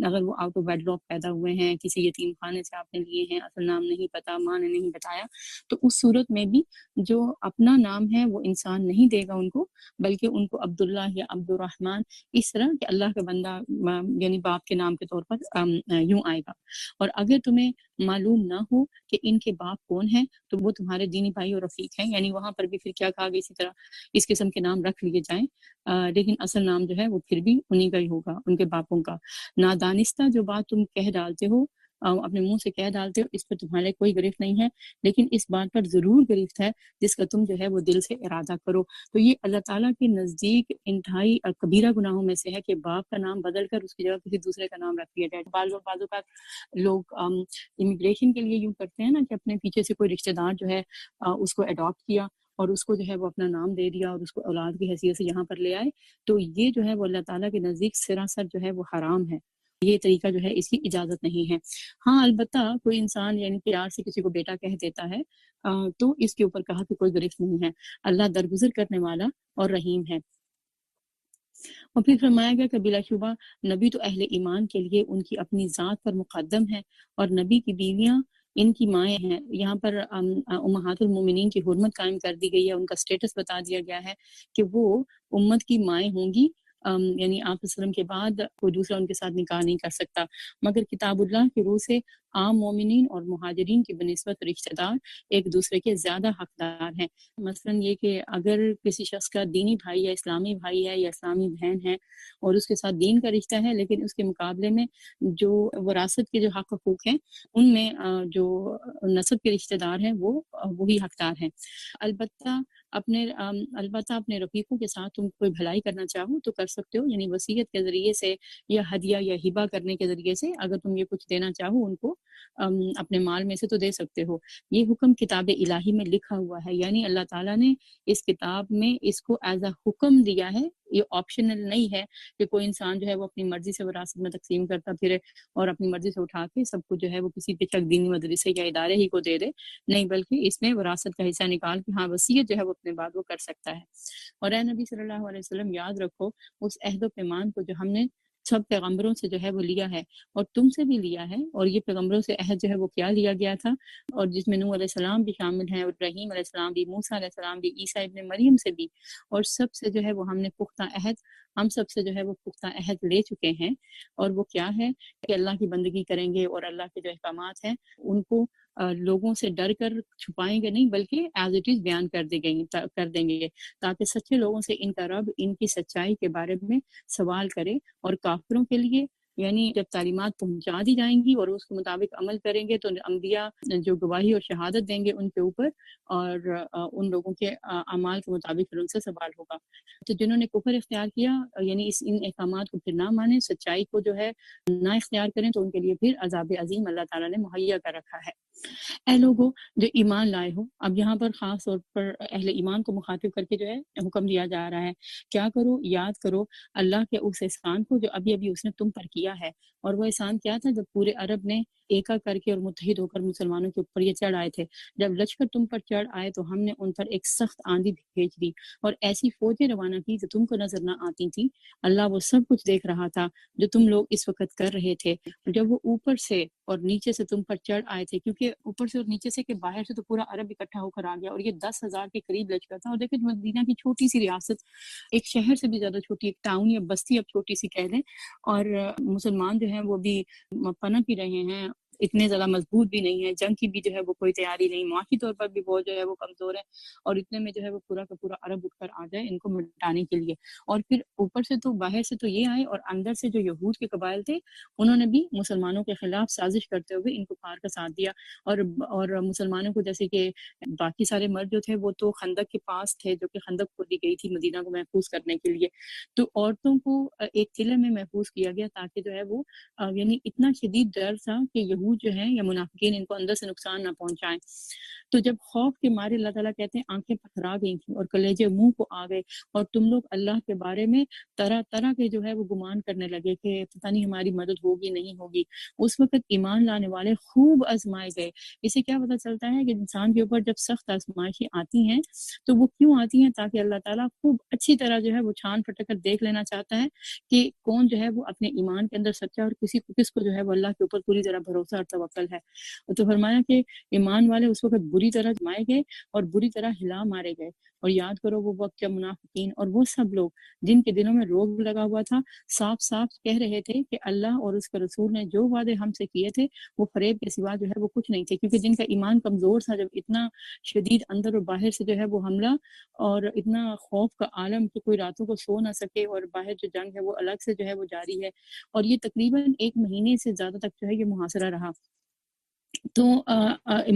[SPEAKER 3] اگر وہ آؤٹ آف ویڈ لاک پیدا ہوئے ہیں، کسی یتیم خانے سے آپ نے لیے ہیں، اصل نام نہیں پتا، ماں نے نہیں بتایا، تو اس صورت میں بھی جو اپنا نام ہے وہ انسان نہیں دے گا ان کو، بلکہ ان کو عبداللہ یا عبد الرحمن اس طرح کہ اللہ کا بندہ یعنی باپ کے نام کے طور پر یوں آئے گا۔ اور اگر تمہیں معلوم نہ ہو کہ ان کے باپ کون ہیں تو وہ تمہارے دینی بھائی اور رفیق ہیں، یعنی وہاں پر بھی پھر کیا کہا گیا، اسی طرح اس قسم کے نام رکھ لیے جائیں، لیکن اصل نام جو ہے وہ پھر بھی انہی کا ہی ہوگا، ان کے باپوں کا۔ نادانستہ جو بات تم کہہ ڈالتے ہو اپنے منہ سے کہہ ڈالتے ہو اس پر تمہارے کوئی گرفت نہیں ہے، لیکن اس بات پر ضرور گرفت ہے جس کا تم جو ہے وہ دل سے ارادہ کرو۔ تو یہ اللہ تعالیٰ کے نزدیک انتہائی کبیرہ گناہوں میں سے ہے کہ باپ کا نام بدل کر اس کی جگہ کسی دوسرے کا نام رکھ دیا جائے۔ بعض اوقات لوگ امیگریشن کے لیے یوں کرتے ہیں نا کہ اپنے پیچھے سے کوئی رشتہ دار جو ہے اس کو اڈاپٹ کیا اور اس کو جو ہے وہ اپنا نام دے دیا اور اس کو اولاد کی حیثیت سے یہاں پر لے آئے، تو یہ جو ہے وہ اللہ تعالیٰ کے نزدیک سراسر جو ہے وہ حرام ہے، یہ طریقہ جو ہے اس کی اجازت نہیں ہے۔ ہاں البتہ کوئی انسان یعنی پیار سے کسی کو بیٹا کہہ دیتا ہے تو اس کے اوپر کہا کہ کوئی گرفت نہیں ہے، اللہ درگزر کرنے والا اور رحیم ہے۔ اور پھر فرمایا گیا کہ بلا شبہ نبی تو اہل ایمان کے لیے ان کی اپنی ذات پر مقدم ہے، اور نبی کی بیویاں ان کی مائیں ہیں۔ یہاں پر امہات المومنین کی حرمت قائم کر دی گئی ہے، ان کا سٹیٹس بتا دیا گیا ہے کہ وہ امت کی مائیں ہوں گی، یعنی آپ وسلم کے بعد کوئی دوسرا ان کے ساتھ نکاح نہیں کر سکتا، مگر کتاب اللہ کی روح سے عام مومنین اور مہاجرین کی بنسبت رشتہ دار ایک دوسرے کے زیادہ حقدار ہیں۔ مثلا یہ کہ اگر کسی شخص کا دینی بھائی یا اسلامی بھائی ہے یا اسلامی بہن ہے اور اس کے ساتھ دین کا رشتہ ہے، لیکن اس کے مقابلے میں جو وراثت کے جو حق حقوق ہیں ان میں جو نسب کے رشتہ دار ہیں وہ وہی حقدار ہیں۔ البتہ اپنے رفیقوں کے ساتھ تم کوئی بھلائی کرنا چاہو تو کر سکتے ہو، یعنی وصیت کے ذریعے سے یا ہدیہ یا ہبہ کرنے کے ذریعے سے اگر تم یہ کچھ دینا چاہو ان کو اپنے مال میں سے تو دے سکتے ہو۔ یہ حکم کتاب الہی میں لکھا ہوا ہے، یعنی اللہ تعالیٰ نے اس کتاب میں اس کو ایز اے حکم دیا ہے، یہ آپشنل نہیں ہے کہ کوئی انسان جو ہے وہ اپنی مرضی سے وراثت میں تقسیم کرتا پھرے اور اپنی مرضی سے اٹھا کے سب کو جو ہے وہ کسی پچھک دینی مدرسے یا ادارے ہی کو دے دے، نہیں بلکہ اس میں وراثت کا حصہ نکال کے ہاں وصیت جو ہے وہ اپنے بعد وہ کر سکتا ہے۔ اور اے نبی صلی اللہ علیہ وسلم یاد رکھو اس عہد و پیمان کو جو ہم نے سب پیغمبروں سے جو ہے وہ لیا ہے اور تم سے بھی لیا ہے، اور یہ پیغمبروں سے عہد جو ہے وہ کیا لیا گیا تھا، اور جس میں نوح علیہ السلام بھی شامل ہیں، ابراہیم علیہ السلام بھی، موسیٰ علیہ السلام بھی، عیسیٰ ابن مریم سے بھی، اور سب سے جو ہے وہ ہم نے پختہ عہد، ہم سب سے جو ہے وہ پختہ عہد لے چکے ہیں، اور وہ کیا ہے کہ اللہ کی بندگی کریں گے اور اللہ کے جو احکامات ہیں ان کو لوگوں سے ڈر کر چھپائیں گے نہیں بلکہ ایز اٹ از بیان کر دیں گے تاکہ سچے لوگوں سے ان کا رب ان کی سچائی کے بارے میں سوال کرے، اور کافروں کے لیے یعنی جب تعلیمات پہنچا دی جائیں گی اور اس کے مطابق عمل کریں گے تو انبیاء جو گواہی اور شہادت دیں گے ان کے اوپر، اور ان لوگوں کے اعمال کے مطابق پھر ان سے سوال ہوگا۔ تو جنہوں نے کفر اختیار کیا یعنی ان احکامات کو پھر نہ مانے، سچائی کو جو ہے نہ اختیار کریں، تو ان کے لیے پھر عذاب عظیم اللہ تعالیٰ نے مہیا کر رکھا ہے۔ اے لوگوں جو ایمان لائے ہو، اب یہاں پر خاص طور پر اہل ایمان کو مخاطب کر کے جو ہے حکم دیا جا رہا ہے، کیا کرو، یاد کرو اللہ کے اس احسان کو جو ابھی ابھی اس نے تم پر کیا ہے۔ اور وہ احسان کیا تھا؟ جب پورے عرب نے ایکا کر کے اور متحد ہو کر مسلمانوں کے اوپر یہ چڑھ آئے تھے، جب لشکر تم پر چڑھ آئے تو ہم نے ان پر ایک سخت آندھی بھیج دی اور ایسی فوجیں روانہ کی جو تم کو نظر نہ آتی تھی۔ اللہ وہ سب کچھ دیکھ رہا تھا جو تم لوگ اس وقت کر رہے تھے۔ جب وہ اوپر سے اور نیچے سے تم پر چڑھ آئے تھے، کیونکہ اوپر سے اور نیچے سے کہ باہر سے تو پورا عرب اکٹھا ہو کر آ گیا، اور یہ 10,000 کے قریب لشکر تھا۔ اور دیکھیں مدینہ کی چھوٹی سی ریاست، ایک شہر سے بھی زیادہ چھوٹی، ایک ٹاؤن یا بستی اب چھوٹی سی کہہ لیں، اور مسلمان جو ہیں وہ بھی پنپ ہی رہے ہیں، اتنے زیادہ مضبوط بھی نہیں ہے، جنگ کی بھی جو ہے وہ کوئی تیاری نہیں، معاشی طور پر بھی بہت جو ہے وہ کمزور ہے، اور اتنے میں جو ہے وہ پورا کا پورا عرب اٹھ کر آ جائے ان کو مٹانے کے لیے۔ اور پھر اوپر سے تو باہر سے تو یہ آئے، اور اندر سے جو یہود کے قبائل تھے انہوں نے بھی مسلمانوں کے خلاف سازش کرتے ہوئے ان کو پار کا ساتھ دیا، اور مسلمانوں کو جیسے کہ باقی سارے مرد جو تھے وہ تو خندق کے پاس تھے، جو کہ خندق کھودی گئی تھی مدینہ کو محفوظ کرنے کے لیے، تو عورتوں کو ایک قلعے میں محفوظ کیا گیا تاکہ جو ہے وہ یعنی اتنا شدید ڈر تھا کہ یہود جو ہیں یا منافقین ان کو اندر سے نقصان نہ پہنچائیں۔ تو جب خوف کے مارے اللہ تعالیٰ کہتے ہیں آنکھیں پتھرا گئی تھیں اور کلیجے منہ کو آ گئے، اور تم لوگ اللہ کے بارے میں طرح طرح کے جو ہے وہ گمان کرنے لگے کہ پتہ نہیں ہماری مدد ہوگی نہیں ہوگی، اس وقت ایمان لانے والے خوب آزمائے گئے۔ اسے کیا پتہ چلتا ہے کہ انسان کے اوپر جب سخت آزمائشیں آتی ہیں تو وہ کیوں آتی ہیں؟ تاکہ اللہ تعالیٰ خوب اچھی طرح جو ہے وہ چھان پھٹک کر دیکھ لینا چاہتا ہے کہ کون جو ہے وہ اپنے ایمان کے اندر سچا، اور کس کو جو ہے وہ اللہ کے اوپر پوری طرح بھروسہ اور توکل ہے۔ تو فرمایا کہ ایمان والے اس وقت بری طرح جمائے گئے اور بری طرح ہلا مارے گئے، اور یاد کرو وہ وقت جب منافقین اور وہ سب لوگ جن کے دلوں میں روگ لگا ہوا تھا صاف صاف کہہ رہے تھے کہ اللہ اور اس کے رسول نے جو وعدے ہم سے کیے تھے وہ فریب کے سوا جو ہے وہ کچھ نہیں تھے، کیونکہ جن کا ایمان کمزور تھا، جب اتنا شدید اندر اور باہر سے جو ہے وہ حملہ اور اتنا خوف کا عالم کہ کوئی راتوں کو سو نہ سکے، اور باہر جو جنگ ہے وہ الگ سے جو ہے وہ جاری ہے، اور یہ تقریباً 1 مہینے سے زیادہ تک جو ہے یہ محاصرہ رہا، تو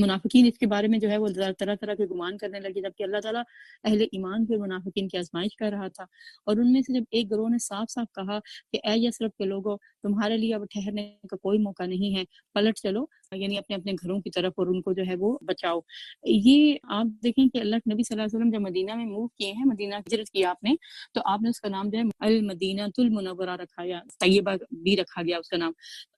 [SPEAKER 3] منافقین اس کے بارے میں جو ہے وہ طرح طرح کے گمان کرنے لگے، جبکہ اللہ تعالیٰ اہل ایمان کے منافقین کی آزمائش کر رہا تھا۔ اور ان میں سے جب ایک گروہ نے صاف صاف کہا کہ اے یثرب کے لوگوں، تمہارے لیے اب ٹھہرنے کا کوئی موقع نہیں ہے، پلٹ چلو، یعنی اپنے اپنے گھروں کی طرف، اور ان کو جو ہے وہ بچاؤ۔ یہ آپ دیکھیں کہ اللہ کے نبی صلی اللہ علیہ وسلم جب مدینہ میں موو کیے ہیں، مدینہ ہجرت کیا آپ نے، تو آپ نے اس کا نام جو ہے المدینہ المنورہ رکھا، یا طیبہ بھی رکھا گیا اس کا نام،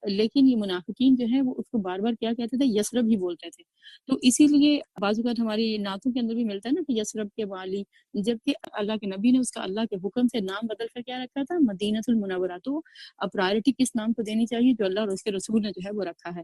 [SPEAKER 3] لیکن یہ منافقین جو ہے وہ اس کو بار بار کیا کہتے تھے؟ یثرب ہی بولتے تھے۔ تو اسی لیے بعض اوقات ہماری نعتوں کے اندر بھی ملتا ہے نا کہ یثرب کے والی، جبکہ اللہ کے نبی نے اس کا اللہ کے حکم سے نام بدل کر کیا رکھا تھا؟ مدینہ المنورہ۔ تو اب پرائرٹی کس نام کو دینی چاہیے؟ جو اللہ اور اس کے رسول نے جو ہے وہ رکھا ہے۔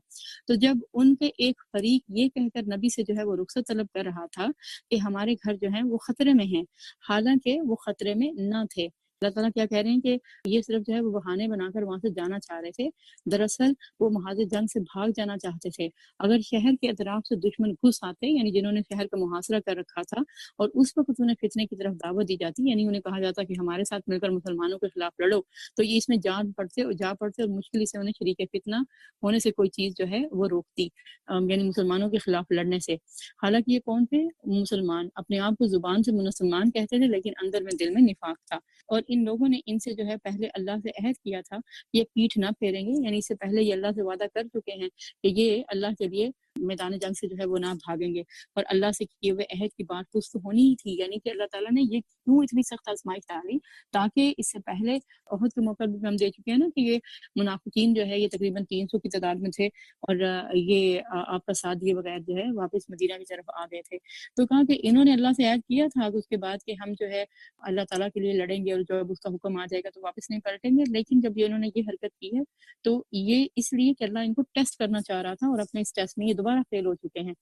[SPEAKER 3] تو جب ان کے ایک فریق یہ کہہ کر نبی سے جو ہے وہ رخصت طلب کر رہا تھا کہ ہمارے گھر جو ہیں وہ خطرے میں ہیں، حالانکہ وہ خطرے میں نہ تھے، اللہ تعالیٰ کیا کہہ رہے ہیں کہ یہ صرف جو ہے وہ بہانے بنا کر وہاں سے جانا چاہ رہے تھے، دراصل وہ محاذ جنگ سے بھاگ جانا چاہتے تھے۔ اگر شہر کے اطراف سے دشمن گھس آتے، یعنی جنہوں نے شہر کا محاصرہ کر رکھا تھا، اور اس وقت انہیں فتنے کی طرف دعوت دی جاتی، یعنی انہیں کہا جاتا کہ ہمارے ساتھ مل کر مسلمانوں کے خلاف لڑو، تو یہ اس میں جا پڑتے اور مشکل سے انہیں شریک فتنہ ہونے سے کوئی چیز جو ہے وہ روکتی، یعنی مسلمانوں کے خلاف لڑنے سے۔ حالانکہ یہ کون تھے؟ مسلمان، اپنے آپ کو زبان سے مسلمان کہتے تھے لیکن اندر میں دل میں نفاق تھا، اور ان لوگوں نے ان سے جو ہے پہلے اللہ سے عہد کیا تھا یہ پیٹھ نہ پھیریں گے، یعنی اس سے پہلے یہ اللہ سے وعدہ کر چکے ہیں کہ یہ اللہ کے لیے میدان جنگ سے جو ہے وہ نہ بھاگیں گے، اور اللہ سے کیے ہوئے عہد کی بات کچھ تو ہونی ہی تھی، یعنی کہ اللہ تعالیٰ نے یہ کیوں اتنی سخت آزمائش ڈالی، تاکہ اس سے پہلے احد کے موقع بھی ہم دے چکے ہیں نا کہ یہ منافقین جو ہے یہ تقریباً 300 کی تعداد میں تھے، اور یہ آپ کا ساتھ دیے بغیر جو ہے واپس مدینہ کی طرف آ گئے تھے۔ تو کہا کہ انہوں نے اللہ سے عہد کیا تھا کہ اس کے بعد کہ ہم جو ہے اللہ تعالیٰ کے لیے لڑیں گے، اور جب اس کا حکم آ جائے گا تو واپس نہیں پلٹیں گے، لیکن جب انہوں نے یہ حرکت کی ہے تو یہ اس لیے کہ اللہ ان کو ٹیسٹ کرنا چاہ رہا تھا، اور اپنے اس ٹیسٹ میں یہ دوبارہ فیل ہو چکے ہیں۔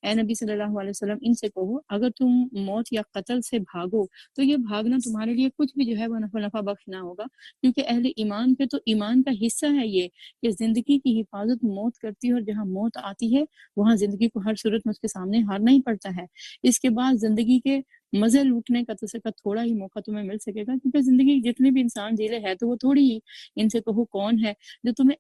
[SPEAKER 3] اے نبی صلی اللہ علیہ وسلم، ان سے کہو اگر تم موت یا قتل سے بھاگو تو یہ بھاگنا تمہارے لیے کچھ بھی جو ہے وہ نفع بخش نہ ہوگا، کیونکہ اہل ایمان پہ تو ایمان کا حصہ ہے یہ کہ زندگی کی حفاظت موت کرتی ہے، اور جہاں موت آتی ہے وہاں زندگی کو ہر صورت میں اس کے سامنے ہارنا ہی پڑتا ہے۔ اس کے بعد زندگی کے مزے لوٹنے کا تھوڑا ہی موقع تمہیں مل سکے گا، کیونکہ زندگی جتنے بھی انسان جیلے ہے تو وہ تھوڑی ہی۔ ان سے کہو کون ہے جو تمہیں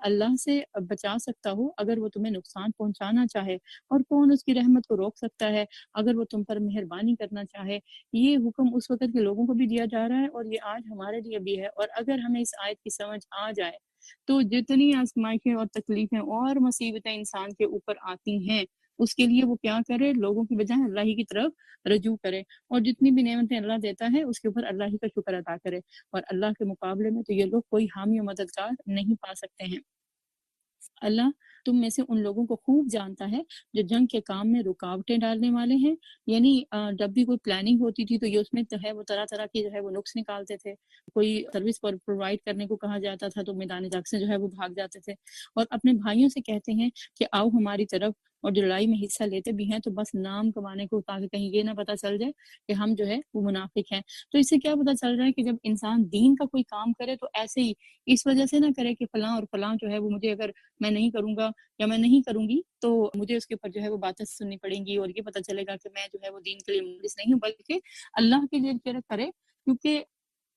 [SPEAKER 3] اللہ سے بچا سکتا ہو اگر وہ تمہیں نقصان پہنچانا چاہے، اور کون اس کی رحمت کو روک سکتا ہے اگر وہ تم پر مہربانی کرنا چاہے۔ یہ حکم اس وقت کے لوگوں کو بھی دیا جا رہا ہے، اور یہ آج ہمارے لیے بھی ہے، اور اگر ہمیں اس آیت کی سمجھ آ جائے تو جتنی آزمائشیں اور تکلیفیں اور مصیبتیں انسان کے اوپر آتی ہیں اس کے لیے وہ کیا کرے؟ لوگوں کی بجائے اللہ ہی کی طرف رجوع کرے، اور جتنی بھی نعمتیں اللہ دیتا ہے اس کے اوپر اللہ ہی کا شکر ادا کرے، اور اللہ کے مقابلے میں تو یہ لوگ کوئی حامی و مددگار نہیں پا سکتے ہیں۔ اللہ تم میں سے ان لوگوں کو خوب جانتا ہے جو جنگ کے کام میں رکاوٹیں ڈالنے والے ہیں، یعنی جب بھی کوئی پلاننگ ہوتی تھی تو یہ اس میں جو ہے وہ طرح طرح کی جو ہے وہ نقص نکالتے تھے، کوئی سروس پر پرووائڈ کرنے کو کہا جاتا تھا تو میدان جنگ سے جو ہے وہ بھاگ جاتے تھے، اور اپنے بھائیوں سے کہتے ہیں کہ آؤ ہماری طرف، اور جو لڑائی میں حصہ لیتے بھی ہیں تو بس نام کمانے کو، تاکہ کہیں یہ نہ پتہ چل جائے کہ ہم جو ہے وہ منافق ہیں۔ تو اس سے کیا پتہ چل رہا ہے کہ جب انسان دین کا کوئی کام کرے تو ایسے ہی اس وجہ سے نہ کرے کہ فلاں اور فلاں جو ہے وہ مجھے، اگر میں نہیں کروں گا یا میں نہیں کروں گی تو مجھے اس کے اوپر جو ہے وہ باتیں سننی پڑیں گی، اور یہ پتہ چلے گا کہ میں جو ہے وہ دین کے لیے مخلص نہیں ہوں، بلکہ اللہ کے لیے کرے، کیونکہ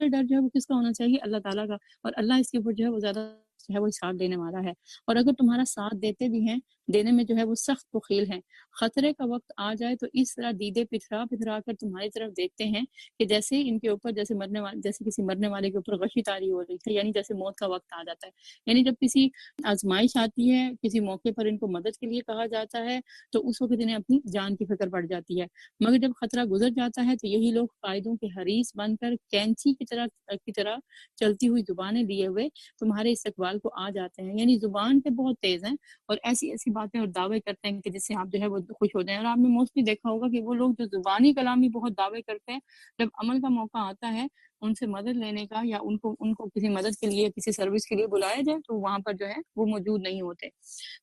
[SPEAKER 3] ڈر جو ہے وہ کس کا ہونا چاہیے؟ اللہ تعالیٰ کا، اور اللہ اس کے اوپر جو ہے وہ زیادہ جو ہے وہ ساتھ دینے والا ہے، اور اگر تمہارا ساتھ دیتے بھی ہیں، دینے میں جو ہے وہ سخت بخیل ہیں، خطرے کا وقت آ جائے تو اس طرح دیدے پتھرا کر تمہاری طرف دیکھتے ہیں کہ جیسے ان کے اوپر جیسے کسی مرنے والے کے اوپر غشی طاری ہو رہی ہے، یعنی جیسے موت کا وقت آ جاتا ہے، یعنی جب کسی آزمائش آتی ہے، کسی موقع پر ان کو مدد کے لیے کہا جاتا ہے تو اس وقت انہیں اپنی جان کی فکر پڑ جاتی ہے، مگر جب خطرہ گزر جاتا ہے تو یہی لوگ قائدوں کے حریص بن کر کینچی کی طرح چلتی ہوئی زبانیں لیے ہوئے تمہارے استقبال کو آ جاتے ہیں، یعنی زبان پہ بہت تیز ہیں، اور ایسی ایسی باتیں اور دعوے کرتے ہیں کہ جس سے آپ جو ہے وہ خوش ہو جائیں، اور آپ نے موسٹلی دیکھا ہوگا کہ وہ لوگ جو زبانی کلامی بہت دعوے کرتے ہیں، جب عمل کا موقع آتا ہے ان سے مدد لینے کا، یا ان کو کسی مدد کے لیے، کسی سروس کے لیے بلایا جائے تو وہاں پر جو ہے وہ موجود نہیں ہوتے۔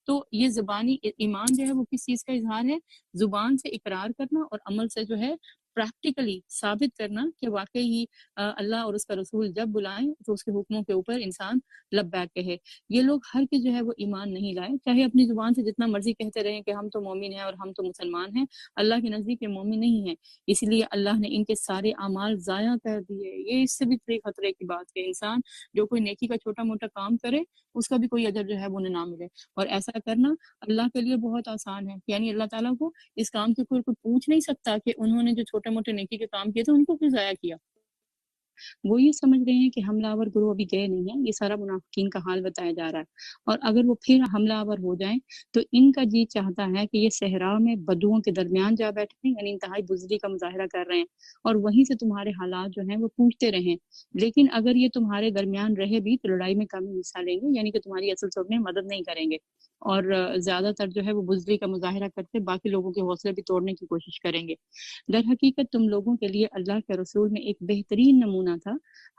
[SPEAKER 3] تو یہ زبانی ایمان جو ہے وہ کس چیز کا اظہار ہے؟ زبان سے اقرار کرنا، اور عمل سے جو ہے پریکٹیکلی ثابت کرنا کہ واقعی اللہ اور اس کا رسول جب بلائیں تو اس کے حکموں کے اوپر انسان لبیک کہے۔ یہ لوگ ہر کے جو ہے وہ ایمان نہیں لائے، چاہے اپنی زبان سے جتنا مرضی کہتے رہیں کہ ہم تو مومن ہیں اور ہم تو مسلمان ہیں، اللہ کے نزدیک یہ مومن نہیں ہیں، اس لیے اللہ نے ان کے سارے اعمال ضائع کر دیے۔ یہ اس سے بھی بڑی خطرے کی بات کہ انسان جو کوئی نیکی کا چھوٹا موٹا کام کرے اس کا بھی کوئی اجر جو ہے وہ نہ ملے، اور ایسا کرنا اللہ کے لیے بہت آسان ہے، یعنی اللہ تعالیٰ کو اس کام کے کوئی پوچھ نہیں سکتا کہ انہوں نے جو چھوٹے موٹے نیکی کے کام کیے تھے ان کو کیوں ضائع کیا۔ وہ یہ سمجھ رہے ہیں کہ حملہ آور گروہ ابھی گئے نہیں ہیں، یہ سارا منافقین کا حال بتایا جا رہا ہے، اور اگر وہ پھر حملہ آور ہو جائیں تو ان کا جی چاہتا ہے کہ یہ صحرا میں بدوؤں کے درمیان جا بیٹھے ہیں، یعنی انتہائی بزدلی کا مظاہرہ کر رہے ہیں، اور وہیں سے تمہارے حالات جو ہیں وہ پوچھتے رہیں، لیکن اگر یہ تمہارے درمیان رہے بھی تو لڑائی میں کم حصہ لیں گے، یعنی کہ تمہاری اصل صف میں مدد نہیں کریں گے، اور زیادہ تر جو ہے وہ بزدلی کا مظاہرہ کرتے باقی لوگوں کے حوصلے بھی توڑنے کی کوشش کریں گے۔ در حقیقت تم لوگوں کے لیے اللہ کے رسول میں ایک بہترین نمونہ تھا،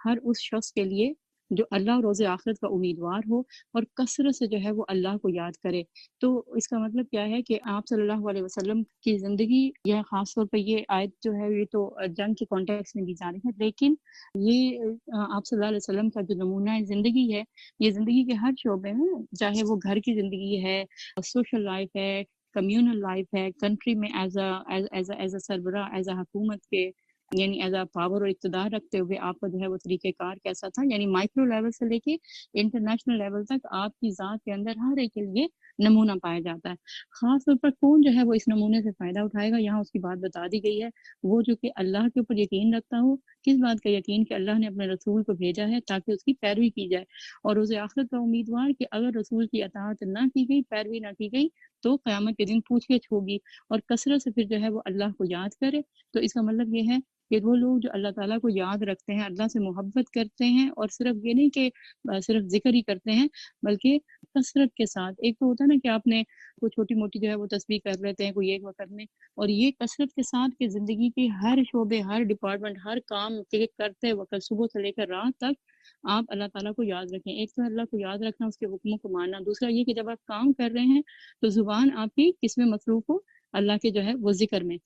[SPEAKER 3] ہر اس شخص کے لیے جو اللہ اور روز آخرت کا امیدوار ہو اور کثرت سے جو ہے وہ اللہ کو یاد کرے۔ تو اس کا مطلب کیا ہے کہ آپ صلی اللہ علیہ وسلم کی زندگی، یا خاص طور پہ یہ آیت جو ہے یہ تو جنگ کے کانٹیکس میں دی جا رہی ہے، لیکن یہ آپ صلی اللہ علیہ وسلم کا جو نمونہ زندگی ہے، یہ زندگی کے ہر شعبے میں، چاہے وہ گھر کی زندگی ہے، سوشل لائف ہے، کمیونل لائف ہے، کنٹری میں ایز اے سربراہ، ایز اے حکومت کے یعنی ایز اے پاور اور اقتدار رکھتے ہوئے آپ کا جو ہے وہ طریقہ کار کیسا تھا، یعنی مائکرو لیول سے لے کے انٹرنیشنل لیول تک آپ کی ذات کے اندر ہر ایک کے لیے نمونہ پایا جاتا ہے۔ خاص طور پر کون جو ہے وہ اس نمونے سے فائدہ اٹھائے گا، یہاں اس کی بات بتا دی گئی ہے، وہ جو کہ اللہ کے اوپر یقین رکھتا ہو۔ کس بات کا یقین؟ کہ اللہ نے اپنے رسول کو بھیجا ہے تاکہ اس کی پیروی کی جائے، اور روز آخرت کا امیدوار کہ اگر رسول کی اطاعت نہ کی گئی، پیروی نہ کی گئی، تو قیامت کے دن پوچھ گچھ ہوگی، اور کثرت سے پھر جو ہے وہ اللہ کو یاد کرے۔ تو اس کا مطلب یہ ہے کہ وہ لوگ جو اللہ تعالیٰ کو یاد رکھتے ہیں، اللہ سے محبت کرتے ہیں، اور صرف یہ نہیں کہ صرف ذکر ہی کرتے ہیں، بلکہ کثرت کے ساتھ۔ ایک تو ہوتا ہے نا کہ آپ نے کوئی چھوٹی موٹی جو ہے وہ تسبیح کر لیتے ہیں کوئی ایک وقت میں، اور یہ کثرت کے ساتھ کہ زندگی کے ہر شعبے، ہر ڈپارٹمنٹ، ہر کام کے کرتے وقت صبح سے لے کر رات تک آپ اللہ تعالیٰ کو یاد رکھیں۔ ایک تو اللہ کو یاد رکھنا، اس کے حکموں کو ماننا، دوسرا یہ کہ جب آپ کام کر رہے ہیں تو زبان آپ کی کس میں مصروف ہو؟ اللہ کے جو ہے وہ ذکر میں،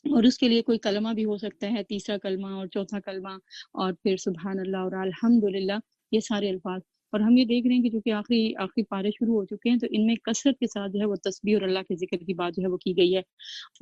[SPEAKER 3] اور اس کے لیے کوئی کلمہ بھی ہو سکتا ہے، تیسرا کلمہ اور چوتھا کلمہ، اور پھر سبحان اللہ اور الحمدللہ، یہ سارے الفاظ۔ اور ہم یہ دیکھ رہے ہیں کہ جو کہ آخری پارے شروع ہو چکے ہیں، تو ان میں کثرت کے ساتھ جو ہے وہ تسبیح اور اللہ کے ذکر کی بات جو ہے وہ کی گئی ہے۔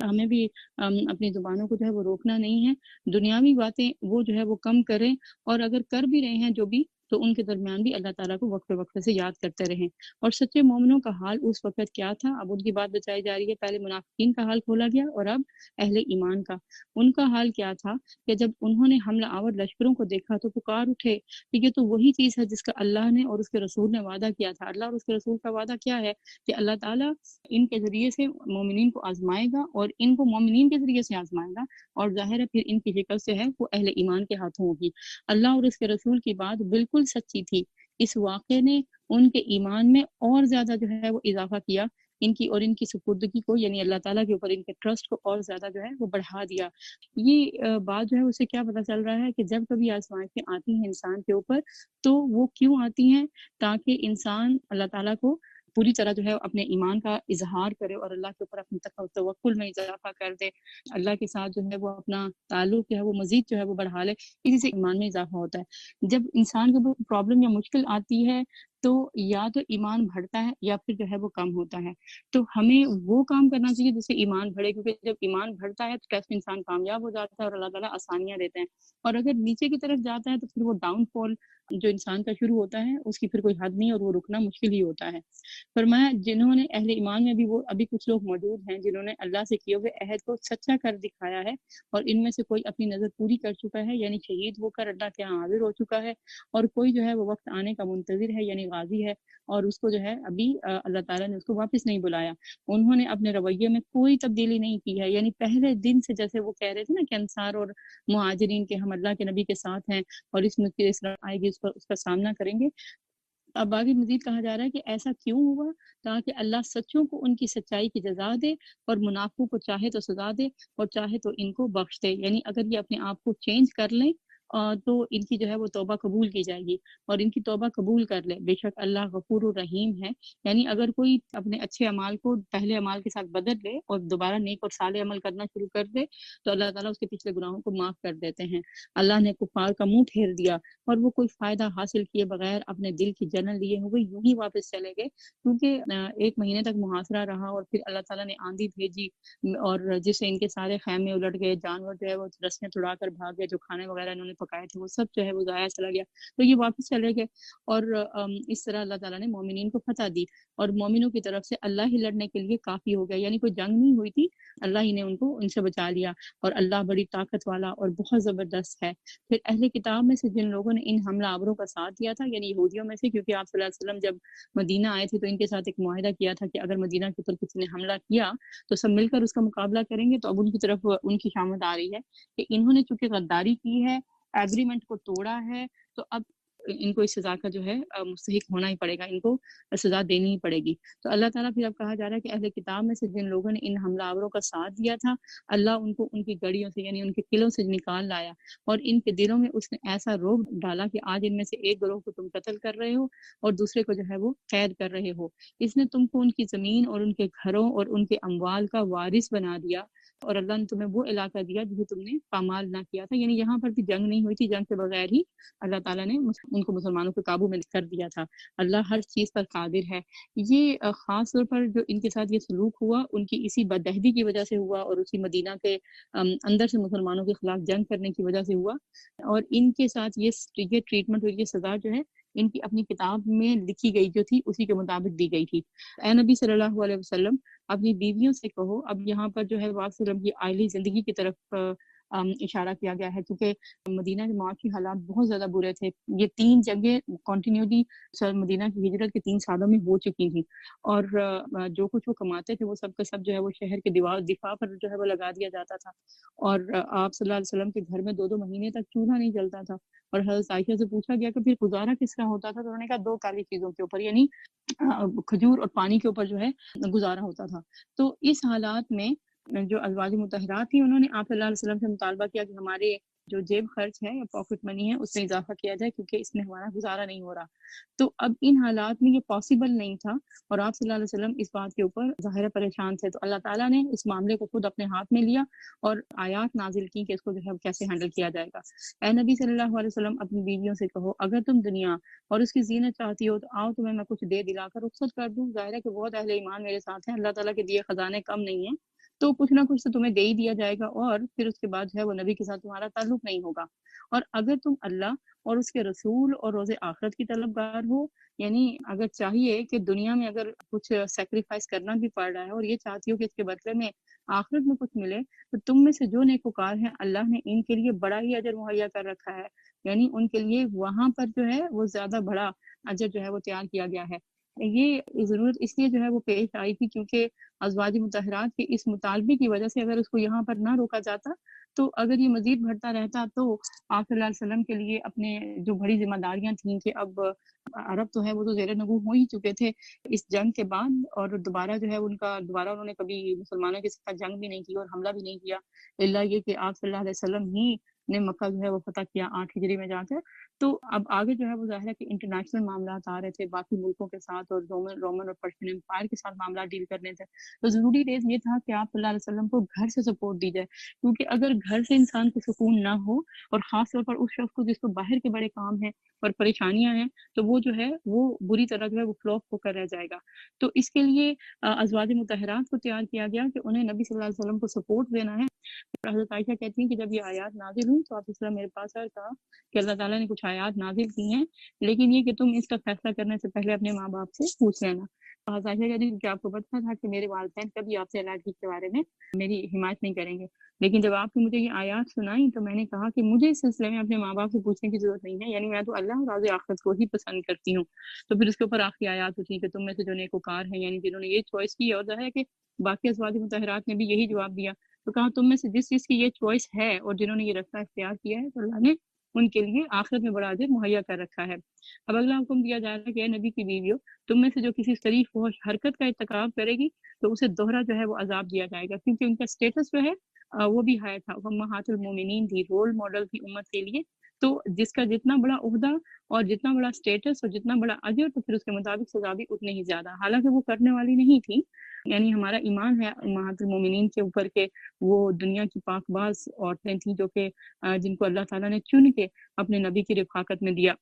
[SPEAKER 3] ہمیں بھی اپنی زبانوں کو جو ہے وہ روکنا نہیں ہے، دنیاوی باتیں وہ جو ہے وہ کم کریں، اور اگر کر بھی رہے ہیں جو بھی، تو ان کے درمیان بھی اللہ تعالیٰ کو وقت وقت سے یاد کرتے رہیں۔ اور سچے مومنوں کا حال اس وقت کیا تھا، اب ان کی بات بتائی جا رہی ہے۔ پہلے منافقین کا حال کھولا گیا، اور اب اہل ایمان کا۔ ان کا حال کیا تھا کہ جب انہوں نے حملہ آور لشکروں کو دیکھا تو پکار اٹھے کہ یہ تو وہی چیز ہے جس کا اللہ نے اور اس کے رسول نے وعدہ کیا تھا۔ اللہ اور اس کے رسول کا وعدہ کیا ہے؟ کہ اللہ تعالیٰ ان کے ذریعے سے مومنین کو آزمائے گا، اور ان کو مومنین کے ذریعے سے آزمائے گا، اور ظاہر ہے پھر ان کی شکست جو ہے وہ اہل ایمان کے ہاتھوں ہوگی۔ اللہ اور اس کے رسول کی بات بالکل سچی تھی۔ اس واقعے نے ان کے ایمان میں اور زیادہ جو ہے وہ اضافہ کیا، ان کی اور ان کی سپردگی کو، یعنی اللہ تعالیٰ کے اوپر ان کے ٹرسٹ کو اور زیادہ جو ہے وہ بڑھا دیا۔ یہ بات جو ہے اسے کیا پتہ چل رہا ہے کہ جب کبھی آزمائشیں آتی ہیں انسان کے اوپر، تو وہ کیوں آتی ہیں؟ تاکہ انسان اللہ تعالیٰ کو پوری طرح جو ہے اپنے ایمان کا اظہار کرے، اور اللہ کے اوپر اپنے توکل میں اضافہ کر دے، اللہ کے ساتھ جو ہے وہ اپنا تعلق جو ہے وہ مزید جو ہے وہ بڑھا لے۔ اسی سے ایمان میں اضافہ ہوتا ہے۔ جب انسان کے اوپر پرابلم یا مشکل آتی ہے، تو یا تو ایمان بڑھتا ہے یا پھر جو ہے وہ کم ہوتا ہے۔ تو ہمیں وہ کام کرنا چاہیے جس سے ایمان بڑھے، کیونکہ جب ایمان بڑھتا ہے تو ٹیسٹ انسان کامیاب ہو جاتا ہے، اور اللہ تعالیٰ آسانیاں دیتے ہیں۔ اور اگر نیچے کی طرف جاتا ہے تو پھر وہ ڈاؤن فال جو انسان کا شروع ہوتا ہے، اس کی پھر کوئی حد نہیں، اور وہ رکنا مشکل ہی ہوتا ہے۔ فرمایا جنہوں نے اہل ایمان میں بھی، وہ ابھی کچھ لوگ موجود ہیں جنہوں نے اللہ سے کیے ہوئے عہد کو سچا کر دکھایا ہے، اور ان میں سے کوئی اپنی نظر پوری کر چکا ہے، یعنی شہید ہو کر اللہ کے یہاں حاضر ہو چکا ہے، اور کوئی جو ہے وہ وقت آنے کا منتظر ہے، یعنی غازی ہے، اور اس کو جو ہے ابھی اللہ تعالیٰ نے اس کو واپس نہیں بلایا۔ انہوں نے اپنے رویے میں کوئی تبدیلی نہیں کی ہے، یعنی پہلے دن سے جیسے وہ کہہ رہے تھے نا کہ انصار اور مہاجرین کے ہم اللہ کے نبی کے ساتھ ہیں، اور اس میں اسلام آئے گی اس کا سامنا کریں گے۔ اب آگے مزید کہا جا رہا ہے کہ ایسا کیوں ہوا؟ تاکہ اللہ سچوں کو ان کی سچائی کی جزا دے، اور منافقوں کو چاہے تو سزا دے، اور چاہے تو ان کو بخش دے۔ یعنی اگر یہ اپنے آپ کو چینج کر لیں تو ان کی جو ہے وہ توبہ قبول کی جائے گی، اور ان کی توبہ قبول کر لے۔ بے شک اللہ غفور الرحیم ہے، یعنی اگر کوئی اپنے اچھے اعمال کو پہلے اعمال کے ساتھ بدل لے اور دوبارہ نیک اور صالح عمل کرنا شروع کر دے، تو اللہ تعالیٰ اس کے پچھلے گناہوں کو معاف کر دیتے ہیں۔ اللہ نے کفار کا منہ پھیر دیا، اور وہ کوئی فائدہ حاصل کیے بغیر اپنے دل کی جنن لیے ہوئے یوں ہی واپس چلے گئے، کیونکہ ایک مہینے تک محاصرہ رہا، اور پھر اللہ تعالیٰ نے آندھی بھیجی، اور جس سے ان کے سارے خیمے الٹ گئے، جانور جو ہے وہ رسیں توڑا کر بھاگ گئے، جو کھانے وغیرہ انہوں نے پکائے تھے وہ سب جو ہے وہ ضائع چلا گیا، تو یہ واپس چلے گئے۔ اور اس طرح اللہ تعالیٰ نے مومنین کو فتح دی، اور مومنوں کی طرف سے اللہ ہی لڑنے کے لیے کافی ہو گیا، یعنی کوئی جنگ نہیں ہوئی تھی، اللہ ہی نے ان سے بچا لیا، اور اللہ بڑی طاقت والا اور بہت زبردست ہے۔ پھر اہل کتاب میں سے جن لوگوں نے ان حملہ آوروں کا ساتھ دیا تھا، یعنی یہودیوں میں سے، کیونکہ آپ صلی اللہ علیہ وسلم جب مدینہ آئے تھے تو ان کے ساتھ ایک معاہدہ کیا تھا کہ اگر مدینہ کے اوپر کسی نے حملہ کیا تو سب مل کر اس کا مقابلہ کریں گے، تو اب ان کی طرف ان کی شامت آ رہی ہے کہ انہوں نے چونکہ غداری کی ہے، ایگریمنٹ کو توڑا ہے، تو اب ان کو اس سزا کا جو ہے مستحق ہونا ہی پڑے گا، ان کو سزا دینی ہی پڑے گی۔ تو اللہ تعالیٰ پھر اب کہا جا رہا ہے کہ اہل کتاب میں سے جن لوگوں نے ان حملہ آوروں کا ساتھ دیا تھا، اللہ ان کو ان کی گڑیوں سے یعنی ان کے قلعوں سے نکال لایا، اور ان کے دلوں میں اس نے ایسا روب ڈالا کہ آج ان میں سے ایک گروہ کو تم قتل کر رہے ہو اور دوسرے کو جو ہے وہ قید کر رہے ہو۔ اس نے تم کو ان کی زمین اور ان کے گھروں اور ان کے اموال کا وارث بنا دیا، اور اللہ نے تمہیں وہ علاقہ دیا جسے تم نے پامال نہ کیا تھا، یعنی یہاں پر بھی جنگ نہیں ہوئی تھی، جنگ کے بغیر ہی اللہ تعالیٰ نے ان کو مسلمانوں کے قابو میں کر دیا تھا۔ اللہ ہر چیز پر قادر ہے۔ یہ خاص طور پر جو ان کے ساتھ یہ سلوک ہوا ان کی اسی بدعہدی کی وجہ سے ہوا، اور اسی مدینہ کے اندر سے مسلمانوں کے خلاف جنگ کرنے کی وجہ سے ہوا، اور ان کے ساتھ یہ ٹریٹمنٹ اور یہ سزا جو ہے ان کی اپنی کتاب میں لکھی گئی جو تھی اسی کے مطابق دی گئی تھی۔ اے نبی صلی اللہ علیہ وسلم، اپنی بیویوں سے کہو، اب یہاں پر جو ہے وسلم کی عائلی زندگی کی طرف اشارہ کیا گیا ہے، کیونکہ مدینہ کے معاشی حالات بہت زیادہ برے تھے۔ یہ 3 جنگیں کنٹینیولی مدینہ کی ہجرت کے 3 سالوں میں ہو چکی تھیں، اور جو کچھ وہ کماتے تھے وہ سب کا سب جو ہے وہ شہر کے دفاع پر جو ہے وہ لگا دیا جاتا تھا، اور آپ صلی اللہ علیہ وسلم کے گھر میں 2 مہینے تک چولہا نہیں جلتا تھا، اور حضرت عائشہ سے پوچھا گیا کہ پھر گزارا کس کا ہوتا تھا، تو انہوں نے کہا 2 کالی چیزوں کے اوپر، یعنی کھجور اور پانی کے اوپر جو ہے گزارا ہوتا تھا۔ تو اس حالات میں جو ازواج مطہرات تھیں انہوں نے آپ صلی اللہ علیہ وسلم سے مطالبہ کیا کہ ہمارے جو جیب خرچ ہے یا پاکٹ منی ہے اس میں اضافہ کیا جائے، کیونکہ اس میں ہمارا گزارا نہیں ہو رہا۔ تو اب ان حالات میں یہ پاسبل نہیں تھا، اور آپ صلی اللہ علیہ وسلم اس بات کے اوپر ظاہر پریشان تھے، تو اللہ تعالیٰ نے اس معاملے کو خود اپنے ہاتھ میں لیا اور آیات نازل کی کہ اس کو جو ہے کیسے ہینڈل کیا جائے گا۔ اے نبی صلی اللہ علیہ وسلم، اپنی بیویوں سے کہو اگر تم دنیا اور اس کی زینت چاہتی ہو تو آؤ تمہیں میں کچھ دے دلا کر رخصت کر دوں۔ ظاہر ہے کہ بہت اہل ایمان میرے ساتھ ہیں، اللہ تعالیٰ کے دیے خزانے کم نہیں ہیں، تو کچھ نہ کچھ تو تمہیں دے ہی دیا جائے گا، اور پھر اس کے بعد جو ہے وہ نبی کے ساتھ تمہارا تعلق نہیں ہوگا۔ اور اگر تم اللہ اور اس کے رسول اور روز آخرت کی طلبگار ہو، یعنی اگر چاہیے کہ دنیا میں اگر کچھ سیکریفائس کرنا بھی پڑ رہا ہے اور یہ چاہتی ہو کہ اس کے بدلے میں آخرت میں کچھ ملے، تو تم میں سے جو نیکوکار ہیں اللہ نے ان کے لیے بڑا ہی اجر مہیا کر رکھا ہے، یعنی ان کے لیے وہاں پر جو ہے وہ زیادہ بڑا اجر جو ہے وہ تیار کیا گیا ہے۔ یہ ضرورت اس لیے جو ہے وہ پیش آئی تھی کیونکہ ازواج مطہرات کے اس مطالبے کی وجہ سے اگر اس کو یہاں پر نہ روکا جاتا تو اگر یہ مزید بڑھتا رہتا تو آپ صلی اللہ علیہ وسلم کے لیے اپنے جو بڑی ذمہ داریاں تھیں کہ اب عرب تو ہے وہ تو زیر نگو ہو ہی چکے تھے اس جنگ کے بعد، اور دوبارہ جو ہے دوبارہ انہوں نے کبھی مسلمانوں کے ساتھ جنگ بھی نہیں کی اور حملہ بھی نہیں کیا، اللہ یہ کہ آپ صلی اللہ علیہ وسلم ہی نے مکہ جو ہے وہ فتح کیا 8 ہجری میں جا کر۔ تو اب آگے جو ہے وہ ظاہر ہے کہ انٹرنیشنل معاملات آ رہے تھے باقی ملکوں کے ساتھ، اور رومن اور پرشین امپائر کے ساتھ معاملات ڈیل کرنے تھے، تو ضروری ریز یہ تھا کہ آپ صلی اللہ علیہ وسلم کو گھر سے سپورٹ دی جائے، کیونکہ اگر گھر سے انسان کو سکون نہ ہو، اور خاص طور پر اس شخص کو جس کو باہر کے بڑے کام ہیں اور پریشانیاں ہیں، تو وہ جو ہے وہ بری طرح جو ہے وہ فلوپ ہو کر رہ جائے گا۔ تو اس کے لیے ازواج مطہرات کو تیار کیا گیا کہ انہیں نبی صلی اللہ علیہ وسلم کو سپورٹ دینا ہے۔ حضرت عائشہ کہتی ہیں کہ جب یہ آیات نازل ہوئی تو آپ صلی اللہ علیہ وسلم میرے پاس آئے، کہا کہ اللہ تعالیٰ نے کچھ آیات نازل کی ہیں، لیکن یہ کہ تم اس کا فیصلہ کرنے سے پہلے اپنے ماں باپ سے پوچھ لینا۔ حضرت عائشہ کہتی ہیں کہ آپ کو پتہ تھا کہ میرے والدین کبھی آپ سے علیحدگی کے بارے میں میری حمایت نہیں کریں گے، لیکن جب آپ نے مجھے یہ آیات سنائیں تو میں نے کہا کہ مجھے اس سلسلے میں اپنے ماں باپ سے پوچھنے کی ضرورت نہیں ہے، یعنی میں تو اللہ اور روز آخرت کو ہی پسند کرتی ہوں۔ تو پھر اس کے اوپر آخری آیات ہوتی ہیں کہ تم میں سے جو نیکوکار ہیں، یعنی جنہوں نے یہ چوائس کی، اور ظاہر ہے کہ باقی ازواج مطہرات نے بھی یہی جواب دیا، تو کہا تم میں سے جس چیز کی یہ چوائس ہے اور جنہوں نے یہ رستہ اختیار کیا ہے تو اللہ نے ان کے لیے آخرت میں بڑا اجر مہیا کر رکھا ہے۔ اب اگلا حکم دیا جا رہا ہے کہ اے نبی کی بیویوں، تم میں سے جو کسی شریف فحش حرکت کا ارتکاب کرے گی تو اسے دوہرا جو ہے وہ عذاب دیا جائے گا، کیونکہ ان کا اسٹیٹس جو ہے وہ بھی ہائی تھا، امہات المومنین تھی، رول ماڈل تھی امت کے لیے، تو جس کا جتنا بڑا عہدہ اور جتنا بڑا اسٹیٹس اور جتنا بڑا اجر تو پھر اس کے مطابق سزا بھی اتنی ہی زیادہ، حالانکہ وہ کرنے والی نہیں تھی، یعنی ہمارا ایمان ہے امہات المومنین کے اوپر کہ وہ دنیا کی پاک باز عورتیں تھیں جو کہ جن کو اللہ تعالیٰ نے چن کے اپنے نبی کی رفاقت میں دیا۔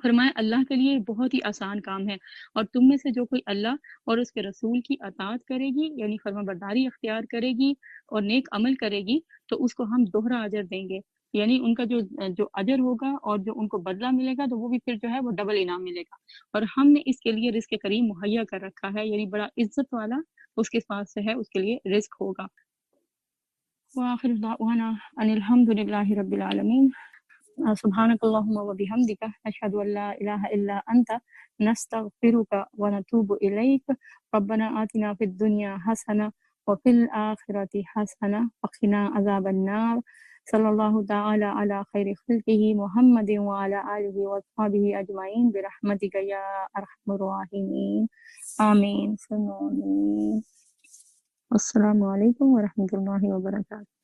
[SPEAKER 3] فرمایا اللہ کے لیے بہت ہی آسان کام ہے، اور تم میں سے جو کوئی اللہ اور اس کے رسول کی اطاعت کرے گی، یعنی فرما برداری اختیار کرے گی اور نیک عمل کرے گی، تو اس کو ہم دوہرا اجر دیں گے، یعنی ان کا جو اجر ہوگا اور جو ان کو بدلہ ملے گا تو وہ بھی پھر جو ہے وہ ڈبل انعام ملے گا، اور ہم نے اس کے لیے رزق کریم مہیا کر رکھا ہے، یعنی بڑا عزت والا اس کے پاس سے ہے، اس کے لیے رزق ہوگا۔ وآخر دعوانا ان الحمد للہ رب العالمین۔ سبحانک اللہم و بحمدک نشہد ان لا الہ الا انت نستغفرک و نتوب الیک۔ ربنا آتنا فی الدنیا حسنہ وفی الآخرۃ حسنہ وقنا عذاب النار۔ صلی اللہ تعالی علی خیر خلقہ محمد وعلی آلہ واصحابہ اجمعین برحمتک یا ارحم الراحمین آمین ثم آمین۔ السلام علیکم ورحمۃ اللہ وبرکاتہ۔